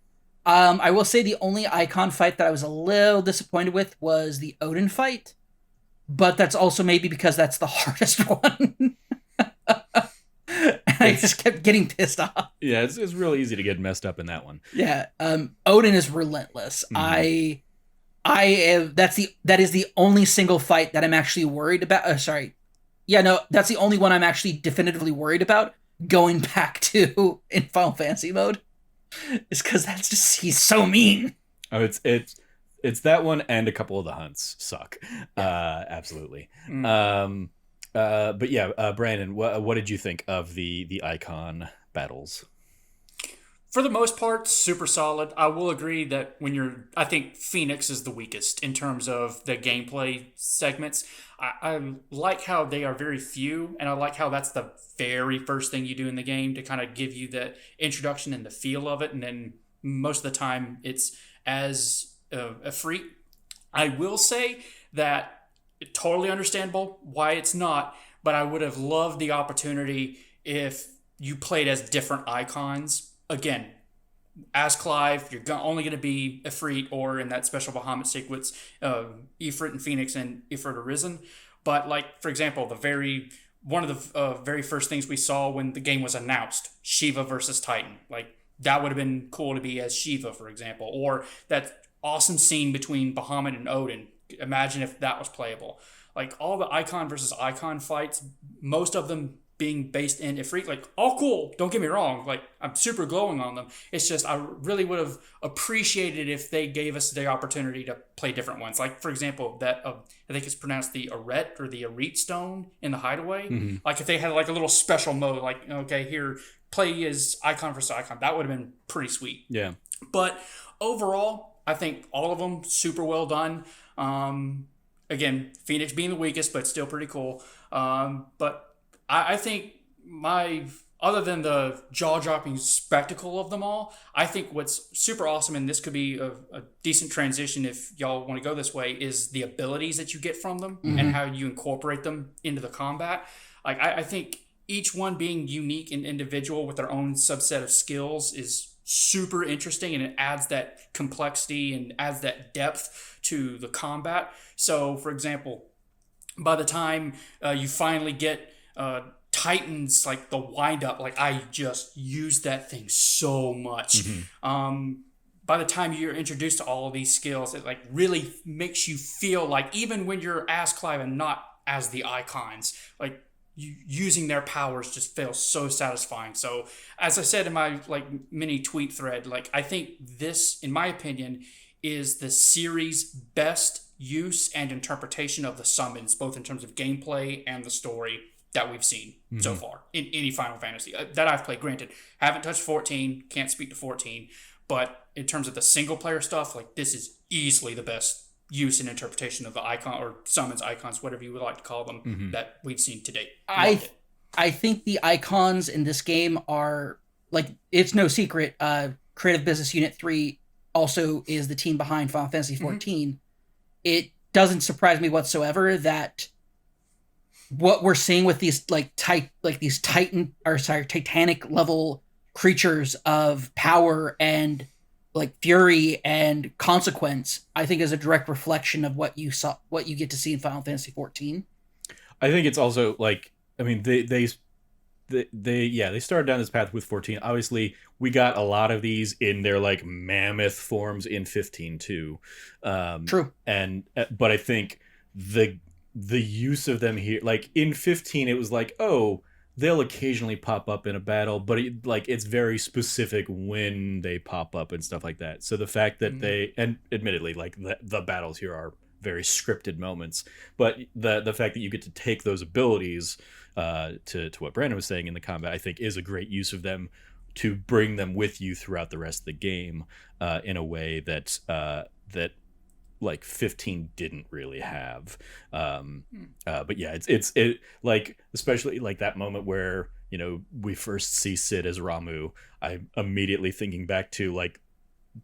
I will say the only icon fight that I was a little disappointed with was the Odin fight, but that's also maybe because that's the hardest one. I just kept getting pissed off. Yeah, it's really easy to get messed up in that one. Yeah, Odin is relentless. That is the only single fight that I'm actually worried about. That's the only one I'm actually definitively worried about going back to in Final Fantasy mode. Is because he's so mean. Oh, it's that one and a couple of the hunts suck. Absolutely. But yeah, Brandon, what did you think of the icon battles? For the most part, super solid. I will agree that I think Phoenix is the weakest in terms of the gameplay segments. I like how they are very few, and I like how that's the very first thing you do in the game to kind of give you the introduction and the feel of it, and then most of the time it's as a freak. I will say that it's totally understandable why it's not, but I would have loved the opportunity if you played as different icons. Again, as Clive, you're only going to be Ifrit, or in that special Bahamut sequence, Ifrit and Phoenix and Ifrit Arisen. But like, for example, one of the very first things we saw when the game was announced, Shiva versus Titan. Like, that would have been cool to be as Shiva, for example. Or that awesome scene between Bahamut and Odin. Imagine if that was playable. Like, all the icon versus icon fights, most of them being based in Ifrit, like, all cool, don't get me wrong, like, I'm super glowing on them. It's just I really would have appreciated if they gave us the opportunity to play different ones. Like, for example, that I think it's pronounced the Aret or the Aret stone in the Hideaway. Like, if they had like a little special mode, like, okay, here, play as icon versus icon, that would have been pretty sweet. Yeah. But overall, I think all of them super well done. Again, Phoenix being the weakest, but still pretty cool. But I think other than the jaw-dropping spectacle of them all, I think what's super awesome, and this could be a decent transition if y'all want to go this way, is the abilities that you get from them and how you incorporate them into the combat. Like, I think each one being unique and individual with their own subset of skills is super interesting, and it adds that complexity and adds that depth to the combat. So, for example, by the time you finally get Titans, like the wind up, like I just used that thing so much. By the time you're introduced to all of these skills, it like really makes you feel like, even when you're as Clive and not as the icons, like using their powers just feels so satisfying. So as I said in my like mini tweet thread, like I think this, in my opinion, is the series' best use and interpretation of the summons, both in terms of gameplay and the story that we've seen so far in any Final Fantasy that I've played. Granted, haven't touched 14, can't speak to 14, but in terms of the single player stuff, like this is easily the best use and interpretation of the icon or summons, icons, whatever you would like to call them, that we've seen to date. I think the icons in this game are, like, it's no secret, Creative Business Unit 3 also is the team behind Final Fantasy XIV. It doesn't surprise me whatsoever that what we're seeing with these these Titanic level creatures of power and like fury and consequence, I think is a direct reflection of what you get to see in Final Fantasy XIV. I think it's also like, I mean, they started down this path with 14. Obviously, we got a lot of these in their like mammoth forms in 15 too. True. But I think the use of them here, like in 15, it was like, oh, they'll occasionally pop up in a battle, but it's very specific when they pop up and stuff like that. So the fact that and admittedly, like the battles here are very scripted moments, but the fact that you get to take those abilities to what Brandon was saying in the combat, I think is a great use of them to bring them with you throughout the rest of the game in a way that like 15 didn't really have. But yeah, it like, especially like that moment where, you know, we first see Sid as Ramu. I'm immediately thinking back to like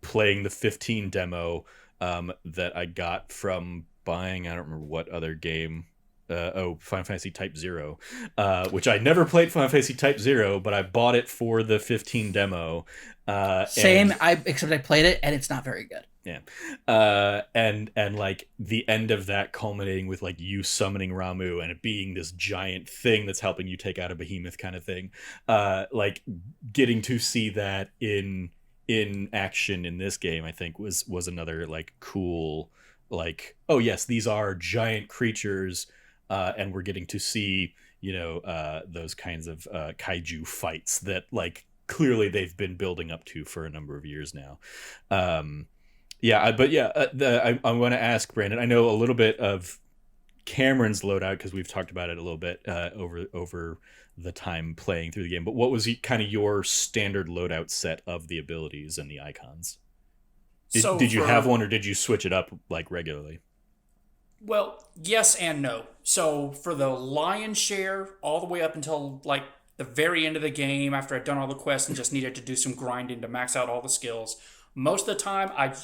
playing the 15 demo that I got from buying, I don't remember what other game. Final Fantasy Type 0, which I never played Final Fantasy Type 0, but I bought it for the 15 demo. Same, except I played it and it's not very good. Yeah. And like the end of that culminating with like you summoning Ramu and it being this giant thing that's helping you take out a behemoth kind of thing. Like getting to see that in action in this game, I think was another like cool, like, oh yes, these are giant creatures. And we're getting to see, you know, those kinds of kaiju fights that like clearly they've been building up to for a number of years now. I want to ask Brandon. I know a little bit of Cameron's loadout because we've talked about it a little bit over the time playing through the game. But what was kind of your standard loadout set of the abilities and the icons? Did you have one, or did you switch it up like regularly? Well, yes and no. So for the lion's share, all the way up until like the very end of the game, after I'd done all the quests and just needed to do some grinding to max out all the skills, most of the time I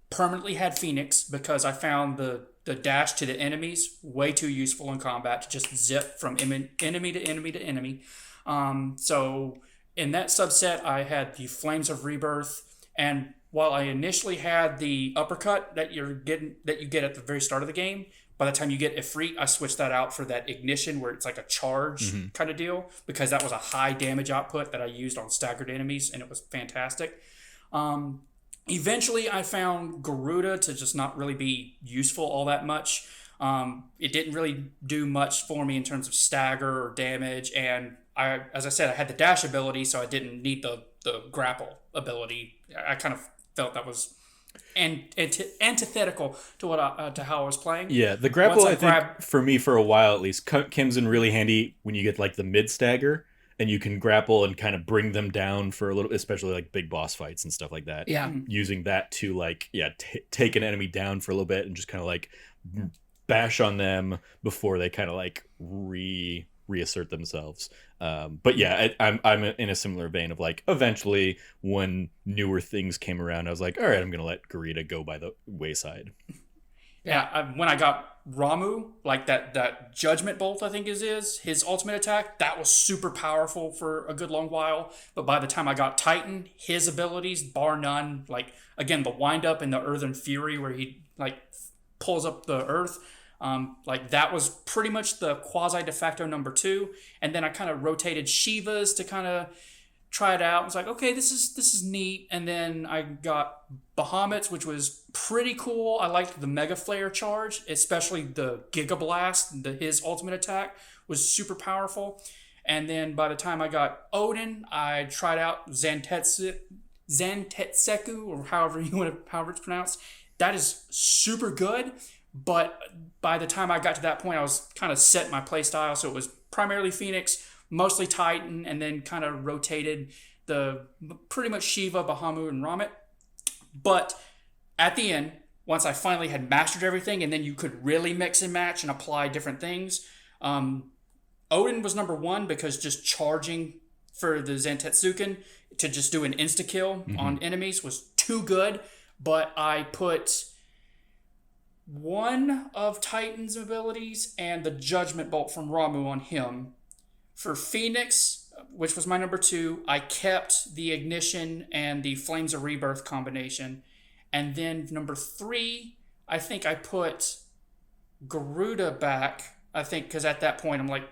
permanently had Phoenix because I found the dash to the enemies way too useful in combat to just zip from enemy to enemy to enemy. So in that subset, I had the Flames of Rebirth, and while I initially had the uppercut that you get at the very start of the game, by the time you get Ifrit, I switched that out for that ignition where it's like a charge kind of deal, because that was a high damage output that I used on staggered enemies, and it was fantastic. Eventually, I found Garuda to just not really be useful all that much. It didn't really do much for me in terms of stagger or damage, and as I said, I had the dash ability, so I didn't need the grapple ability. I kind of felt that was antithetical to to how I was playing. Yeah, the grapple, I think, for me, for a while at least, comes in really handy when you get like the mid stagger and you can grapple and kind of bring them down for a little, especially like big boss fights and stuff like that. Yeah, using that to like take an enemy down for a little bit and just kind of like bash on them before they kind of like reassert themselves. But yeah, I'm in a similar vein of like, eventually when newer things came around, I was like, all right, I'm gonna let Garita go by the wayside. Yeah, when I got Ramu, like that Judgment Bolt, I think is his ultimate attack, that was super powerful for a good long while. But by the time I got Titan, his abilities, bar none, like again the wind up and the Earthen Fury where he like pulls up the earth, like that was pretty much the quasi de facto number 2. And then I kind of rotated Shivas to kind of try it out. I was like, okay, this is neat. And then I got Bahamut's, which was pretty cool. I liked the Mega Flare charge, especially the Giga Blast. His ultimate attack was super powerful. And then by the time I got Odin, I tried out Zantetsuku, or however it's pronounced. That is super good. But by the time I got to that point, I was kind of set my play style. So it was primarily Phoenix, mostly Titan, and then kind of rotated the pretty much Shiva, Bahamut, and Ramit. But at the end, once I finally had mastered everything, and then you could really mix and match and apply different things, Odin was number 1 because just charging for the Zantetsuken to just do an insta-kill on enemies was too good. But I put one of Titan's abilities and the Judgment Bolt from Ramu on him. For Phoenix, which was my number 2, I kept the Ignition and the Flames of Rebirth combination. And then number 3, I think I put Garuda back. I think because at that point I'm like,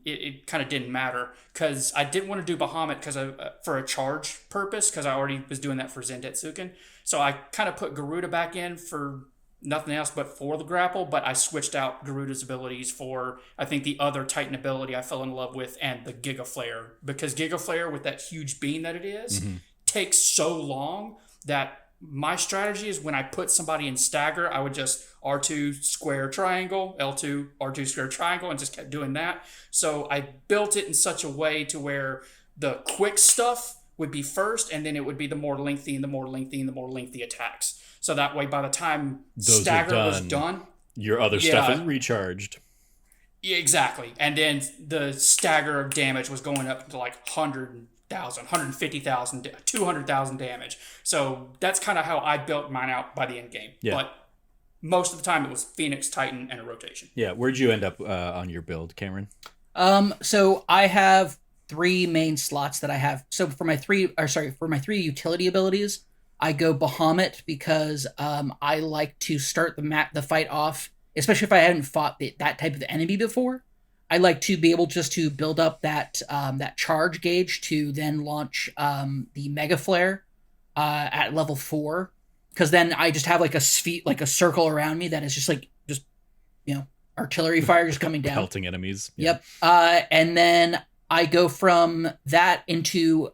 it kind of didn't matter because I didn't want to do Bahamut because for a charge purpose because I already was doing that for Zantetsuken. So I kind of put Garuda back in for nothing else but for the grapple, but I switched out Garuda's abilities for, I think, the other Titan ability I fell in love with and the Giga Flare, because Giga Flare with that huge beam that it is takes so long that my strategy is when I put somebody in stagger, I would just R2 square triangle, L2 R2 square triangle, and just kept doing that. So I built it in such a way to where the quick stuff would be first, and then it would be the more lengthy and the more lengthy and the more lengthy attacks. So that way, by the time stagger was done, your other stuff is recharged. Yeah, exactly. And then the stagger damage was going up to like 100,000, 150,000, 200,000 damage. So that's kind of how I built mine out by the end game. Yeah. But most of the time it was Phoenix, Titan, and a rotation. Yeah. Where'd you end up on your build, Cameron? So I have 3 main slots that I have. So for my 3 utility abilities, I go Bahamut because I like to start the fight off, especially if I hadn't fought that type of enemy before. I like to be able just to build up that charge gauge to then launch the Mega Flare at level 4, because then I just have like a circle around me that is just artillery fire just coming down, pelting enemies. Yeah. Yep. And then I go from that into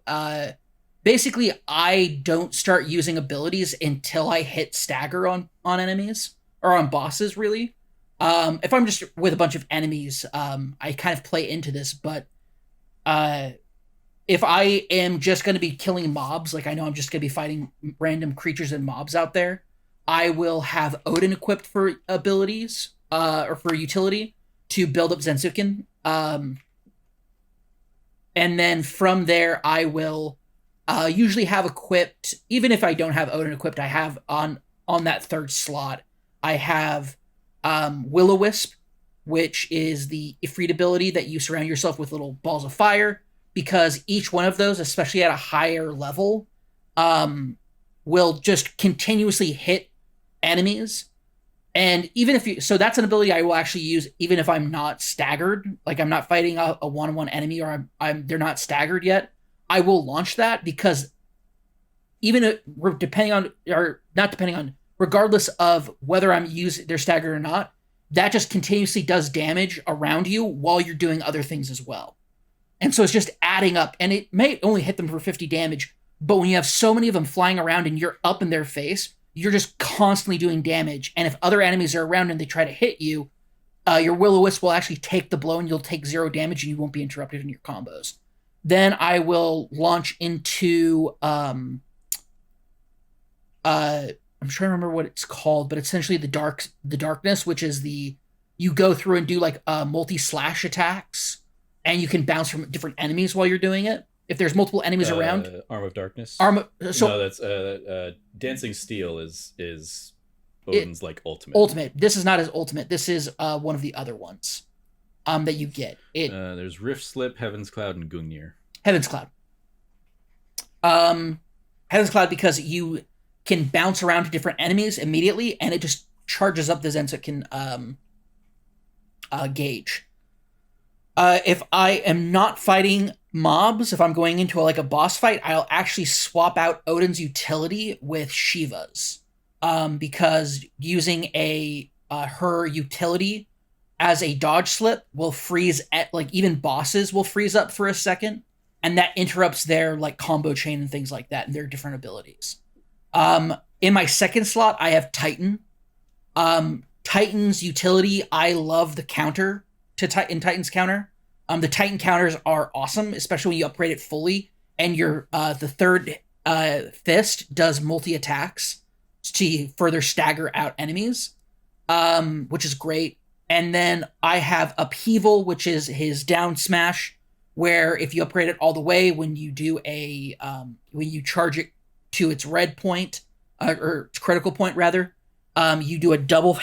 basically I don't start using abilities until I hit stagger on enemies or on bosses, really. If I'm just with a bunch of enemies, I kind of play into this, but if I am just going to be killing mobs, like I know I'm just going to be fighting random creatures and mobs out there, I will have Odin equipped for abilities, or for utility to build up Zensuken. And then from there, I will usually have equipped, even if I don't have Odin equipped, I have on that 3rd slot, I have Will-O-Wisp, which is the Ifrit ability that you surround yourself with little balls of fire, because each one of those, especially at a higher level, will just continuously hit enemies. And even if so that's an ability I will actually use even if I'm not staggered, like I'm not fighting a 1-on-1 enemy, or they're not staggered yet. I will launch that because even regardless of whether they're staggered or not, that just continuously does damage around you while you're doing other things as well. And so it's just adding up, and it may only hit them for 50 damage, but when you have so many of them flying around and you're up in their face, you're just constantly doing damage. And if other enemies are around and they try to hit you, your Will-O-Wisp will actually take the blow and you'll take 0 damage and you won't be interrupted in your combos. Then I will launch into I'm trying to remember what it's called, but essentially the darkness, which is you go through and do like multi-slash attacks, and you can bounce from different enemies while you're doing it. If there's multiple enemies around. Arm of Darkness. No, that's Dancing Steel is Odin's like ultimate. Ultimate. This is not his ultimate. This is one of the other ones that you get. There's Rift Slip, Heaven's Cloud, and Gungnir. Heaven's Cloud. Heaven's Cloud, because you can bounce around to different enemies immediately, and it just charges up the Zen so it can gauge. If I am not fighting mobs, if I'm going into a boss fight, I'll actually swap out Odin's utility with Shiva's. Because using her utility as a dodge slip will freeze at even bosses will freeze up for a second, and that interrupts their combo chain and things like that and their different abilities. In my second slot, I have Titan. Titan's utility, I love the counter to Titan's counter. The Titan counters are awesome, especially when you upgrade it fully, and your the third fist does multi attacks to further stagger out enemies, which is great. And then I have Upheaval, which is his down smash, where if you upgrade it all the way, when you do when you charge it to its red point, or its critical point rather, you do a double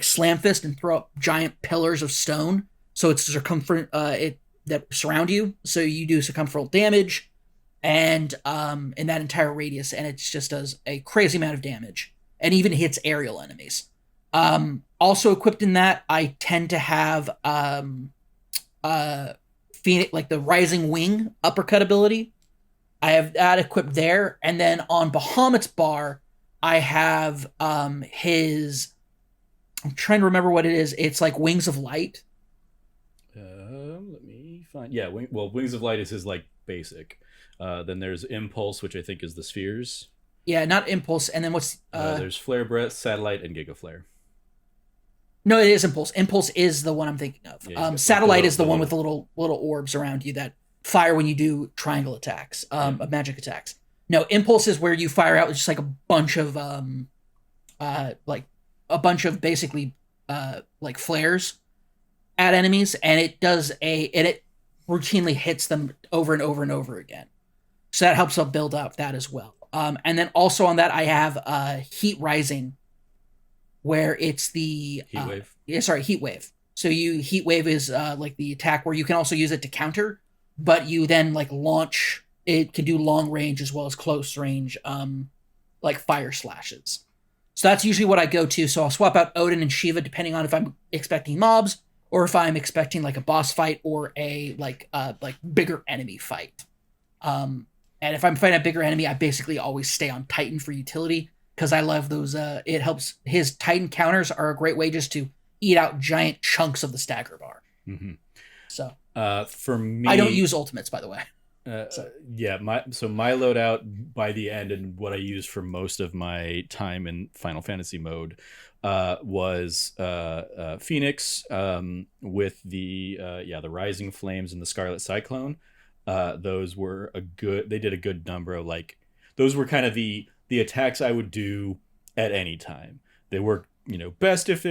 slam fist and throw up giant pillars of stone, so it's circumference that surround you. So you do circumferential damage, and in that entire radius, and it just does a crazy amount of damage, and even hits aerial enemies. Also equipped in that, I tend to have Phoenix, the Rising Wing uppercut ability. I have that equipped there, and then on Bahamut's bar, I have his. I'm trying to remember what it is. It's Wings of Light. Let me find. Yeah, Wings of Light is his basic. Then there's Impulse, which I think is the spheres. Yeah, not Impulse. And then what's there's Flare Breath, Satellite, and Giga Flare. No, it is Impulse. Impulse is the one I'm thinking of. Yeah, Satellite is the one with the little orbs around you that fire when you do triangle attacks, magic attacks. No, Impulse is where you fire out just a bunch of basically flares at enemies, and it routinely hits them over and over and over again. So that helps build up that as well. And then also on that, I have Heat Rising, where it's the Heat Wave. Heat Wave. So Heat Wave is the attack where you can also use it to counter, but you then launch. It can do long range as well as close range, fire slashes. So that's usually what I go to. So I'll swap out Odin and Shiva depending on if I'm expecting mobs or if I'm expecting a boss fight or a bigger enemy fight. And if I'm fighting a bigger enemy, I basically always stay on Titan for utility because I love those. It helps. His Titan counters are a great way just to eat out giant chunks of the stagger bar. Mm-hmm. So for me, I don't use ultimates, by the way. Yeah, my loadout by the end and what I used for most of my time in Final Fantasy mode was Phoenix with the Rising Flames and the Scarlet Cyclone. Those were they did a good number of those were kind of the attacks I would do at any time. They work, best if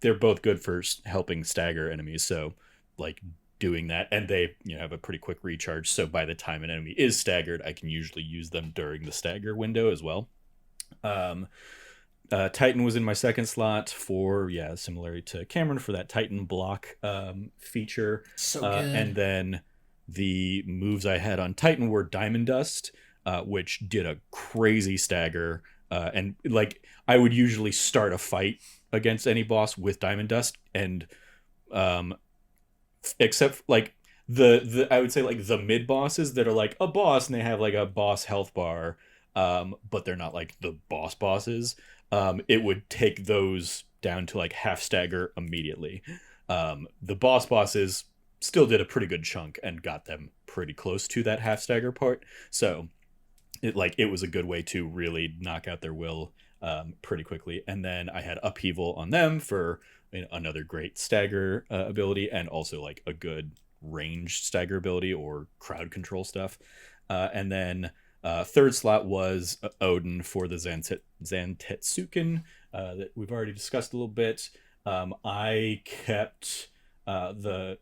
they're both good for helping stagger enemies. So doing that, and they have a pretty quick recharge, so by the time an enemy is staggered, I can usually use them during the stagger window as well. Titan was in my second slot for similar to Cameron for that Titan block feature. So good. And then the moves I had on Titan were Diamond Dust, which did a crazy stagger, and I would usually start a fight against any boss with Diamond Dust, and except the I would say the mid bosses that are a boss and they have a boss health bar, but they're not the bosses. It would take those down to half stagger immediately. The bosses still did a pretty good chunk and got them pretty close to that half stagger part. So it was a good way to really knock out their will pretty quickly. And then I had Upheaval on them for another great stagger ability, and also a good ranged stagger ability or crowd control stuff. And then third slot was Odin for the Zantetsuken that we've already discussed a little bit. I kept the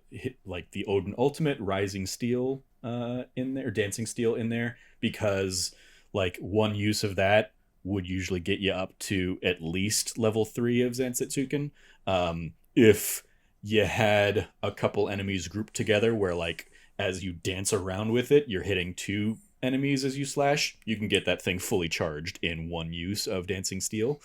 Odin Ultimate Rising Steel in there, Dancing Steel in there, because one use of that would usually get you up to at least level 3 of Zansetsuken. If you had a couple enemies grouped together where, like, as you dance around with it, you're hitting 2 enemies as you slash, you can get that thing fully charged in one use of Dancing Steel.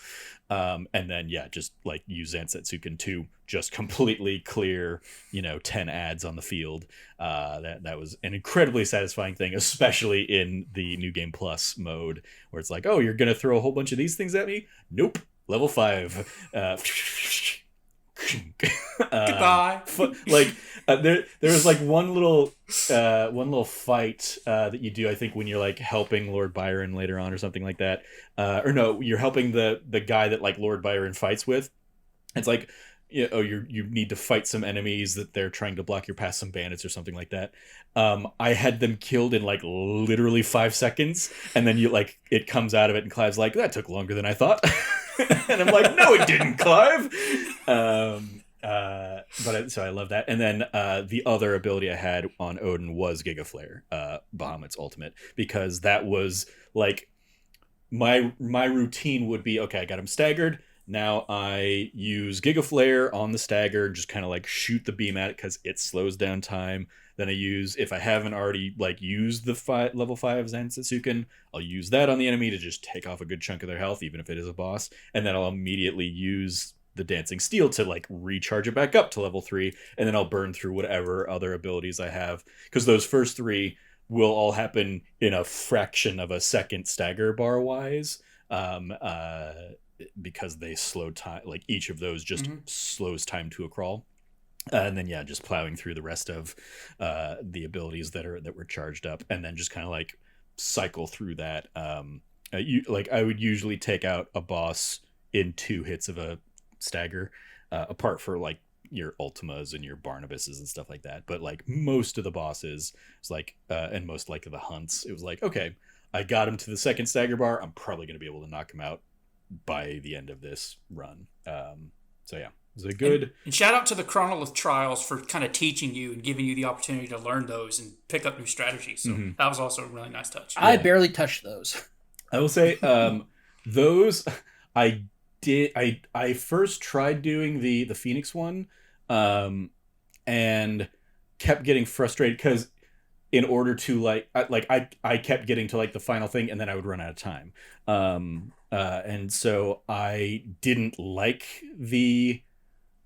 And then, yeah, just like use Zansetsuken to just completely clear, 10 ads on the field. That was an incredibly satisfying thing, especially in the New Game Plus mode, where it's like, oh, you're going to throw a whole bunch of these things at me? Nope. Level 5. Goodbye. There was like one little fight that you do, I think, when you're like helping Lord Byron later on or something like that, or no, you're helping the guy that like Lord Byron fights with. It's like, you need to fight some enemies that they're trying to block your past, some bandits or something like that. I had them killed in like literally 5 seconds, and then it comes out of it, and Clive's like, that took longer than I thought. And I'm like, no, it didn't, Clive. So I love that. And then the other ability I had on Odin was Giga Flare, Bahamut's ultimate, because that was like my routine would be, okay, I got him staggered. Now I use Giga Flare on the stagger, just kind of like shoot the beam at it because it slows down time. Then I use, if I haven't already like used the level 5 Zansetsuken, I'll use that on the enemy to just take off a good chunk of their health, even if it is a boss. And then I'll immediately use the Dancing Steel to like recharge it back up to level 3. And then I'll burn through whatever other abilities I have, because those first 3 will all happen in a fraction of a second stagger bar wise. Because they slow time, like each of those just slows time to a crawl. And then, yeah, just plowing through the rest of the abilities that were charged up, and then just kind of like cycle through that. I would usually take out a boss in 2 hits of a stagger, apart for like your Ultimas and your Barnabases and stuff like that. But like most of the bosses, it's like, and most like the hunts, it was like, okay, I got him to the second stagger bar. I'm probably going to be able to knock him out by the end of this run. So yeah. It was a good... And shout out to the Chronolith Trials for kind of teaching you and giving you the opportunity to learn those and pick up new strategies. So that was also a really nice touch. I barely touched those. I will say, those I did. I first tried doing the Phoenix one, and kept getting frustrated because in order to I kept getting to like the final thing, and then I would run out of time. And so I didn't like the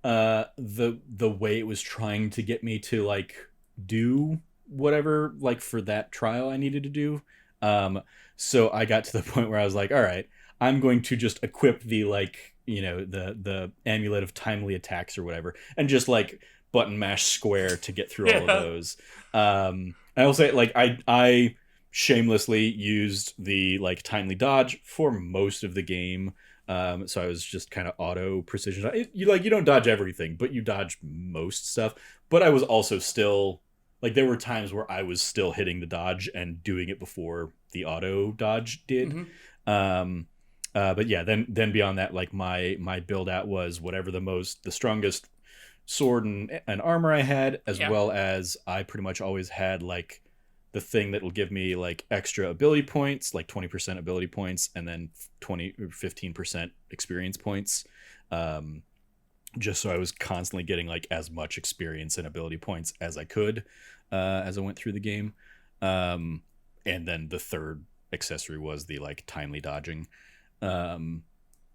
way it was trying to get me to like do whatever like for that trial I needed to do. So I got to the point where I was like, all right, I'm going to just equip the like, the amulet of timely attacks or whatever, and just like button mash square to get through all of those. I will say, like, I shamelessly used the like timely dodge for most of the game. So I was just kind of auto precision. You don't dodge everything, but you dodge most stuff. But I was also still like, there were times where I was still hitting the dodge and doing it before the auto dodge did. But yeah, then beyond that, like my build out was whatever the strongest sword and armor I had, as well as I pretty much always had like the thing that will give me like extra ability points, like 20% ability points, and then 20 or 15% experience points. Just so I was constantly getting like as much experience and ability points as I could, as I went through the game. And then the third accessory was the like timely dodging.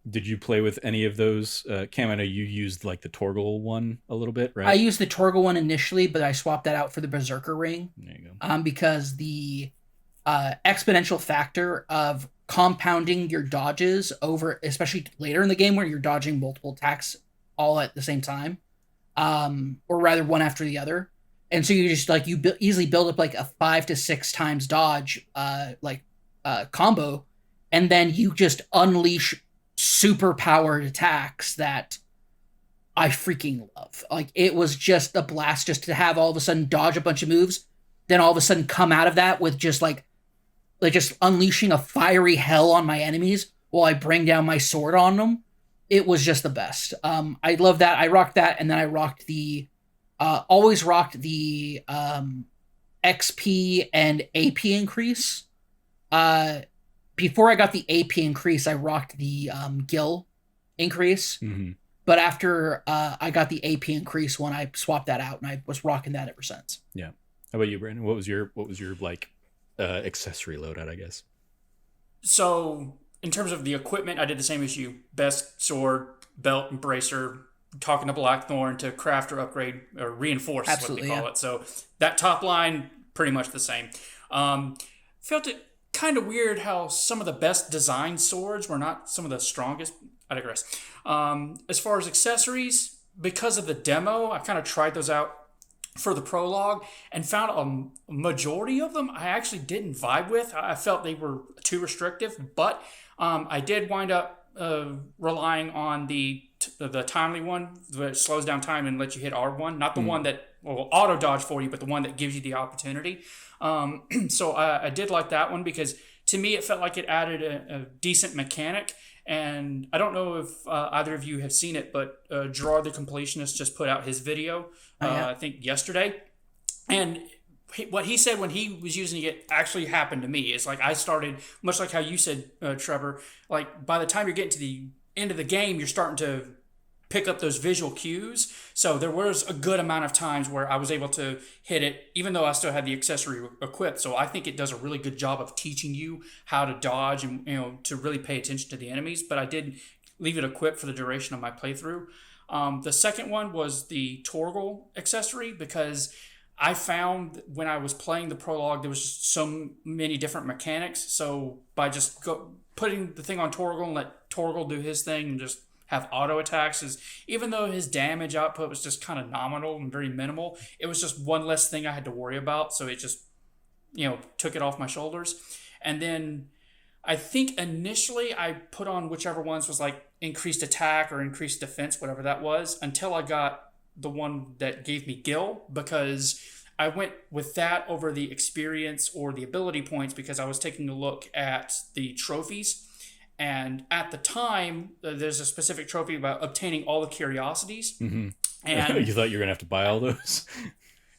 Did you play with any of those? Cam, I know you used like the Torgal one a little bit, right? I used the Torgal one initially, but I swapped that out for the Berserker ring. There you go. Because the exponential factor of compounding your dodges over, especially later in the game where you're dodging multiple attacks all at the same time, or rather one after the other. And so you just like, easily build up like a 5 to 6 times dodge, combo. And then you just unleash super powered attacks that I freaking love. Like, it was just a blast just to have all of a sudden dodge a bunch of moves, then all of a sudden come out of that with just like just unleashing a fiery hell on my enemies while I bring down my sword on them. It was just the best. I love that. I rocked that, and then I rocked always rocked the XP and AP increase. before I got the AP increase, I rocked the Gil increase. Mm-hmm. But after I got the AP increase one, I swapped that out, and I was rocking that ever since. Yeah. How about you, Brandon? What was your like accessory loadout, I guess? So in terms of the equipment, I did the same as you. Best sword, belt, and bracer. Talking to Blackthorn to craft or upgrade or reinforce is what they call it. So that top line, pretty much the same. Felt it kind of weird how some of the best designed swords were not some of the strongest. I digress. As far as accessories, because of the demo, I kind of tried those out for the prologue and found a majority of them I actually didn't vibe with. I felt they were too restrictive, but I did wind up relying on the timely one that slows down time and lets you hit R1, not the one that will auto dodge for you, but the one that gives you the opportunity. So I did like that one because to me it felt like it added a decent mechanic. And I don't know if either of you have seen it, but Gerard the Completionist just put out his video, I think yesterday. And what he said when he was using it actually happened to me. It's like I started, much like how you said, Trevor, like by the time you're getting to the end of the game, you're starting to pick up those visual cues. So there was a good amount of times where I was able to hit it, even though I still had the accessory equipped. So I think it does a really good job of teaching you how to dodge and, to really pay attention to the enemies. But I did leave it equipped for the duration of my playthrough. The second one was the Torgal accessory because I found when I was playing the prologue, there was just so many different mechanics. So by just putting the thing on Torgal and let Torgal do his thing and just have auto attacks, even though his damage output was just kind of nominal and very minimal, it was just one less thing I had to worry about. So it just, took it off my shoulders. And then I think initially I put on whichever ones was like increased attack or increased defense, whatever that was, until I got the one that gave me Gil, because I went with that over the experience or the ability points because I was taking a look at the trophies. And at the time, there's a specific trophy about obtaining all the curiosities. Mm-hmm. And you thought you were going to have to buy all those?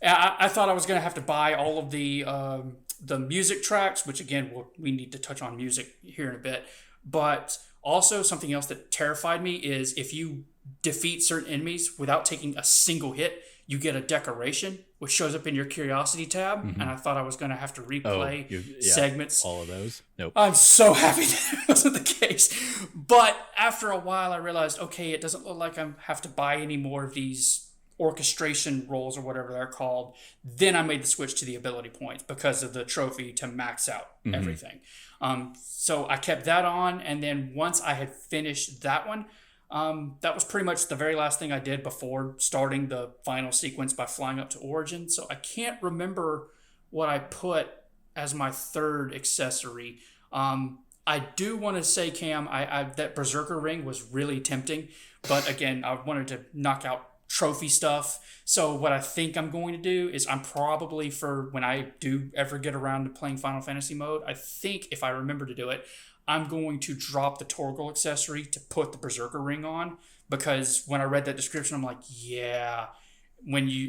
I thought I was going to have to buy all of the music tracks, which again, we need to touch on music here in a bit. But also something else that terrified me is if you defeat certain enemies without taking a single hit, you get a decoration, which shows up in your curiosity tab. Mm-hmm. And I thought I was going to have to replay segments. All of those? Nope. I'm so happy that wasn't the case. But after a while, I realized, okay, it doesn't look like I have to buy any more of these orchestration roles or whatever they're called. Then I made the switch to the ability points because of the trophy to max out everything. So I kept that on. And then once I had finished that one, that was pretty much the very last thing I did before starting the final sequence by flying up to Origin. So I can't remember what I put as my third accessory. I do want to say, Cam, I that Berserker ring was really tempting, but again, I wanted to knock out trophy stuff. So what I think I'm going to do is I'm probably, for when I do ever get around to playing Final Fantasy mode, I think if I remember to do it, I'm going to drop the Torgal accessory to put the Berserker ring on, because when I read that description, I'm like, yeah,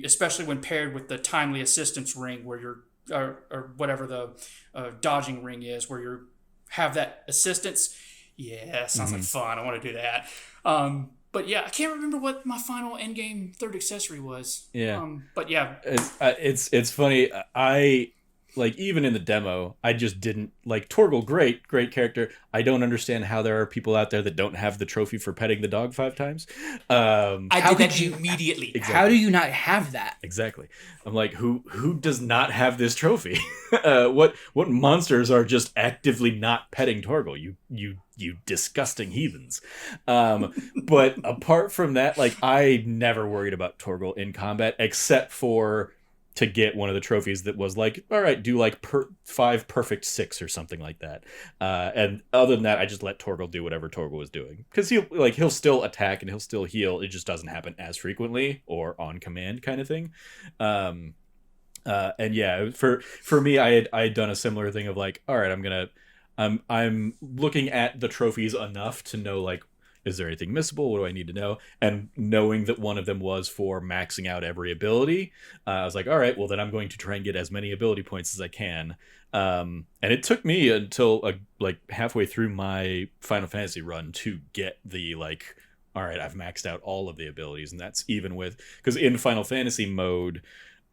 especially when paired with the timely assistance ring where you're, or whatever the dodging ring is, where you have that assistance. Yeah, sounds like fun. I want to do that. But yeah, I can't remember what my final endgame third accessory was. Yeah. But yeah, it's funny. I like, even in the demo, I just didn't like Torgal. Great character. I don't understand how there are people out there that don't have the trophy for petting the dog 5 times. I did that immediately. Exactly. How do you not have that? Exactly. I'm like, who does not have this trophy? What monsters are just actively not petting Torgal? You disgusting heathens. But apart from that, like, I never worried about Torgal in combat, except for to get one of the trophies that was like, all right, do like 5 perfect 6 or something like that. And other than that, I just let Torgal do whatever Torgal was doing, because he'll still attack and he'll still heal. It just doesn't happen as frequently or on command kind of thing. And yeah, for me, I had done a similar thing of like, all right, I'm looking at the trophies enough to know, like, is there anything missable? What do I need to know? And knowing that one of them was for maxing out every ability, I was like, all right, well, then I'm going to try and get as many ability points as I can. And it took me until like halfway through my Final Fantasy run to get the like, all right, I've maxed out all of the abilities, and that's even with, because in Final Fantasy mode,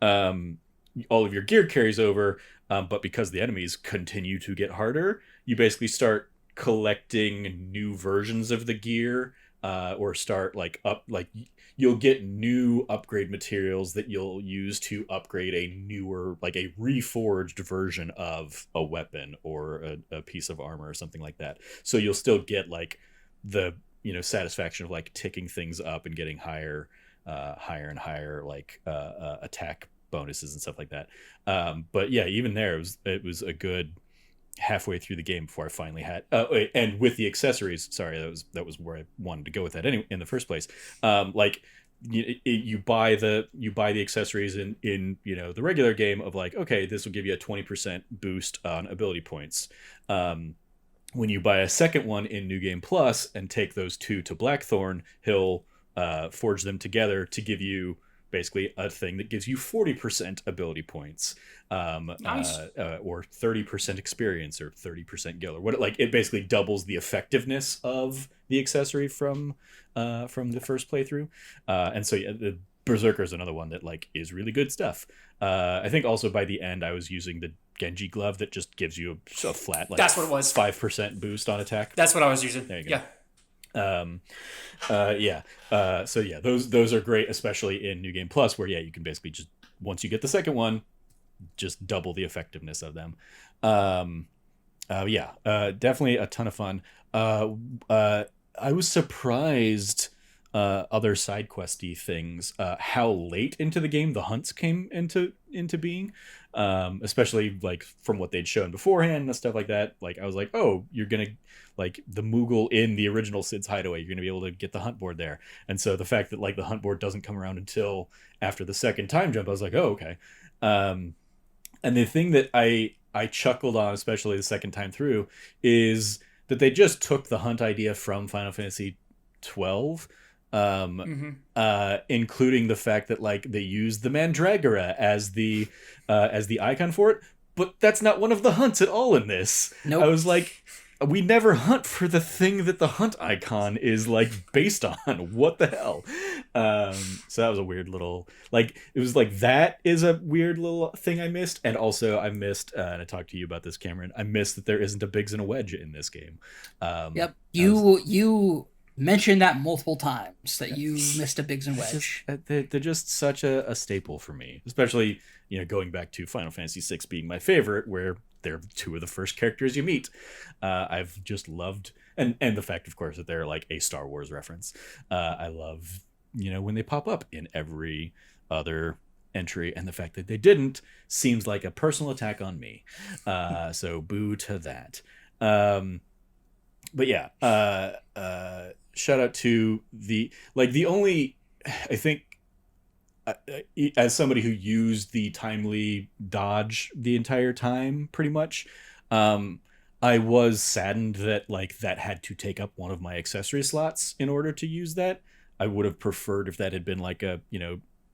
all of your gear carries over, but because the enemies continue to get harder, you basically start collecting new versions of the gear, or start like you'll get new upgrade materials that you'll use to upgrade a newer, like a reforged version of a weapon or a piece of armor or something like that. So you'll still get like the, satisfaction of like ticking things up and getting higher and higher, like attack bonuses and stuff like that. But yeah, even there, it was a good halfway through the game before I finally had and with the accessories, sorry, that was where I wanted to go with that anyway in the first place. Like you buy the accessories in the regular game of like, okay, this will give you a 20% boost on ability points. When you buy a second one in New Game Plus and take those two to Blackthorn, he'll forge them together to give you basically a thing that gives you 40% ability points, Nice. or 30% experience or 30% gil, or what, like it basically doubles the effectiveness of the accessory from the first playthrough. And so yeah, the Berserker is another one that like is really good stuff. I think also by the end I was using the Genji glove that just gives you a flat like That's what it was. 5% boost on attack. That's what I was using. There you go. Yeah. So yeah, those are great, especially in New Game Plus, where yeah, you can basically just, once you get the second one, just double the effectiveness of them. Definitely a ton of fun. I was surprised, other side questy things, how late into the game the hunts came into being, especially like from what they'd shown beforehand and stuff like that. Like I was like, oh, you're gonna, like the Moogle in the original Sid's Hideaway, you're gonna be able to get the hunt board there. And so the fact that like the hunt board doesn't come around until after the second time jump, I was like, oh, okay. And the thing that I chuckled on, especially the second time through, is that they just took the hunt idea from Final Fantasy 12, including the fact that like they used the Mandragora as the icon for it, but that's not one of the hunts at all in this. Nope. I was like, we never hunt for the thing that the hunt icon is like based on. What the hell? So that was a weird little, like, it was like, that is a weird little thing I missed. And also I missed, and I talked to you about this, Cameron, I missed that there isn't a Biggs and a Wedge in this game. Yep. You mentioned that multiple times, that you missed a Biggs and Wedge. They're just such a staple for me, especially, going back to Final Fantasy VI being my favorite, where they're two of the first characters you meet. I've just loved, and the fact, of course, that they're like a Star Wars reference. I love, when they pop up in every other entry, and the fact that they didn't seems like a personal attack on me. So boo to that. But yeah, shout out to the only, I think, as somebody who used the timely dodge the entire time, pretty much, I was saddened that like that had to take up one of my accessory slots in order to use that. I would have preferred if that had been like a,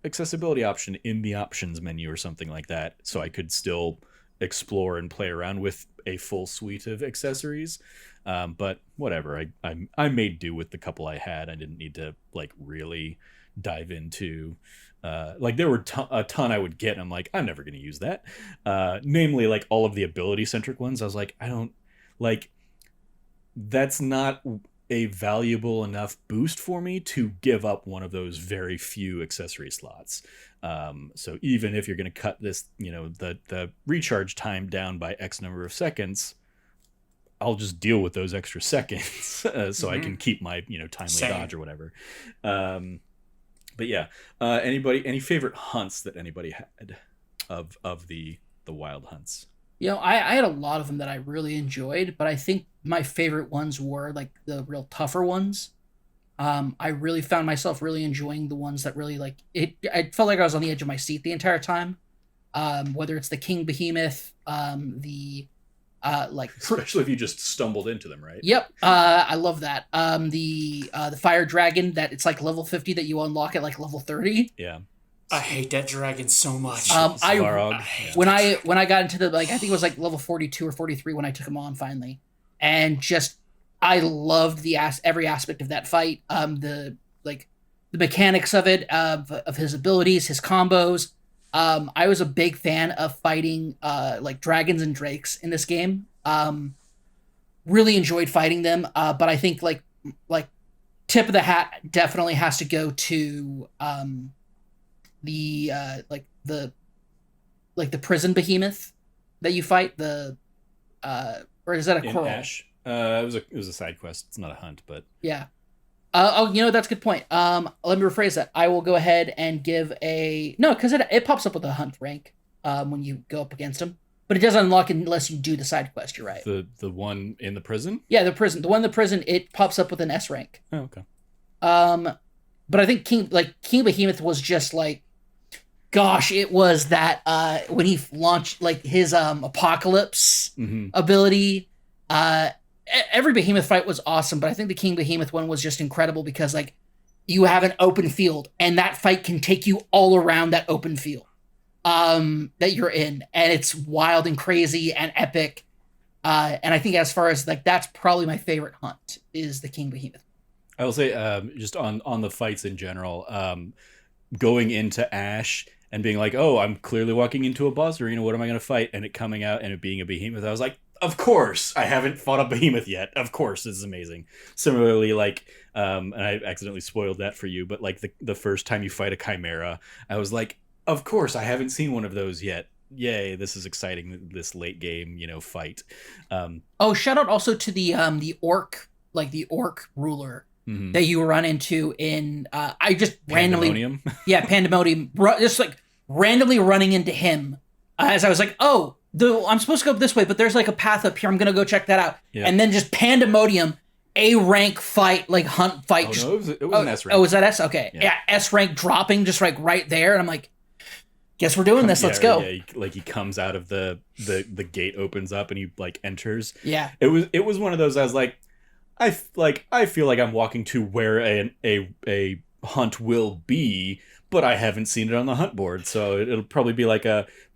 accessibility option in the options menu or something like that, so I could still explore and play around with a full suite of accessories. But whatever, I made do with the couple I had. I didn't need to like really dive into, like there were a ton I would get, and I'm like, I'm never going to use that. Namely, like all of the ability centric ones. I was like, I don't like, that's not a valuable enough boost for me to give up one of those very few accessory slots. So even if you're going to cut this, the recharge time down by X number of seconds, I'll just deal with those extra seconds, so I can keep my, timely dodge or whatever. But yeah, any favorite hunts that anybody had of the wild hunts? I had a lot of them that I really enjoyed, but I think my favorite ones were like the real tougher ones. I really found myself really enjoying the ones that really like it. I felt like I was on the edge of my seat the entire time. Whether it's the King Behemoth, especially if you just stumbled into them, right? Yep. I love that. The Fire Dragon, that it's like level 50 that you unlock at like level 30. Yeah. I hate that dragon so much. Svarog. When I got into the, like, I think it was like level 42 or 43 when I took him on finally, and just I loved every aspect of that fight. The mechanics of it, of his abilities, his combos. I was a big fan of fighting like dragons and drakes in this game. Really enjoyed fighting them. But I think like tip of the hat definitely has to go to the prison behemoth that you fight, or is that a coral? Ash. It was a side quest. It's not a hunt, but Yeah. That's a good point. Let me rephrase that. I will go ahead and give because it pops up with a hunt rank when you go up against him, but it doesn't unlock unless you do the side quest. You're right. The one in the prison. Yeah, the one in the prison. It pops up with an S rank. Oh, okay. But I think King Behemoth was just like, gosh, it was that when he launched like his apocalypse ability. Every Behemoth fight was awesome, but I think the King Behemoth one was just incredible because like you have an open field and that fight can take you all around that open field that you're in, and it's wild and crazy and epic. And I think as far as like that's probably my favorite hunt is the King Behemoth. I will say just on the fights in general, going into Ash and being like, oh, I'm clearly walking into a boss arena. What am I going to fight? And it coming out and it being a behemoth. I was like, of course, I haven't fought a behemoth yet. Of course, this is amazing. Similarly, like, and I accidentally spoiled that for you, but like the first time you fight a chimera, I was like, of course, I haven't seen one of those yet. Yay, this is exciting, this late game, fight. Shout out also to the orc ruler that you run into in I just randomly Pandemonium, just like randomly running into him as I was like, oh, I'm supposed to go this way, but there's like a path up here. I'm gonna go check that out. Yeah. And then just Pandemonium, A rank fight, like hunt fight. Oh, no, it was an S rank. Oh, was that S? Okay. Yeah, S rank dropping just like right there. And I'm like, guess we're doing this. Let's go. Yeah, he comes out of the gate opens up and he like enters. Yeah. It was one of those, I was like, I feel like I'm walking to where a hunt will be, but I haven't seen it on the hunt board. So it'll probably be like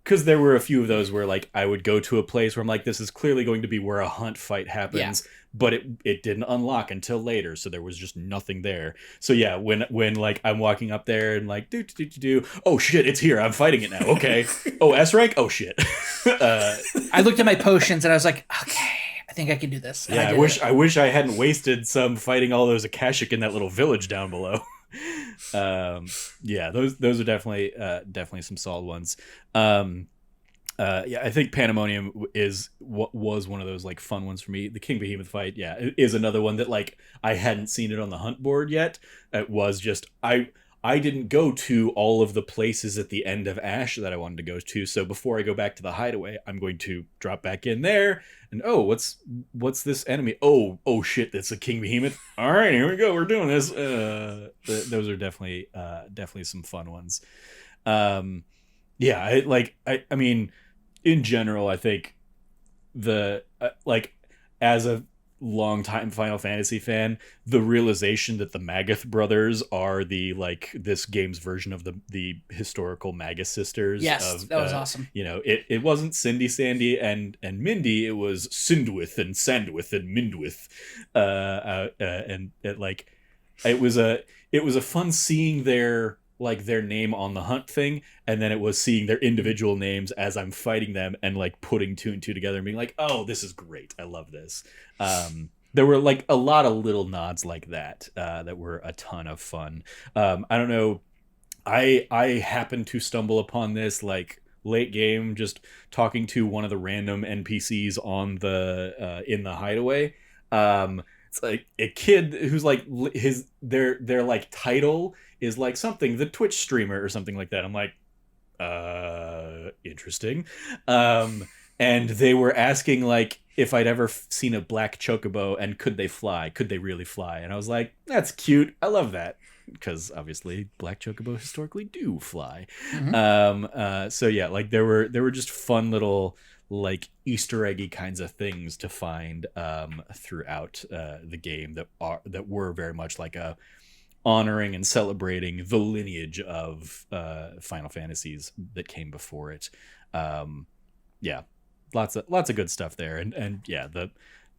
because there were a few of those where like I would go to a place where I'm like, this is clearly going to be where a hunt fight happens, but it didn't unlock until later, so there was just nothing there. So yeah, when like I'm walking up there and like do oh shit, it's here, I'm fighting it now. Okay. Oh, S rank. Oh shit. I looked at my potions and I was like, okay, I think I can do this. Yeah, I wish I hadn't wasted some fighting all those Akashic in that little village down below. Yeah, those are definitely some solid ones. I think Pandemonium was one of those like fun ones for me. The King Behemoth fight, is another one that like I hadn't seen it on the hunt board yet. It was just I didn't go to all of the places at the end of Ash that I wanted to go to. So before I go back to the hideaway, I'm going to drop back in there and what's this enemy? Oh shit, that's a King Behemoth. All right, here we go. We're doing this. Those are definitely some fun ones. I mean, in general, I think as a longtime Final Fantasy fan, the realization that the Magath brothers are this game's version of the historical Magus sisters. Yes, that was awesome. It wasn't Cindy, Sandy, and Mindy. It was Sindwith and Sandwith and Mindwith, it was a fun seeing their name on the hunt thing, and then it was seeing their individual names as I'm fighting them and like putting two and two together and being like, oh, this is great, I love this. There were like a lot of little nods like that that were a ton of fun. I don't know, I happened to stumble upon this like late game, just talking to one of the random NPCs on the in the hideaway. It's like a kid who's like their like title is like something, the Twitch streamer or something like that. I'm like, interesting. And they were asking like if I'd ever seen a black chocobo and could they fly? Could they really fly? And I was like, that's cute. I love that. Because obviously black chocobo historically do fly. Mm-hmm. So yeah, like there were just fun little like Easter eggy kinds of things to find throughout the game that were very much like honoring and celebrating the lineage of Final Fantasies that came before it. Yeah, lots of good stuff there, and yeah,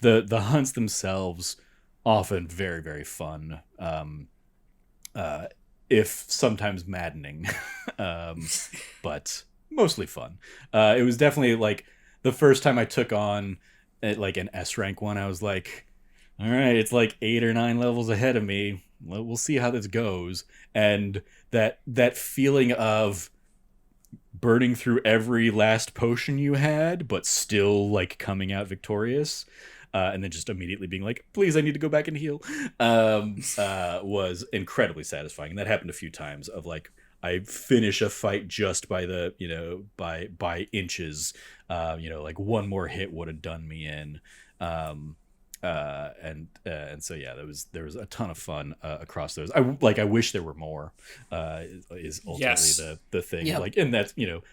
the hunts themselves often very, very fun. If sometimes maddening, but mostly fun. It was definitely like the first time I took on like an S rank one. I was like, all right, it's like 8 or 9 levels ahead of me. We'll see how this goes. And that feeling of burning through every last potion you had, but still like coming out victorious. And then just immediately being like, please, I need to go back and heal, was incredibly satisfying. And that happened a few times of like, I finish a fight just by the, by inches, like one more hit would have done me in. And so, yeah, there was a ton of fun across those. I wish there were more, is ultimately the thing. Yep. Like, and that's,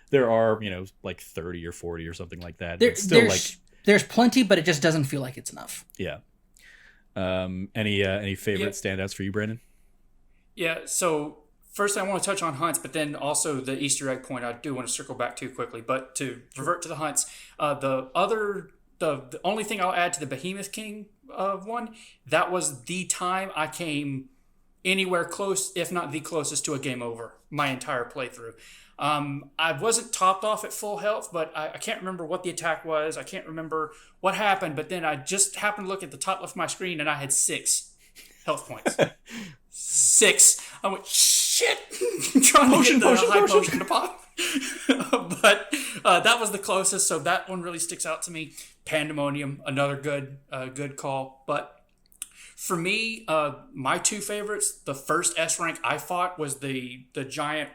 there are, like 30 or 40 or something like that. It's still there's plenty, but it just doesn't feel like it's enough. Yeah. Any favorite standouts for you, Brandon? Yeah. So first, I want to touch on hunts, but then also the Easter egg point I do want to circle back to quickly. But to revert to the hunts, the only thing I'll add to the Behemoth King one, that was the time I came anywhere close, if not the closest to a game over my entire playthrough. I wasn't topped off at full health, but I can't remember what the attack was. I can't remember what happened, but then I just happened to look at the top left of my screen and I had 6 health points. 6. I went, shit! Trying to get the high potion to pop. But that was the closest, so that one really sticks out to me. Pandemonium, another good call. But for me, my 2 favorites, the first S rank I fought was the giant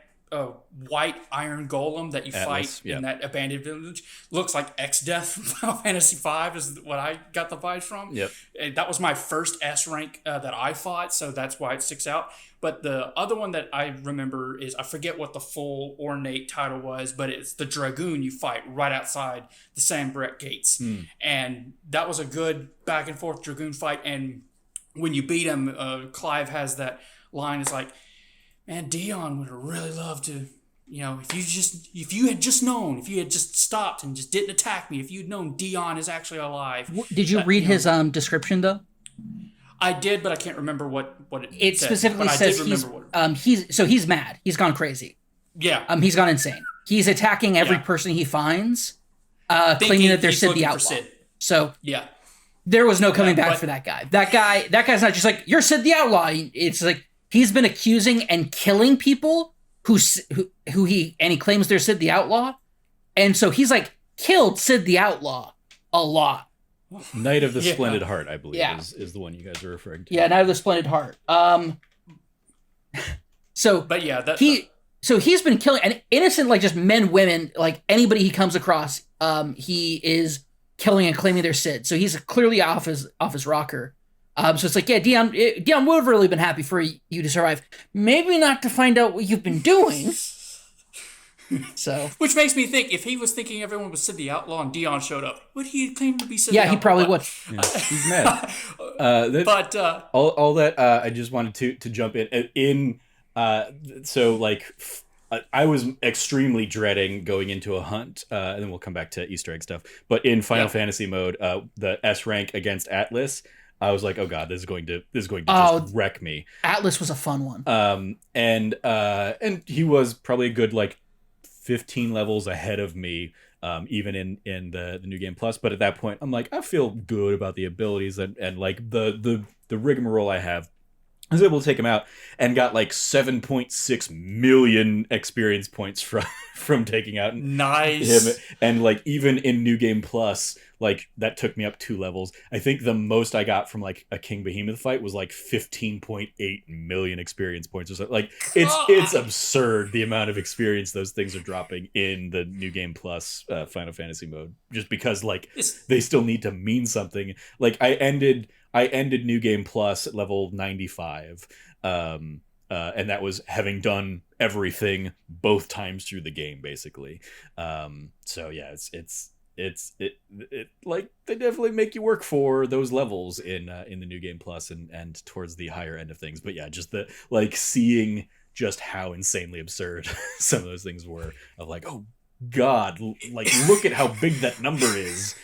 white iron golem that you fight in that abandoned village. Looks like X-Death from Final Fantasy V is what I got the vibes from. Yep. And that was my first S rank that I fought, so that's why it sticks out. But the other one that I remember is, I forget what the full ornate title was, but it's the Dragoon you fight right outside the Sanbreque gates. And that was a good back and forth Dragoon fight. And when you beat him, Clive has that line, it's like, man, Dion would have really loved to, if you had just stopped and just didn't attack me, if you'd known Dion is actually alive. Did you read his description though? I did, but I can't remember what it said. Specifically says he's mad. He's gone crazy. Yeah. He's gone insane. He's attacking every person he finds, claiming that they're Sid the Outlaw. So yeah. There was no coming back for that guy. That guy's not just like, you're Sid the Outlaw. It's like, he's been accusing and killing people who he claims they're Sid the Outlaw. And so he's like killed Sid the Outlaw a lot. Knight of the Splendid Heart, I believe, is the one you guys are referring to. Yeah, Knight of the Splendid Heart. He's been killing and innocent, like just men, women, like anybody he comes across, he is killing and claiming they're Sid. So he's clearly off his rocker. So it's like, yeah, Dion would have really been happy for you to survive. Maybe not to find out what you've been doing. So, which makes me think, if he was thinking everyone was Sid the Outlaw and Dion showed up, would he claim to be Sid the Outlaw? Yeah, he probably would. Yeah, he's mad. All that I just wanted to jump in. So like, I was extremely dreading going into a hunt, and then we'll come back to Easter egg stuff. But in Final Fantasy mode, the S rank against Atlas, I was like, oh god, this is going to just wreck me. Atlas was a fun one. And he was probably a good like 15 levels ahead of me, even in the New Game Plus. But at that point, I'm like, I feel good about the abilities and like the rigmarole I have. I was able to take him out and got like 7.6 million experience points from taking out him. And like even in New Game Plus, like that took me up 2 levels. I think the most I got from like a King Behemoth fight was like 15.8 million experience points or something. Like it's absurd the amount of experience those things are dropping in the New Game Plus Final Fantasy mode, just because like they still need to mean something. Like I ended New Game Plus at level 95, and that was having done everything both times through the game, basically. So yeah, it like they definitely make you work for those levels in the New Game Plus and towards the higher end of things. But yeah, just the like seeing just how insanely absurd some of those things were, of like, oh God, like look at how big that number is.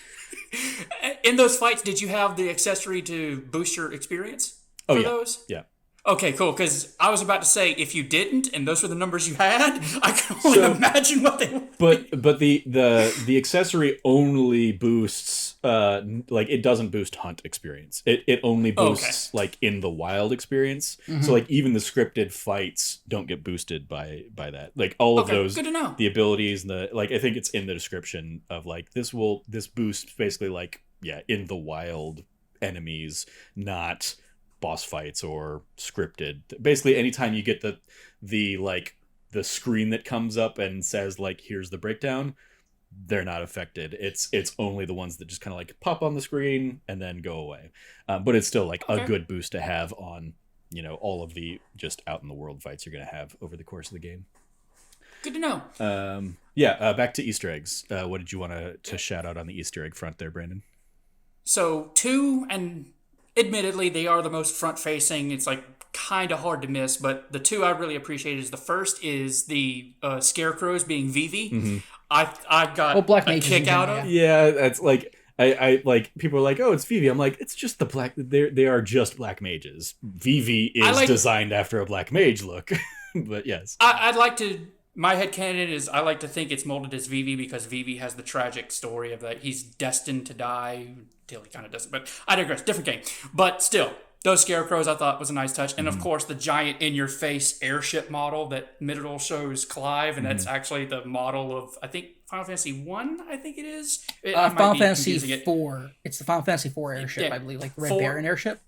In those fights, did you have the accessory to boost your experience for those? Yeah. Okay, cool. Because I was about to say, if you didn't, and those were the numbers you had, I can only imagine what they would be. But the accessory only boosts like it doesn't boost hunt experience. It only boosts like in the wild experience. Mm-hmm. So like even the scripted fights don't get boosted by that. Like all of those, good to know. The abilities and the like. I think it's in the description of like this boosts basically like in the wild enemies, not boss fights or scripted. Basically anytime you get the like the screen that comes up and says like here's the breakdown, they're not affected. It's only the ones that just kind of like pop on the screen and then go away. But it's still like a good boost to have on all of the just out in the world fights you're gonna have over the course of the game. Good to know. Back to Easter eggs. What did you want to shout out on the Easter egg front there, Brandon? So 2, and admittedly, they are the most front-facing. It's like kind of hard to miss, but the 2 I really appreciate is the first is the scarecrows being Vivi. Mm-hmm. I got Black a kick out of. Yeah, that's like I like people are like, oh, it's Vivi. I'm like, it's just the black. They are just black mages. Vivi is designed after a black mage look, but yes, I'd like to. My headcanon is I like to think it's molded as Vivi because Vivi has the tragic story of that he's destined to die. Till he kind of doesn't, but I digress. Different game. But still, those scarecrows I thought was a nice touch. And of course, the giant in-your-face airship model that middle shows Clive, and that's actually the model of, I think, Final Fantasy I think it is. Final Fantasy IV. It's the Final Fantasy IV airship, I believe, like the Red Baron airship.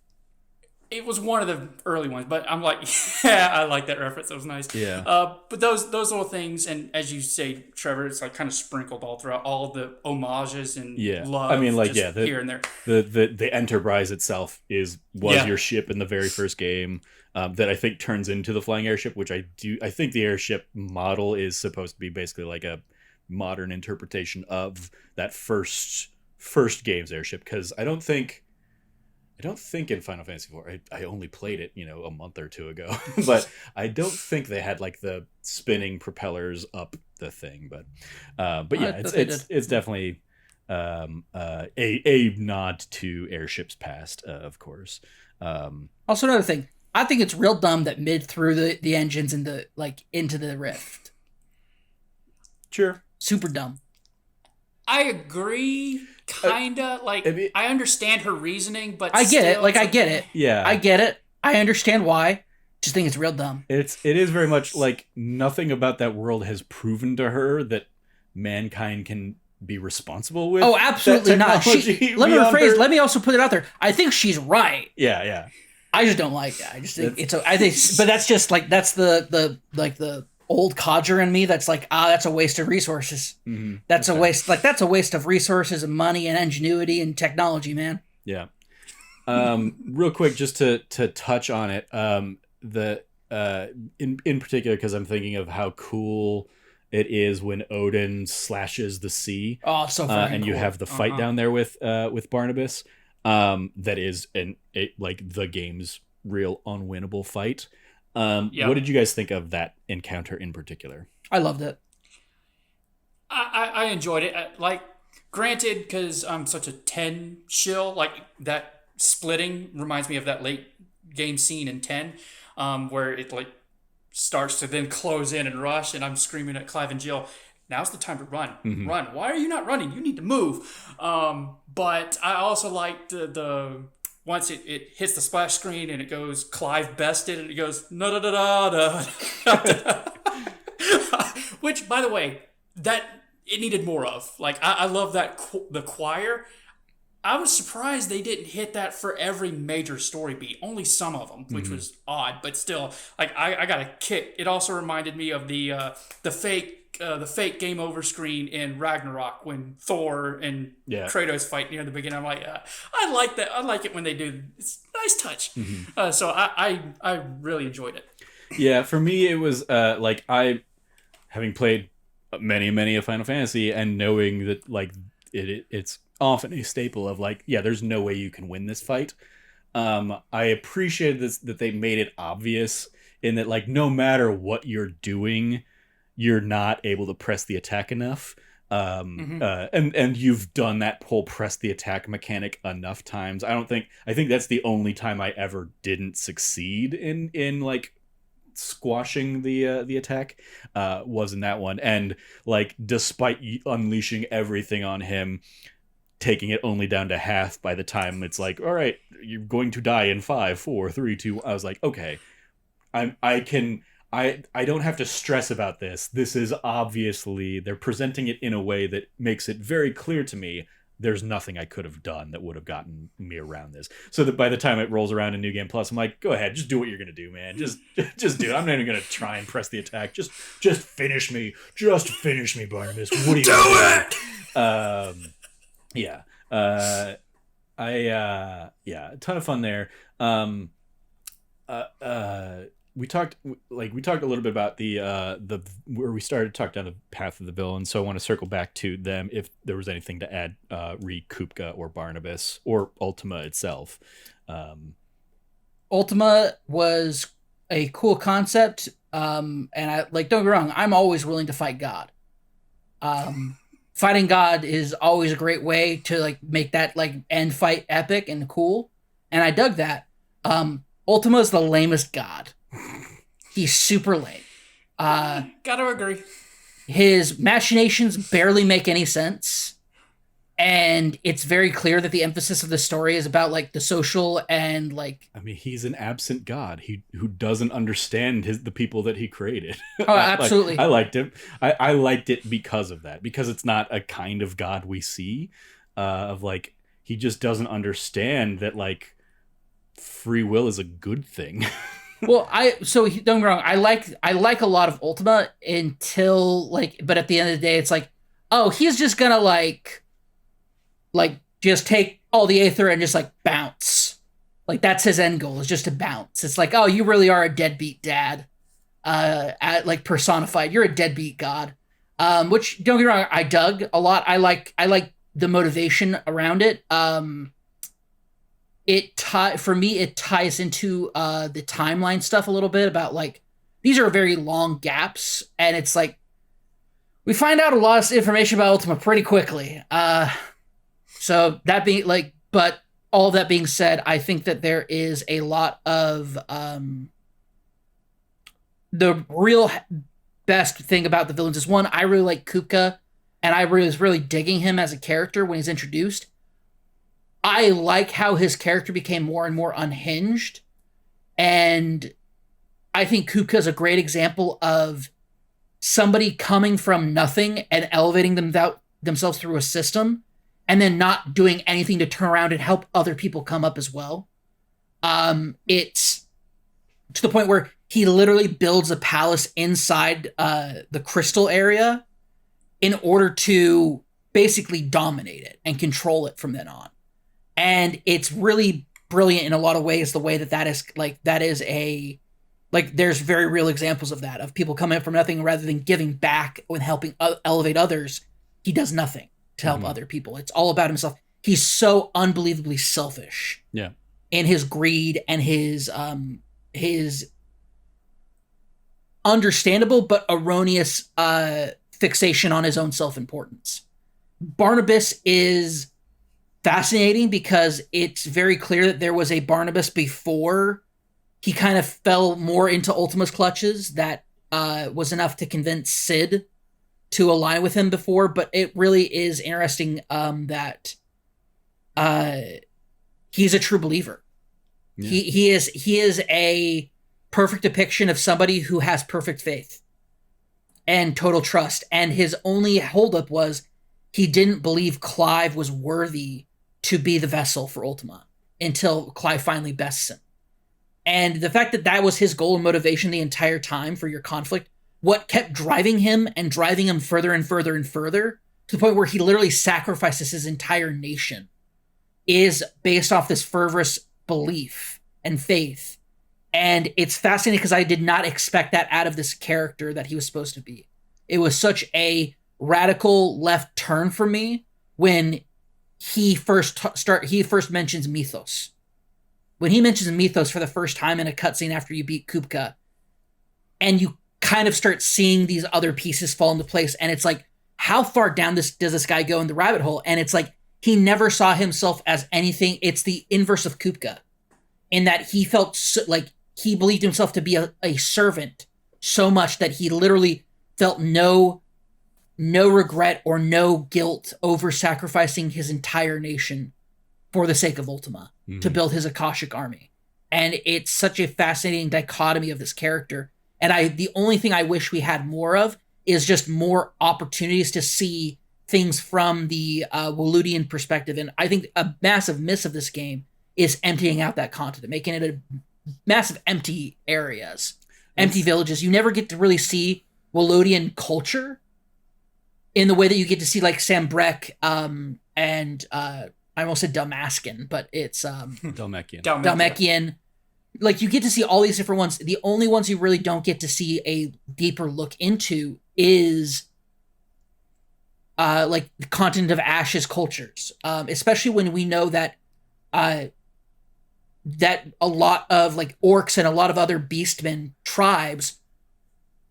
It was one of the early ones, but I'm like, yeah, I like that reference. It was nice. Yeah. But those little things, and as you say, Trevor, it's like kind of sprinkled all throughout all the homages and love. I mean, like, here and there. The Enterprise itself was your ship in the very first game. That I think turns into the flying airship, which I think the airship model is supposed to be basically like a modern interpretation of that first game's airship, because I don't think in Final Fantasy IV, I only played it, a month or two ago, but I don't think they had like the spinning propellers up the thing. But yeah, it's definitely a nod to airships past, of course. Also, another thing, I think it's real dumb that Mid threw the engines into the rift. Sure, super dumb. I agree. Kinda I understand her reasoning, but I get it. I get it. Yeah, I get it. I understand why. Just think it's real dumb. It is very much like nothing about that world has proven to her that mankind can be responsible with. Oh, absolutely not. Let me rephrase. Let me also put it out there. I think she's right. Yeah. I just don't like that. I just think but that's just like that's the old codger in me that's like, that's a waste of resources. Mm-hmm. That's a waste of resources and money and ingenuity and technology, man. Yeah. Real quick, just to touch on it, in particular, because I'm thinking of how cool it is when Odin slashes the sea. Oh, so fucking and you cool. have the fight down there with Barnabas. That is like the game's real unwinnable fight. What did you guys think of that encounter in particular? I loved it. I enjoyed it. Granted, because I'm such a 10 shill, like that splitting reminds me of that late game scene in 10, where it like starts to then close in and rush, and I'm screaming at Clive and Jill, now's the time to run. Mm-hmm. Run. Why are you not running? You need to move. But I also liked the once it hits the splash screen and it goes Clive bested and it goes no da da da da. Which, by the way, that it needed more of. Like I love that the choir. I was surprised they didn't hit that for every major story beat. Only some of them, which was odd, but still, like I got a kick. It also reminded me of the fake game over screen in Ragnarok when Thor and Kratos fight near the beginning. I'm like, I like that. I like it when they do. It's a nice touch. Mm-hmm. So I really enjoyed it. Yeah, for me it was having played many a Final Fantasy and knowing that like it's often a staple of like, yeah, there's no way you can win this fight. I appreciated this that they made it obvious in that like no matter what you're doing, you're not able to press the attack enough. And you've done that whole press the attack mechanic enough times. I think that's the only time I ever didn't succeed in like squashing the attack was in that one. And like despite unleashing everything on him, taking it only down to half by the time it's like, all right, you're going to die in 5, 4, 3, 2. I was like, okay, I don't have to stress about this. This is obviously, they're presenting it in a way that makes it very clear to me there's nothing I could have done that would have gotten me around this. So that by the time it rolls around in New Game Plus, I'm like, go ahead, just do what you're going to do, man. Just do it. I'm not even going to try and press the attack. Just finish me. Just finish me, Barnabas. What do you do? Yeah. A ton of fun there. We talked a little bit about the where we started to talk down the path of the villain. So I want to circle back to them if there was anything to add, re Kupka or Barnabas or Ultima itself. Ultima was a cool concept. And I like, don't get me wrong, I'm always willing to fight God. Fighting God is always a great way to like make that like end fight epic and cool. And I dug that. Ultima is the lamest God. He's super lame. Gotta agree. His machinations barely make any sense. And it's very clear that the emphasis of the story is about like the social and like... I mean, he's an absent God who doesn't understand the people that he created. Oh, absolutely. I liked him. I liked it because of that. Because it's not a kind of God we see. Of like, he just doesn't understand that like free will is a good thing. Well, don't get me wrong. I like a lot of Ultima until like, but at the end of the day, it's like, oh, he's just gonna like just take all the Aether and just like bounce. Like that's his end goal, is just to bounce. It's like, oh, you really are a deadbeat dad, like personified. You're a deadbeat God. Which don't get me wrong, I dug a lot. I like the motivation around it. For me, it ties into the timeline stuff a little bit about like, these are very long gaps, and it's like, we find out a lot of information about Ultima pretty quickly. So that being like, but all that being said, I think that there is a lot of the real best thing about the villains is, one, I really like Kupka, and I was really digging him as a character when he's introduced. I like how his character became more and more unhinged. And I think Kupka is a great example of somebody coming from nothing and elevating themselves through a system and then not doing anything to turn around and help other people come up as well. It's to the point where he literally builds a palace inside the crystal area in order to basically dominate it and control it from then on. And it's really brilliant in a lot of ways, the way there's very real examples of that, of people coming up from nothing rather than giving back and helping elevate others. He does nothing to help other people. It's all about himself. He's so unbelievably selfish. Yeah. In his greed and his understandable but erroneous fixation on his own self-importance. Barnabas is fascinating because it's very clear that there was a Barnabas before he kind of fell more into Ultima's clutches that was enough to convince Sid to align with him before. But it really is interesting that he's a true believer. Yeah. He is a perfect depiction of somebody who has perfect faith and total trust. And his only holdup was he didn't believe Clive was worthy to be the vessel for Ultima until Clive finally bests him. And the fact that that was his goal and motivation the entire time for your conflict, what kept driving him further and further and further to the point where he literally sacrifices his entire nation, is based off this fervorous belief and faith. And it's fascinating because I did not expect that out of this character that he was supposed to be. It was such a radical left turn for me when he first mentions Mythos. When he mentions Mythos for the first time in a cutscene after you beat Kupka, and you kind of start seeing these other pieces fall into place, and it's like, how far down does this guy go in the rabbit hole? And it's like, he never saw himself as anything. It's the inverse of Kupka, in that he felt like he believed himself to be a servant so much that he literally felt no regret or no guilt over sacrificing his entire nation for the sake of Ultima to build his Akashic army. And it's such a fascinating dichotomy of this character. And the only thing I wish we had more of is just more opportunities to see things from the Waludian perspective. And I think a massive miss of this game is emptying out that continent, making it a massive empty areas, empty villages. You never get to really see Waludian culture in the way that you get to see like Sambrek and I almost said Dalmascan, but it's Dalmekian. Like, you get to see all these different ones. The only ones you really don't get to see a deeper look into is like the continent of Ash's cultures, especially when we know that that a lot of like orcs and a lot of other beastmen tribes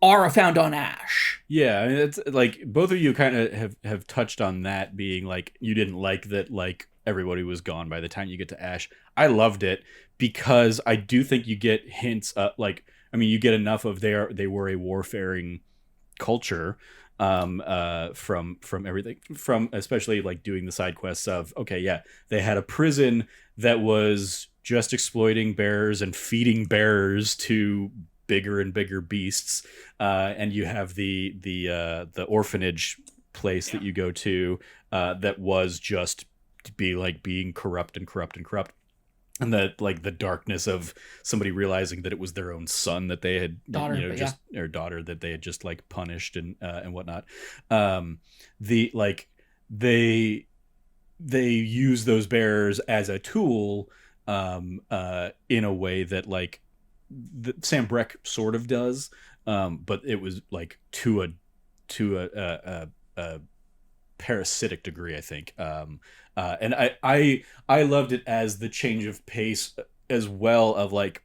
are found on Ash. Yeah, I mean, it's like both of you kind of have touched on that, being like, you didn't like that like everybody was gone by the time you get to Ash. I loved it because I do think you get hints you get enough of they were a warfaring culture from everything, from especially like doing the side quests of, okay, yeah, they had a prison that was just exploiting bears and feeding bears to bigger and bigger beasts, and you have the orphanage place that you go to that was just being corrupt, and the darkness of somebody realizing that it was their own son that they had or daughter that they had just like punished and whatnot. They use those bears as a tool in a way that like Sam Breck sort of does, but it was like to a parasitic degree, I think. And I loved it as the change of pace as well, of like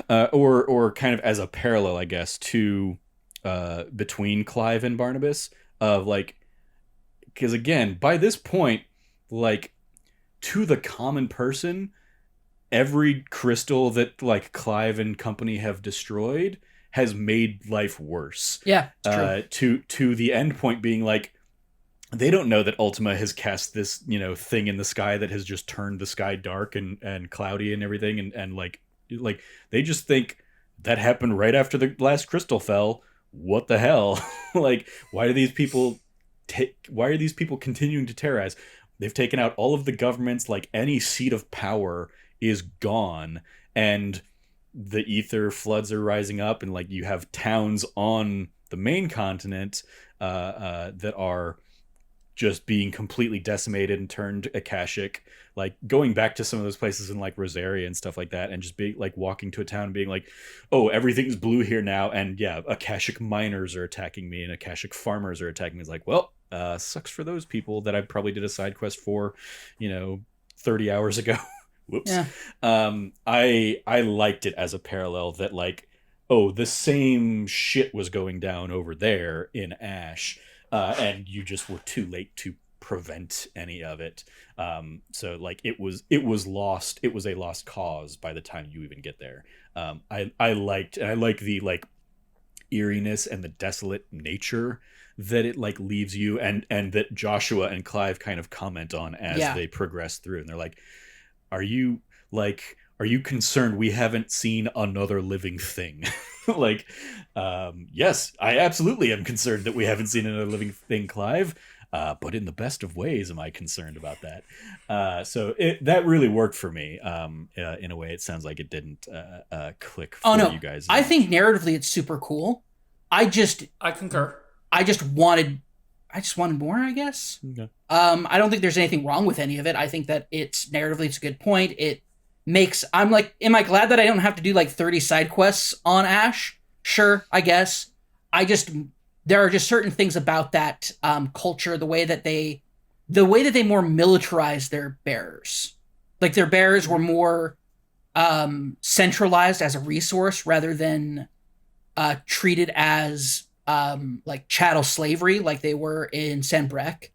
or kind of as a parallel, I guess, to between Clive and Barnabas, of like, because again, by this point, like, to the common person, every crystal that like Clive and company have destroyed has made life worse. Yeah, it's true. To the end point being like, they don't know that Ultima has cast this, thing in the sky that has just turned the sky dark and cloudy and everything, and like they just think that happened right after the last crystal fell. What the hell? Like, why are these people continuing to terrorize? They've taken out all of the governments, like any seat of power is gone, and the ether floods are rising up, and like you have towns on the main continent that are just being completely decimated and turned Akashic, like going back to some of those places in like Rosaria and stuff like that, and just being like walking to a town and being like, oh, everything's blue here now, and yeah, Akashic miners are attacking me and Akashic farmers are attacking me. It's like, well, sucks for those people that I probably did a side quest for 30 hours ago. Whoops. Yeah. I liked it as a parallel that like, oh, the same shit was going down over there in Ash, and you just were too late to prevent any of it. So like it was lost. It was a lost cause by the time you even get there. I like the like eeriness and the desolate nature that it like leaves you, and that Joshua and Clive kind of comment on as they progress through, and they're like, are you concerned we haven't seen another living thing? Like, yes, I absolutely am concerned that we haven't seen another living thing, Clive, but in the best of ways am I concerned about that. So that really worked for me. In a way, it sounds like it didn't click for you guys. I think narratively it's super cool. I concur. I just wanted more, I guess. Okay. I don't think there's anything wrong with any of it. I think that it's narratively, it's a good point. I'm like, am I glad that I don't have to do like 30 side quests on Ash? Sure, I guess. there are just certain things about that culture, the way that they more militarized their bearers. Like their bearers were more centralized as a resource rather than treated as like chattel slavery, like they were in Sanbreque.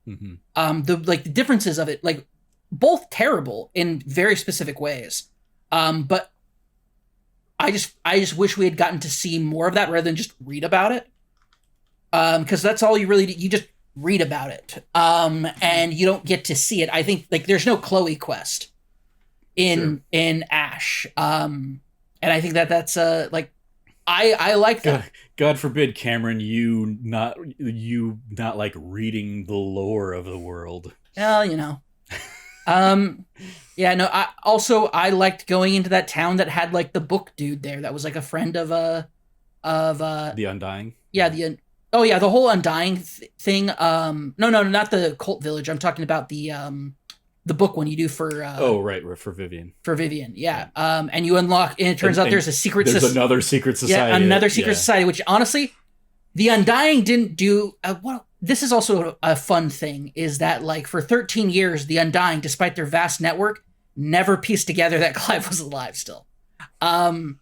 The differences of it, like both terrible in very specific ways. But I just wish we had gotten to see more of that rather than just read about it. Because that's all you really do. You just read about it. And you don't get to see it. I think like there's no Chloe quest in Ash. And I think that's like I like that. God forbid, Cameron, you not like reading the lore of the world. Well, you know. Yeah, no, I liked going into that town that had like the book dude there that was like a friend of The Undying. Yeah, the whole Undying thing. No, not the cult village. I'm talking about the book one you do for for Vivian. For Vivian, yeah. And you unlock, and it turns out there's a secret another secret society. Yeah, another secret society, which honestly, the Undying didn't do this is also a fun thing, is that like for 13 years, the Undying, despite their vast network, never pieced together that Clive was alive still. But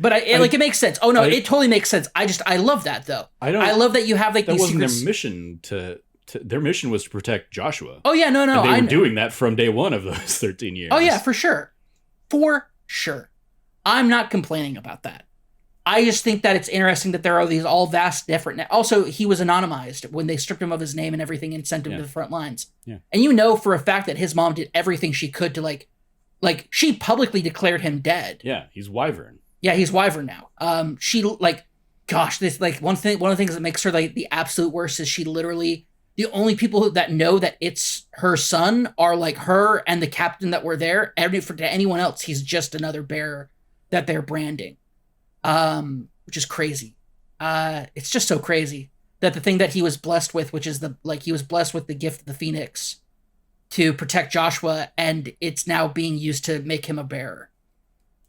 it makes sense. Oh no, it totally makes sense. I love that though. I love that you have like these secrets. Their mission their mission was to protect Joshua. Oh yeah, no. And they were doing that from day one of those 13 years. Oh yeah, for sure. For sure. I'm not complaining about that. I just think that it's interesting that there are these all vast different. Also, he was anonymized when they stripped him of his name and everything and sent him to the front lines. Yeah. And you know for a fact that his mom did everything she could to like she publicly declared him dead. Yeah, he's Wyvern. Yeah, he's Wyvern now. She this like one of the things that makes her like the absolute worst is she literally, the only people that know that it's her son are like her and the captain that were there. To anyone else, he's just another bearer that they're branding. Which is crazy. It's just so crazy that the thing that he was blessed with, which is he was blessed with the gift of the Phoenix to protect Joshua, and it's now being used to make him a bearer.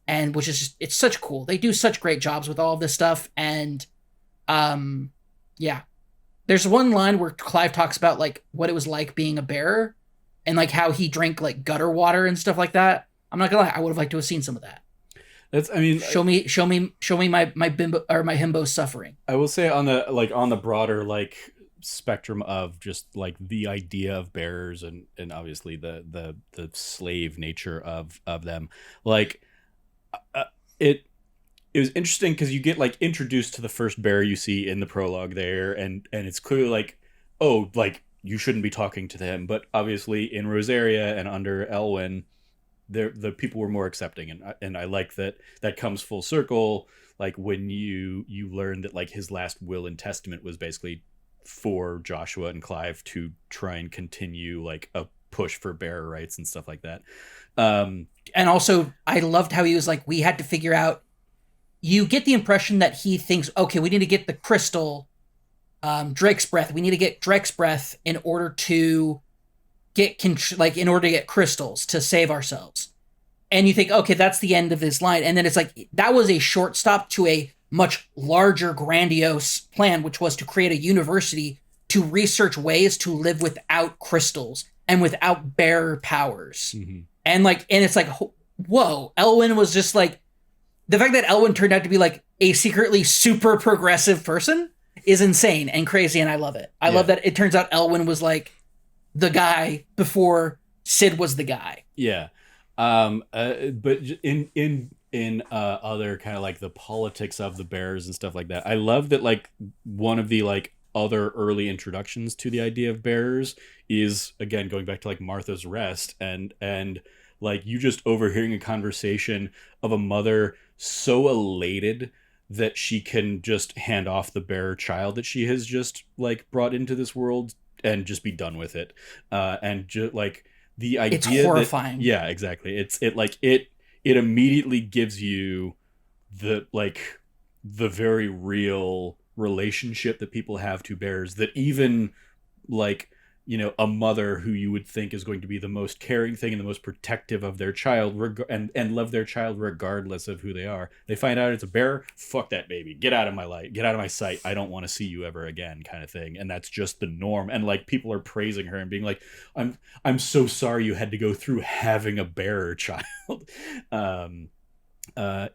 And which is it's such cool. They do such great jobs with all of this stuff. And, yeah, there's one line where Clive talks about like what it was like being a bearer and like how he drank like gutter water and stuff like that. I'm not gonna lie. I would have liked to have seen some of that. Show me my bimbo or my himbo suffering. I will say on the broader like spectrum of just like the idea of bearers and obviously the slave nature of them, like it was interesting because you get like introduced to the first bearer you see in the prologue there, and it's clearly like, oh, like you shouldn't be talking to them, but obviously in Rosaria and under Elwyn, the people were more accepting, and I like that comes full circle, like when you learn that like his last will and testament was basically for Joshua and Clive to try and continue like a push for bearer rights and stuff like that. And also I loved how he was like, we had to figure out, you get the impression that he thinks, okay, we need to get the crystal, Drake's breath. We need to get Drake's breath in order to in order to get crystals to save ourselves. And you think, okay, that's the end of this line. And then it's like, that was a short stop to a much larger, grandiose plan, which was to create a university to research ways to live without crystals and without bearer powers. Mm-hmm. And it's like, whoa, Elwyn was just like, the fact that Elwyn turned out to be like a secretly super progressive person is insane and crazy. And I love it. I love that it turns out Elwyn was like the guy before Sid was the guy. Yeah. But in other kind of like the politics of the bears and stuff like that, I love that like one of the like other early introductions to the idea of bearers is, again, going back to like Martha's Rest, and like you just overhearing a conversation of a mother so elated that she can just hand off the bearer child that she has just like brought into this world and just be done with it. And just like the idea, it's horrifying. Yeah, exactly. It immediately gives you the very real relationship that people have to bears that even like a mother who you would think is going to be the most caring thing and the most protective of their child, and love their child regardless of who they are. They find out it's a bear. Fuck that baby. Get out of my light. Get out of my sight. I don't want to see you ever again, kind of thing. And that's just the norm. And like people are praising her and being like, I'm so sorry you had to go through having a bear child.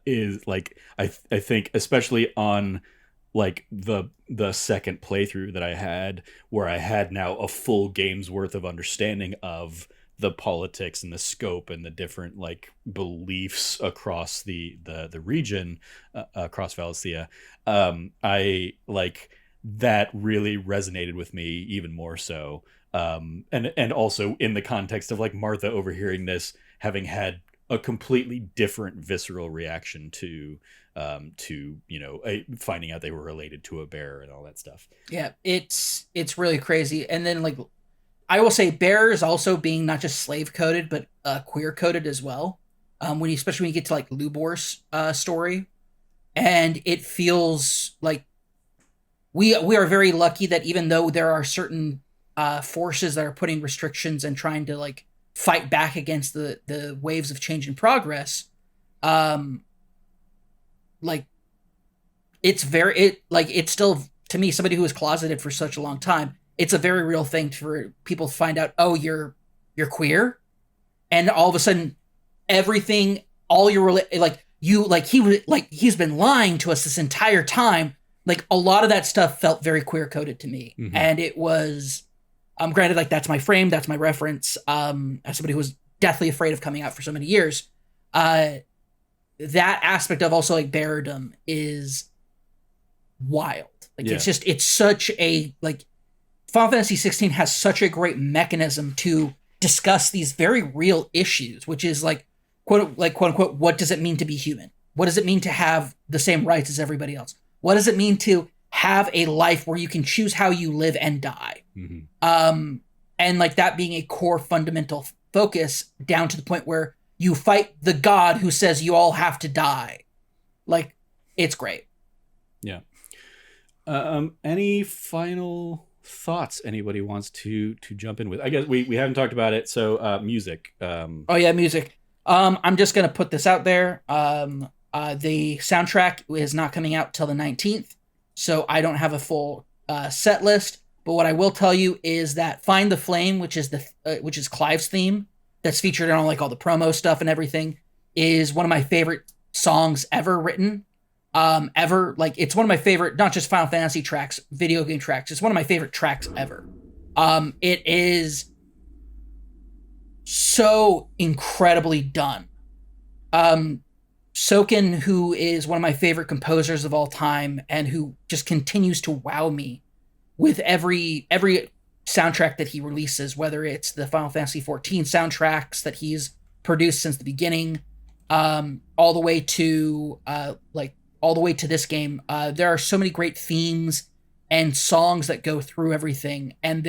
Is like I think especially on like the second playthrough that I had, where I had now a full game's worth of understanding of the politics and the scope and the different like beliefs across the region, across Valencia. I like that really resonated with me even more so. And also in the context of like Martha overhearing this, having had a completely different visceral reaction to finding out they were related to a bear and all that stuff. Yeah, it's really crazy. And then like I will say bears also being not just slave coded but queer coded as well. Especially when you get to like Lubor's story, and it feels like we are very lucky that even though there are certain forces that are putting restrictions and trying to like fight back against the waves of change and progress, like it's still, to me, somebody who was closeted for such a long time, it's a very real thing for people to find out, oh, you're queer, and all of a sudden everything, all your he's been lying to us this entire time. Like a lot of that stuff felt very queer coded to me. Mm-hmm. And it was granted, like that's my frame, that's my reference. As somebody who was deathly afraid of coming out for so many years, that aspect of also like beardom is wild. Like it's such a like Final Fantasy XVI has such a great mechanism to discuss these very real issues, which is like quote unquote, what does it mean to be human? What does it mean to have the same rights as everybody else? What does it mean to have a life where you can choose how you live and die? Mm-hmm. And like that being a core fundamental focus down to the point where you fight the god who says you all have to die. Like, it's great. Yeah. Any final thoughts anybody wants to jump in with? I guess we haven't talked about it. So music. Oh yeah, music. I'm just gonna put this out there. The soundtrack is not coming out till the 19th, so I don't have a full set list. But what I will tell you is that "Find the Flame," which is Clive's theme, that's featured on like all the promo stuff and everything, is one of my favorite songs ever written. Ever. Like, it's one of my favorite, not just Final Fantasy tracks, video game tracks. It's one of my favorite tracks ever. It is so incredibly done. Soken, who is one of my favorite composers of all time and who just continues to wow me with every soundtrack that he releases, whether it's the Final Fantasy XIV soundtracks that he's produced since the beginning, all the way to this game. There are so many great themes and songs that go through everything, and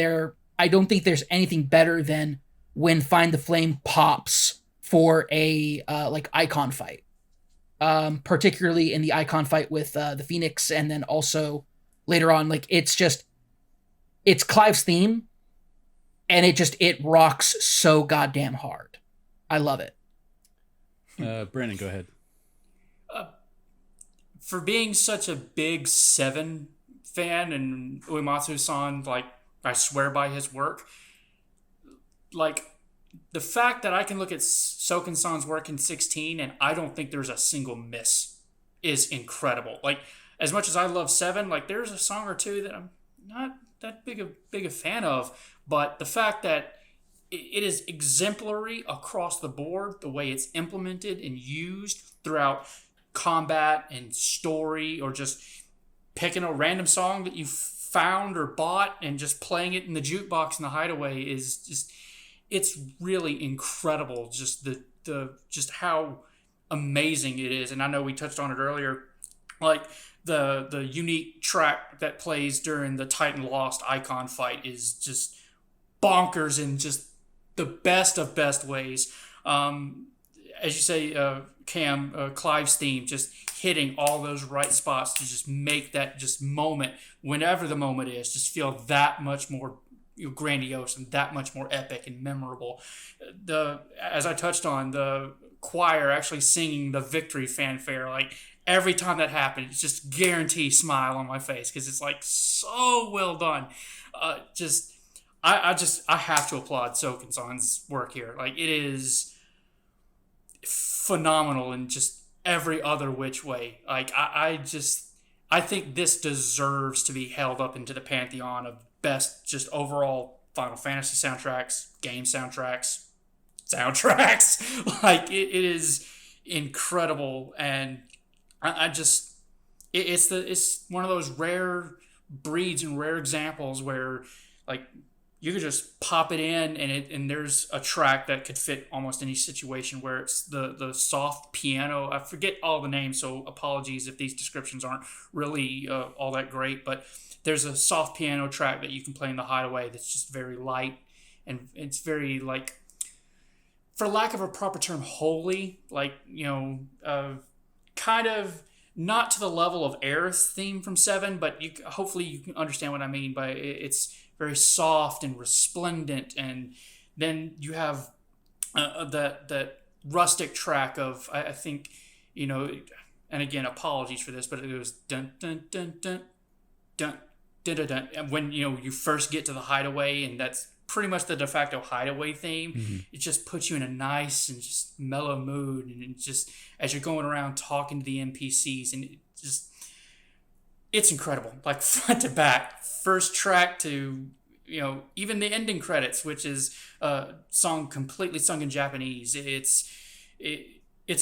I don't think there's anything better than when Find the Flame pops for a icon fight, particularly in the icon fight with the Phoenix, and then also later on. Like, it's Clive's theme, and it rocks so goddamn hard. I love it. Brandon, go ahead. For being such a big Seven fan, and Uematsu-san, like, I swear by his work, like, the fact that I can look at Soken-san's work in 16 and I don't think there's a single miss is incredible. Like, as much as I love Seven, like, there's a song or two that I'm not that big a fan of, but the fact that it is exemplary across the board, the way it's implemented and used throughout combat and story, or just picking a random song that you found or bought and just playing it in the jukebox in the hideaway, is just, it's really incredible. Just just how amazing it is. And I know we touched on it earlier, like the unique track that plays during the Titan Lost icon fight is just bonkers in just the best of best ways. As you say, Cam, Clive's theme, just hitting all those right spots to just make that just moment, whenever the moment is, just feel that much more grandiose and that much more epic and memorable. As I touched on, the choir actually singing the victory fanfare, like every time that happened, it's just guarantee smile on my face because it's like so well done. I have to applaud Soken-san's work here. Like, it is phenomenal in just every other which way. Like, I think this deserves to be held up into the pantheon of best just overall Final Fantasy soundtracks, game soundtracks. Like, it is incredible, and it's one of those rare breeds and rare examples where, like, you could just pop it in and there's a track that could fit almost any situation, where it's the soft piano. I forget all the names, so apologies if these descriptions aren't really all that great, but there's a soft piano track that you can play in the Hideaway that's just very light, and it's very, like, for lack of a proper term, holy, like, kind of not to the level of Aerith's theme from 7, but hopefully you can understand what I mean by it's very soft and resplendent. And then you have that rustic track of, I think, and again, apologies for this, but it was dun dun dun dun dun dun dun dun. And when you first get to the Hideaway, and that's pretty much the de facto Hideaway theme. Mm-hmm. It just puts you in a nice and just mellow mood, and it just, as you're going around talking to the NPCs, and it's incredible, like front to back, first track to even the ending credits, which is song completely sung in Japanese. It's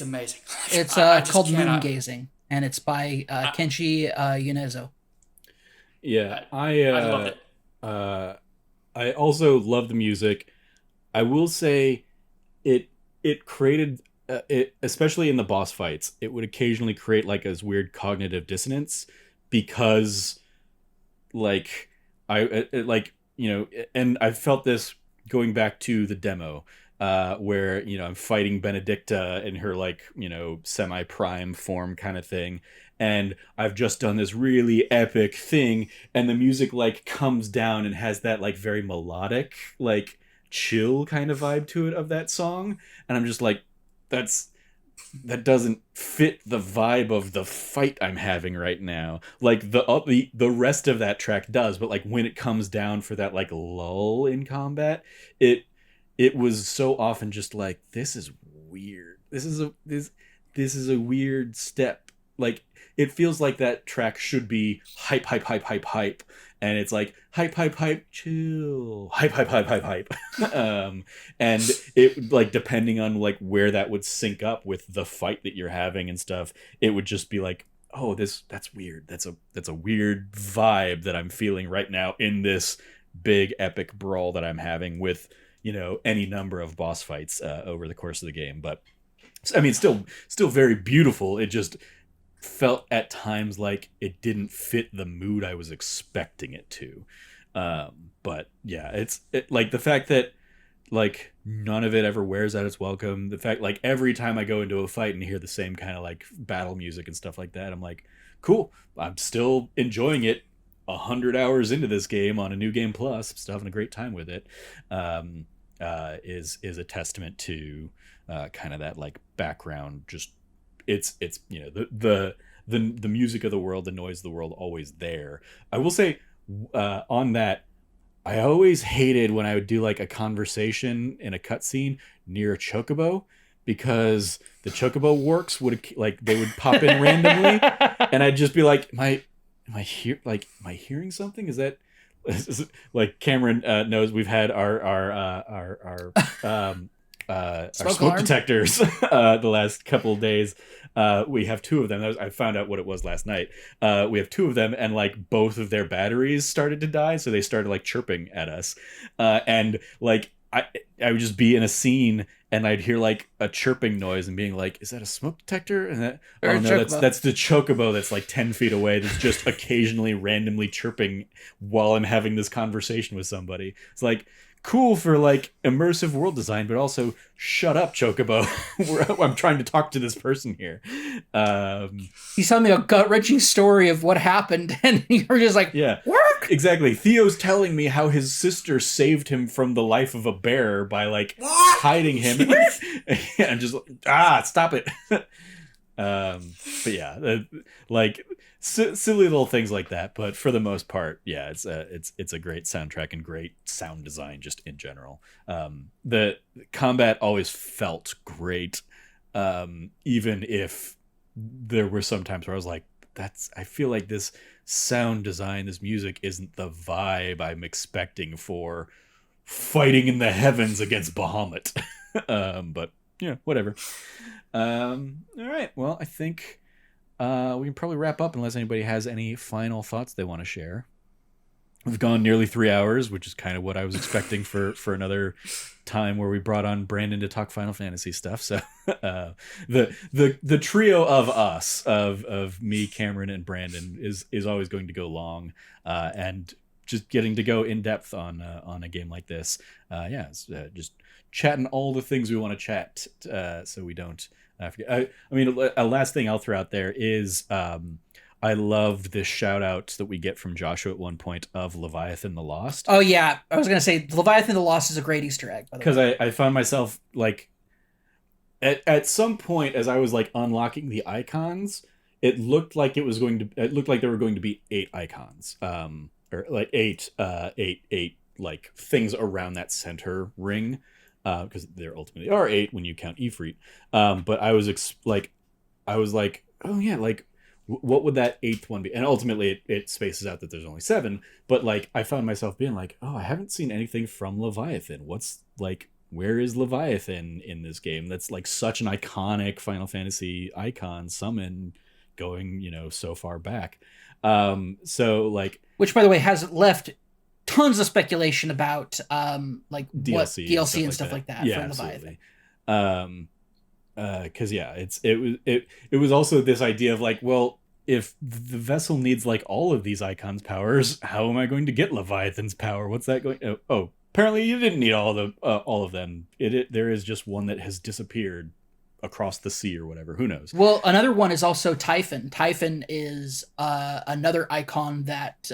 amazing. It's called Moon Gazing, and it's by Kenshi Yonezo. Yeah, I love it. I also love the music. I will say it created it, especially in the boss fights, it would occasionally create like this weird cognitive dissonance, because like and I felt this going back to the demo where I'm fighting Benedicta in her like semi-prime form kind of thing, and I've just done this really epic thing, and the music like comes down and has that like very melodic, like chill kind of vibe to it of that song, and I'm just like, that doesn't fit the vibe of the fight I'm having right now. Like the rest of that track does, but like when it comes down for that like lull in combat, it was so often just like, this is weird. This is a weird step. Like, it feels like that track should be hype, hype, hype, hype, hype. And it's like hype, hype, hype, chill, hype, hype, hype, hype, hype. And it, like, depending on like where that would sync up with the fight that you're having and stuff, it would just be like, oh, that's weird. That's a weird vibe that I'm feeling right now in this big epic brawl that I'm having with any number of boss fights over the course of the game. But I mean, still very beautiful. It just felt at times like it didn't fit the mood I was expecting it to. But yeah, it's like the fact that like none of it ever wears out its welcome. The fact like every time I go into a fight and hear the same kind of like battle music and stuff like that, I'm like, cool, I'm still enjoying it 100 hours into this game on a New Game Plus. I'm still having a great time with it. Is a testament to kind of that like background, just it's the music of the world, the noise of the world, always there. I will say on that, I always hated when I would do like a conversation in a cutscene near a chocobo, because the chocobo works they would pop in randomly, and I'd just be like, am I hearing something? Is that like Cameron knows we've had our smoke detectors the last couple of days. We have two of them. I found out what it was last night. We have two of them, and like both of their batteries started to die, so they started like chirping at us. And like I would just be in a scene and I'd hear like a chirping noise and being like, is that a smoke detector? And that's the chocobo that's like 10 feet away, that's just occasionally randomly chirping while I'm having this conversation with somebody. It's like, cool for like immersive world design, but also shut up, Chocobo. I'm trying to talk to this person here. He's telling me a gut-wrenching story of what happened, and you're just like, yeah, work. exactly. Theo's telling me how his sister saved him from the life of a bear by like hiding him, and just stop it. But yeah, like silly little things like that. But for the most part, yeah, it's a great soundtrack and great sound design just in general. The combat always felt great, even if there were some times where I was like, I feel like this sound design, this music isn't the vibe I'm expecting for fighting in the heavens against Bahamut. But yeah, whatever. All right. Well, I think we can probably wrap up unless anybody has any final thoughts they want to share. We've gone nearly 3 hours, which is kind of what I was expecting for another time where we brought on Brandon to talk Final Fantasy stuff. So the trio of us, of me, Cameron, and Brandon is always going to go long, and just getting to go in depth on a game like this. It's just chatting all the things we want to chat, so we don't forget. I mean, a last thing I'll throw out there is I loved this shout out that we get from Joshua at one point of Leviathan the Lost. Oh yeah, I was gonna say Leviathan the Lost is a great Easter egg. Because I found myself like at some point as I was like unlocking the icons, it looked like there were going to be 8 icons, or like eight like things around that center ring, because there ultimately are 8 when you count Ifrit. But I was like, oh yeah, like what would that 8th one be? And ultimately it spaces out that there's only 7, but like I found myself being like, oh, I haven't seen anything from Leviathan. Where is Leviathan in this game? That's like such an iconic Final Fantasy icon summon going, so far back. So like, which by the way has left tons of speculation about like DLC what DLC and stuff like that yeah, for Leviathan. Because yeah, it was also this idea of like, well, if the vessel needs like all of these icons' powers, how am I going to get Leviathan's power? What's that going? Oh, apparently you didn't need all of them. There is just one that has disappeared across the sea or whatever. Who knows? Well, another one is also Typhon. Typhon is another icon that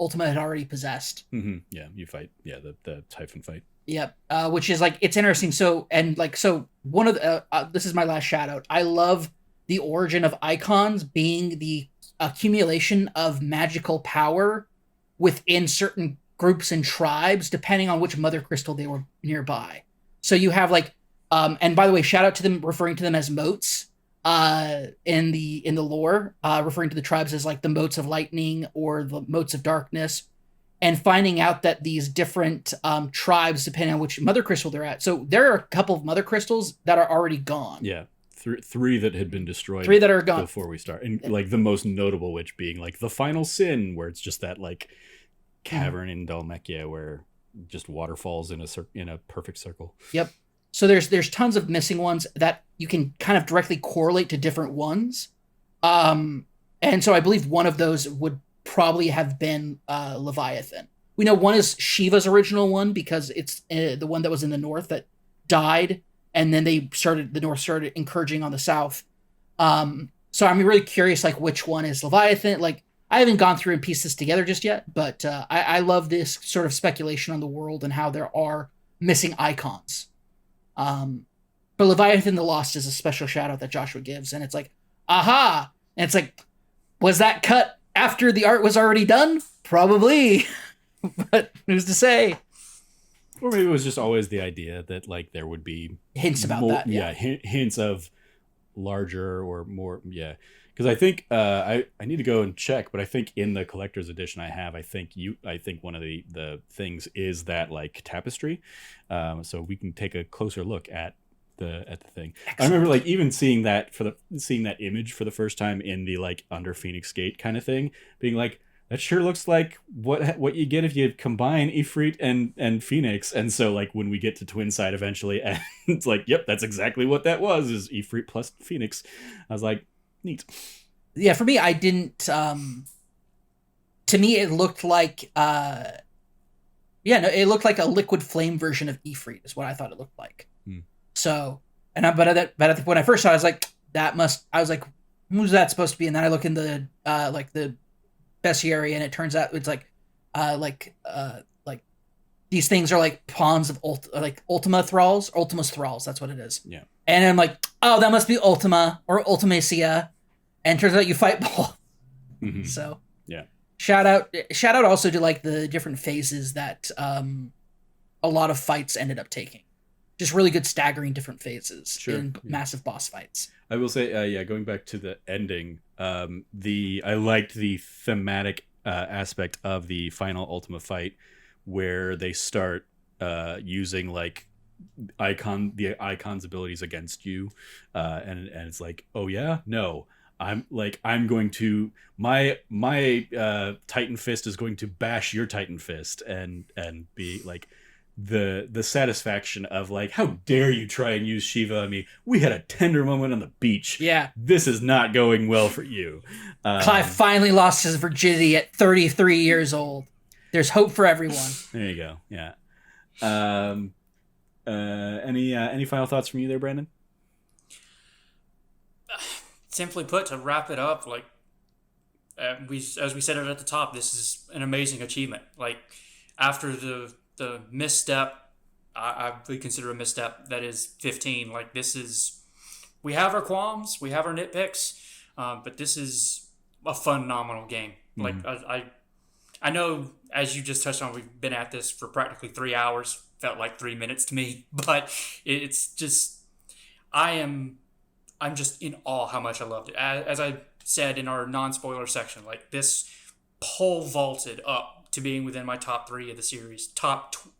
Ultima had already possessed. Mm-hmm. Yeah, you fight. Yeah, the Typhon fight. Yep. Which is like, it's interesting. So one of the this is my last shout out. I love the origin of icons being the accumulation of magical power within certain groups and tribes, depending on which mother crystal they were nearby. So you have like, and by the way, shout out to them, referring to them as moats in the lore, referring to the tribes as like the moats of lightning or the moats of darkness, and finding out that these different tribes, depending on which mother crystal they're at. So there are a couple of mother crystals that are already gone. Yeah. Three that had been destroyed. 3 that are gone before we start, and like the most notable, which being like the final sin, where it's just that like cavern in Dhalmekia where just waterfalls in a perfect circle. Yep. So there's tons of missing ones that you can kind of directly correlate to different ones, and so I believe one of those would probably have been Leviathan. We know one is Shiva's original one because it's the one that was in the north that died. And then the North started encouraging on the South. So I'm really curious, like, which one is Leviathan? Like, I haven't gone through and pieced this together just yet, but I love this sort of speculation on the world and how there are missing icons. But Leviathan the Lost is a special shout out that Joshua gives, and it's like, aha! And it's like, was that cut after the art was already done? Probably. But who's to say? Or maybe it was just always the idea that like there would be hints about that. Yeah, hints of larger or more. Yeah, because I think I need to go and check, but I think in the collector's edition I think one of the things is that like tapestry, so we can take a closer look at the thing. Excellent. I remember like even seeing that image for the first time in the like under Phoenix Gate kind of thing, being like, that sure looks like what you get if you combine Ifrit and Phoenix. And so like when we get to Twinside eventually, and it's like, yep, that's exactly what that was, is Ifrit plus Phoenix. I was like, neat. Yeah, for me, I didn't to me it looked like Yeah, no, it looked like a liquid flame version of Ifrit is what I thought it looked like. So, when I first saw it, I was like, I was like, who's that supposed to be? And then I look in the like the bestiary, and it turns out it's like these things are like pawns of Ultima's thralls. That's what it is. Yeah. And I'm like, oh, that must be Ultima or Ultimacia. And turns out you fight both. Mm-hmm. So yeah. Shout out also to like the different phases that a lot of fights ended up taking. Just really good staggering different phases in massive boss fights. I will say, going back to the ending, I liked the thematic aspect of the final Ultima fight, where they start using like the icon's abilities against you, and it's like, oh yeah, no. I'm going to my Titan Fist is going to bash your Titan Fist and be like the satisfaction of like, how dare you try and use Shiva on me? We had a tender moment on the beach. Yeah. This is not going well for you. Clive finally lost his virginity at 33 years old. There's hope for everyone. There you go. Yeah. Any final thoughts from you there, Brandon? Simply put, to wrap it up, like as we said it at the top, this is an amazing achievement. Like after the misstep, I would consider a misstep, that is 15. Like we have our qualms, we have our nitpicks, but this is a phenomenal game. Mm-hmm. Like I know, as you just touched on, we've been at this for practically 3 hours. Felt like 3 minutes to me, but it's just I'm just in awe how much I loved it. As I said in our non-spoiler section, like this pole vaulted up to being within my top 3 of the series,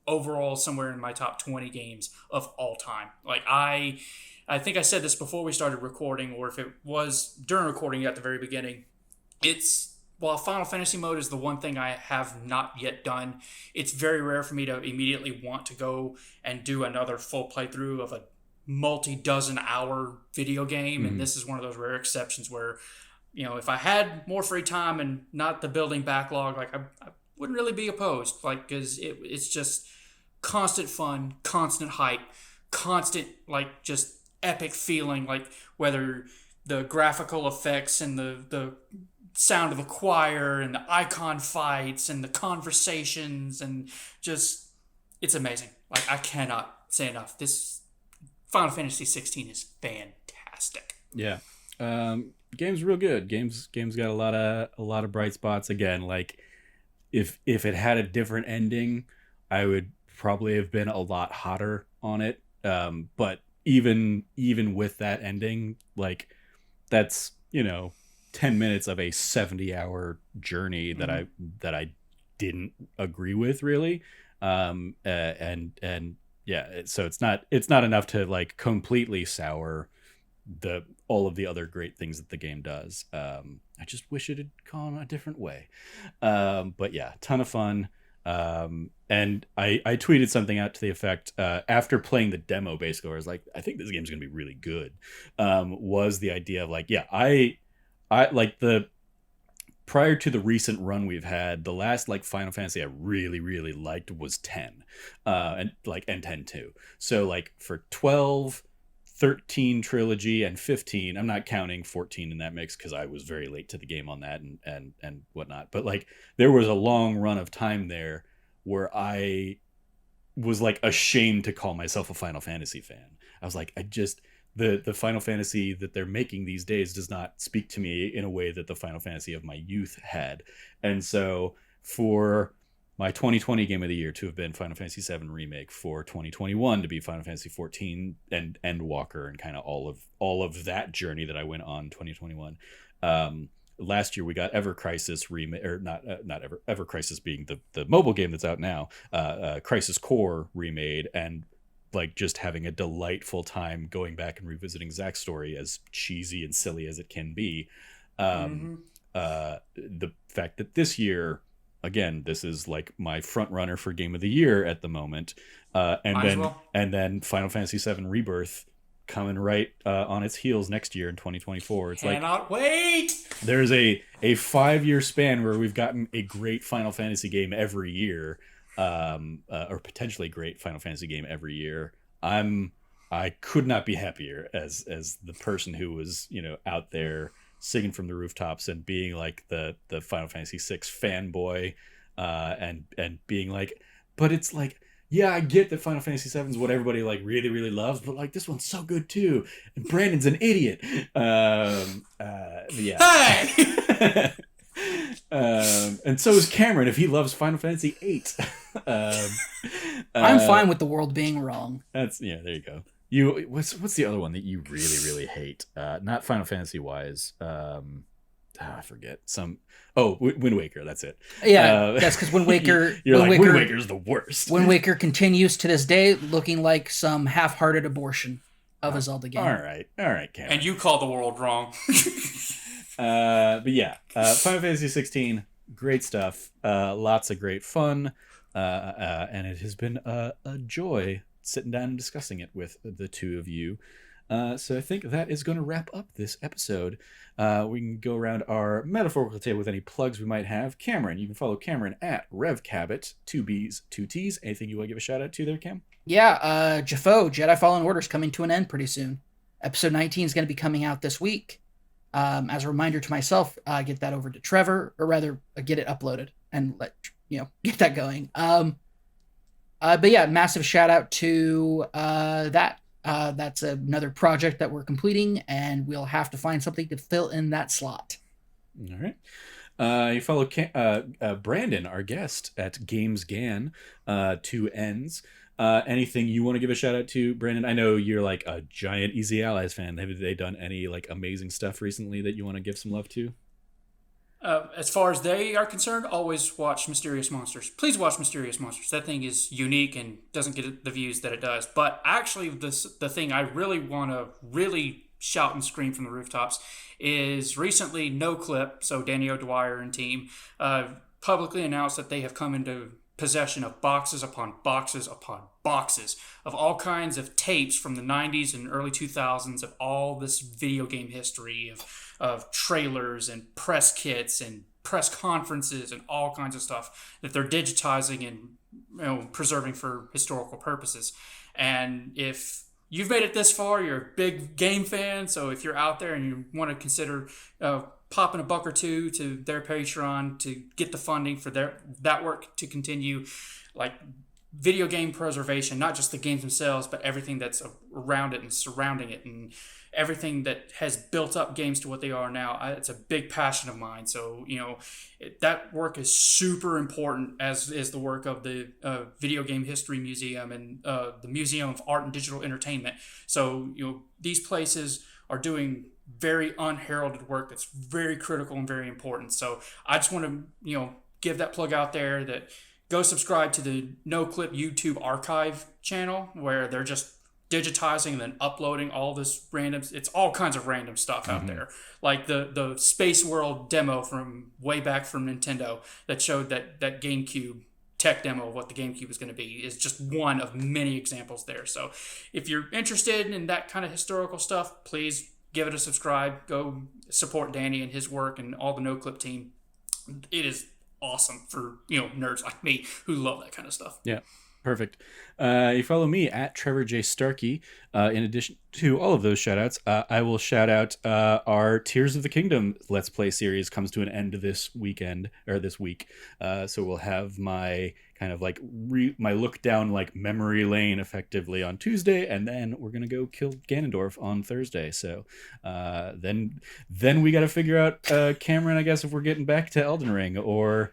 overall somewhere in my top 20 games of all time. Like I think I said this before we started recording, or if it was during recording at the very beginning, while Final Fantasy mode is the one thing I have not yet done, it's very rare for me to immediately want to go and do another full playthrough of a multi-dozen hour video game. Mm-hmm. And this is one of those rare exceptions where, if I had more free time and not the building backlog, like I wouldn't really be opposed, like, because it's just constant fun, constant hype, constant like just epic feeling, like whether the graphical effects and the sound of the choir and the icon fights and the conversations, and just, it's amazing. Like I cannot say enough. This Final Fantasy XVI is fantastic. Yeah. Game's real good. Game's got a lot of bright spots. Again, like if it had a different ending, I would probably have been a lot hotter on it. But even with that ending, like that's 10 minutes of a 70-hour journey that I didn't agree with really. And yeah, so it's not enough to like completely sour all of the other great things that the game does. I just wish it had gone a different way. But yeah, ton of fun. And I tweeted something out to the effect, after playing the demo, basically, where I was like, I think this game's gonna be really good. Was the idea of like, yeah, I like prior to the recent run we've had, the last like Final Fantasy I really, really liked was 10, and 10 too. So like for 12, 13 trilogy and 15, I'm not counting 14 in that mix because I was very late to the game on that and whatnot. But like there was a long run of time there where I was like ashamed to call myself a Final Fantasy fan. I was like, the Final Fantasy that they're making these days does not speak to me in a way that the Final Fantasy of my youth had. And so for my 2020 game of the year to have been Final Fantasy VII Remake, for 2021 to be Final Fantasy XIV and Endwalker, and kind of all of that journey that I went on 2021. Last year we got Ever Crisis remake, or not Ever Crisis being the mobile game that's out now, Crisis Core remade, and like just having a delightful time going back and revisiting Zack's story, as cheesy and silly as it can be. The fact that this year, again, this is like my front runner for game of the year at the moment, and then Final Fantasy VII Rebirth coming right on its heels next year in 2024. It's cannot wait. There's a 5-year span where we've gotten a great Final Fantasy game every year. or potentially great Final Fantasy game every year. I could not be happier as the person who was, out there singing from the rooftops and being like the Final Fantasy VI fanboy, and being like, but it's like, yeah, I get that Final Fantasy VII is what everybody like really, really loves, but like this one's so good too. And Brandon's an idiot. Yeah. Hey! And so is Cameron if he loves Final Fantasy VIII. I'm fine with the world being wrong. There you go. What's the other one that you really, really hate? Not Final Fantasy wise. I forget Wind Waker. That's it. Yeah, that's because Wind Waker. Wind Waker's the worst. Wind Waker continues to this day looking like some half-hearted abortion of a Zelda game. All right, Cameron. And you call the world wrong. But yeah, Final Fantasy 16, great stuff. Lots of great fun, and it has been a joy sitting down and discussing it with the two of you. So I think that is going to wrap up this episode. We can go around our metaphorical table with any plugs we might have. Cameron, you can follow Cameron at RevCabot, 2 B's, 2 T's. Anything you want to give a shout out to there, Cam? Yeah, Jafo, Jedi Fallen Order is coming to an end pretty soon. Episode 19 is going to be coming out this week. As a reminder to myself, get that over to Trevor, or rather, get it uploaded and get that going. But yeah, massive shout out to that. That's another project that we're completing, and we'll have to find something to fill in that slot. All right. You follow Brandon, our guest, at Games Gann, 2 N's. Anything you want to give a shout out to, Brandon? I know you're like a giant Easy Allies fan. Have they done any like amazing stuff recently that you want to give some love to? As far as they are concerned, always watch Mysterious Monsters. Please watch Mysterious Monsters. That thing is unique and doesn't get the views that it does. But actually, the thing I really want to really shout and scream from the rooftops is recently No Clip, so Danny O'Dwyer and team, publicly announced that they have come into possession of boxes upon boxes upon boxes of all kinds of tapes from the 90s and early 2000s of all this video game history of trailers and press kits and press conferences and all kinds of stuff that they're digitizing and preserving for historical purposes. And if you've made it this far, you're a big game fan, so if you're out there and you want to consider popping a buck or two to their Patreon to get the funding for that work to continue, like video game preservation, not just the games themselves, but everything that's around it and surrounding it and everything that has built up games to what they are now. It's a big passion of mine. So, that work is super important, as is the work of the Video Game History Museum and the Museum of Art and Digital Entertainment. So, these places are doing very unheralded work that's very critical and very important. So I just want to, give that plug out there that go subscribe to the No Clip YouTube archive channel, where they're just digitizing and then uploading all this it's all kinds of random stuff out there. Like the Space World demo from way back from Nintendo that showed that GameCube tech demo of what the GameCube is going to be is just one of many examples there. So if you're interested in that kind of historical stuff, please give it a subscribe. Go support Danny and his work and all the No Clip team. It is awesome for nerds like me who love that kind of stuff. Yeah, perfect. You follow me at Trevor J. Starkey. In addition to all of those shout outs, I will shout out our Tears of the Kingdom Let's Play series comes to an end this week. So we'll have my kind of like my look down like memory lane effectively on Tuesday, and then we're gonna go kill Ganondorf on Thursday. So then we got to figure out Cameron, I guess, if we're getting back to Elden Ring or.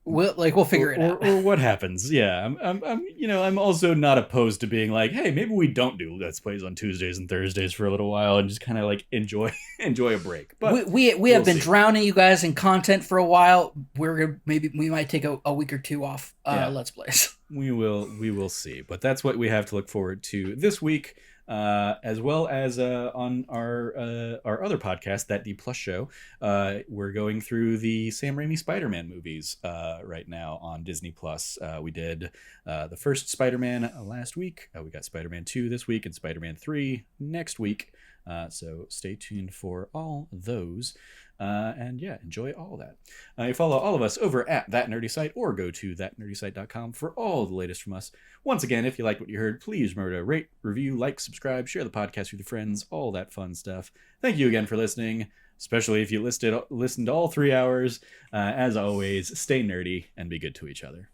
We'll figure it out. Or what happens. Yeah. I'm also not opposed to being like, hey, maybe we don't do Let's Plays on Tuesdays and Thursdays for a little while and just kind of like enjoy a break. But we have been drowning you guys in content for a while. We might take a week or two off Let's Plays. We will see. But that's what we have to look forward to this week. As well as on our other podcast, That D Plus Show, we're going through the Sam Raimi Spider-Man movies right now on Disney Plus. We did the first Spider-Man last week. We got Spider-Man 2 this week and Spider-Man 3 next week. So stay tuned for all those. And yeah, enjoy all that. You follow all of us over at That Nerdy Site or go to thatnerdysite.com for all the latest from us. Once again, if you liked what you heard, please remember to rate, review, like, subscribe, share the podcast with your friends, all that fun stuff. Thank you again for listening, especially if you listened all 3 hours. As always, stay nerdy and be good to each other.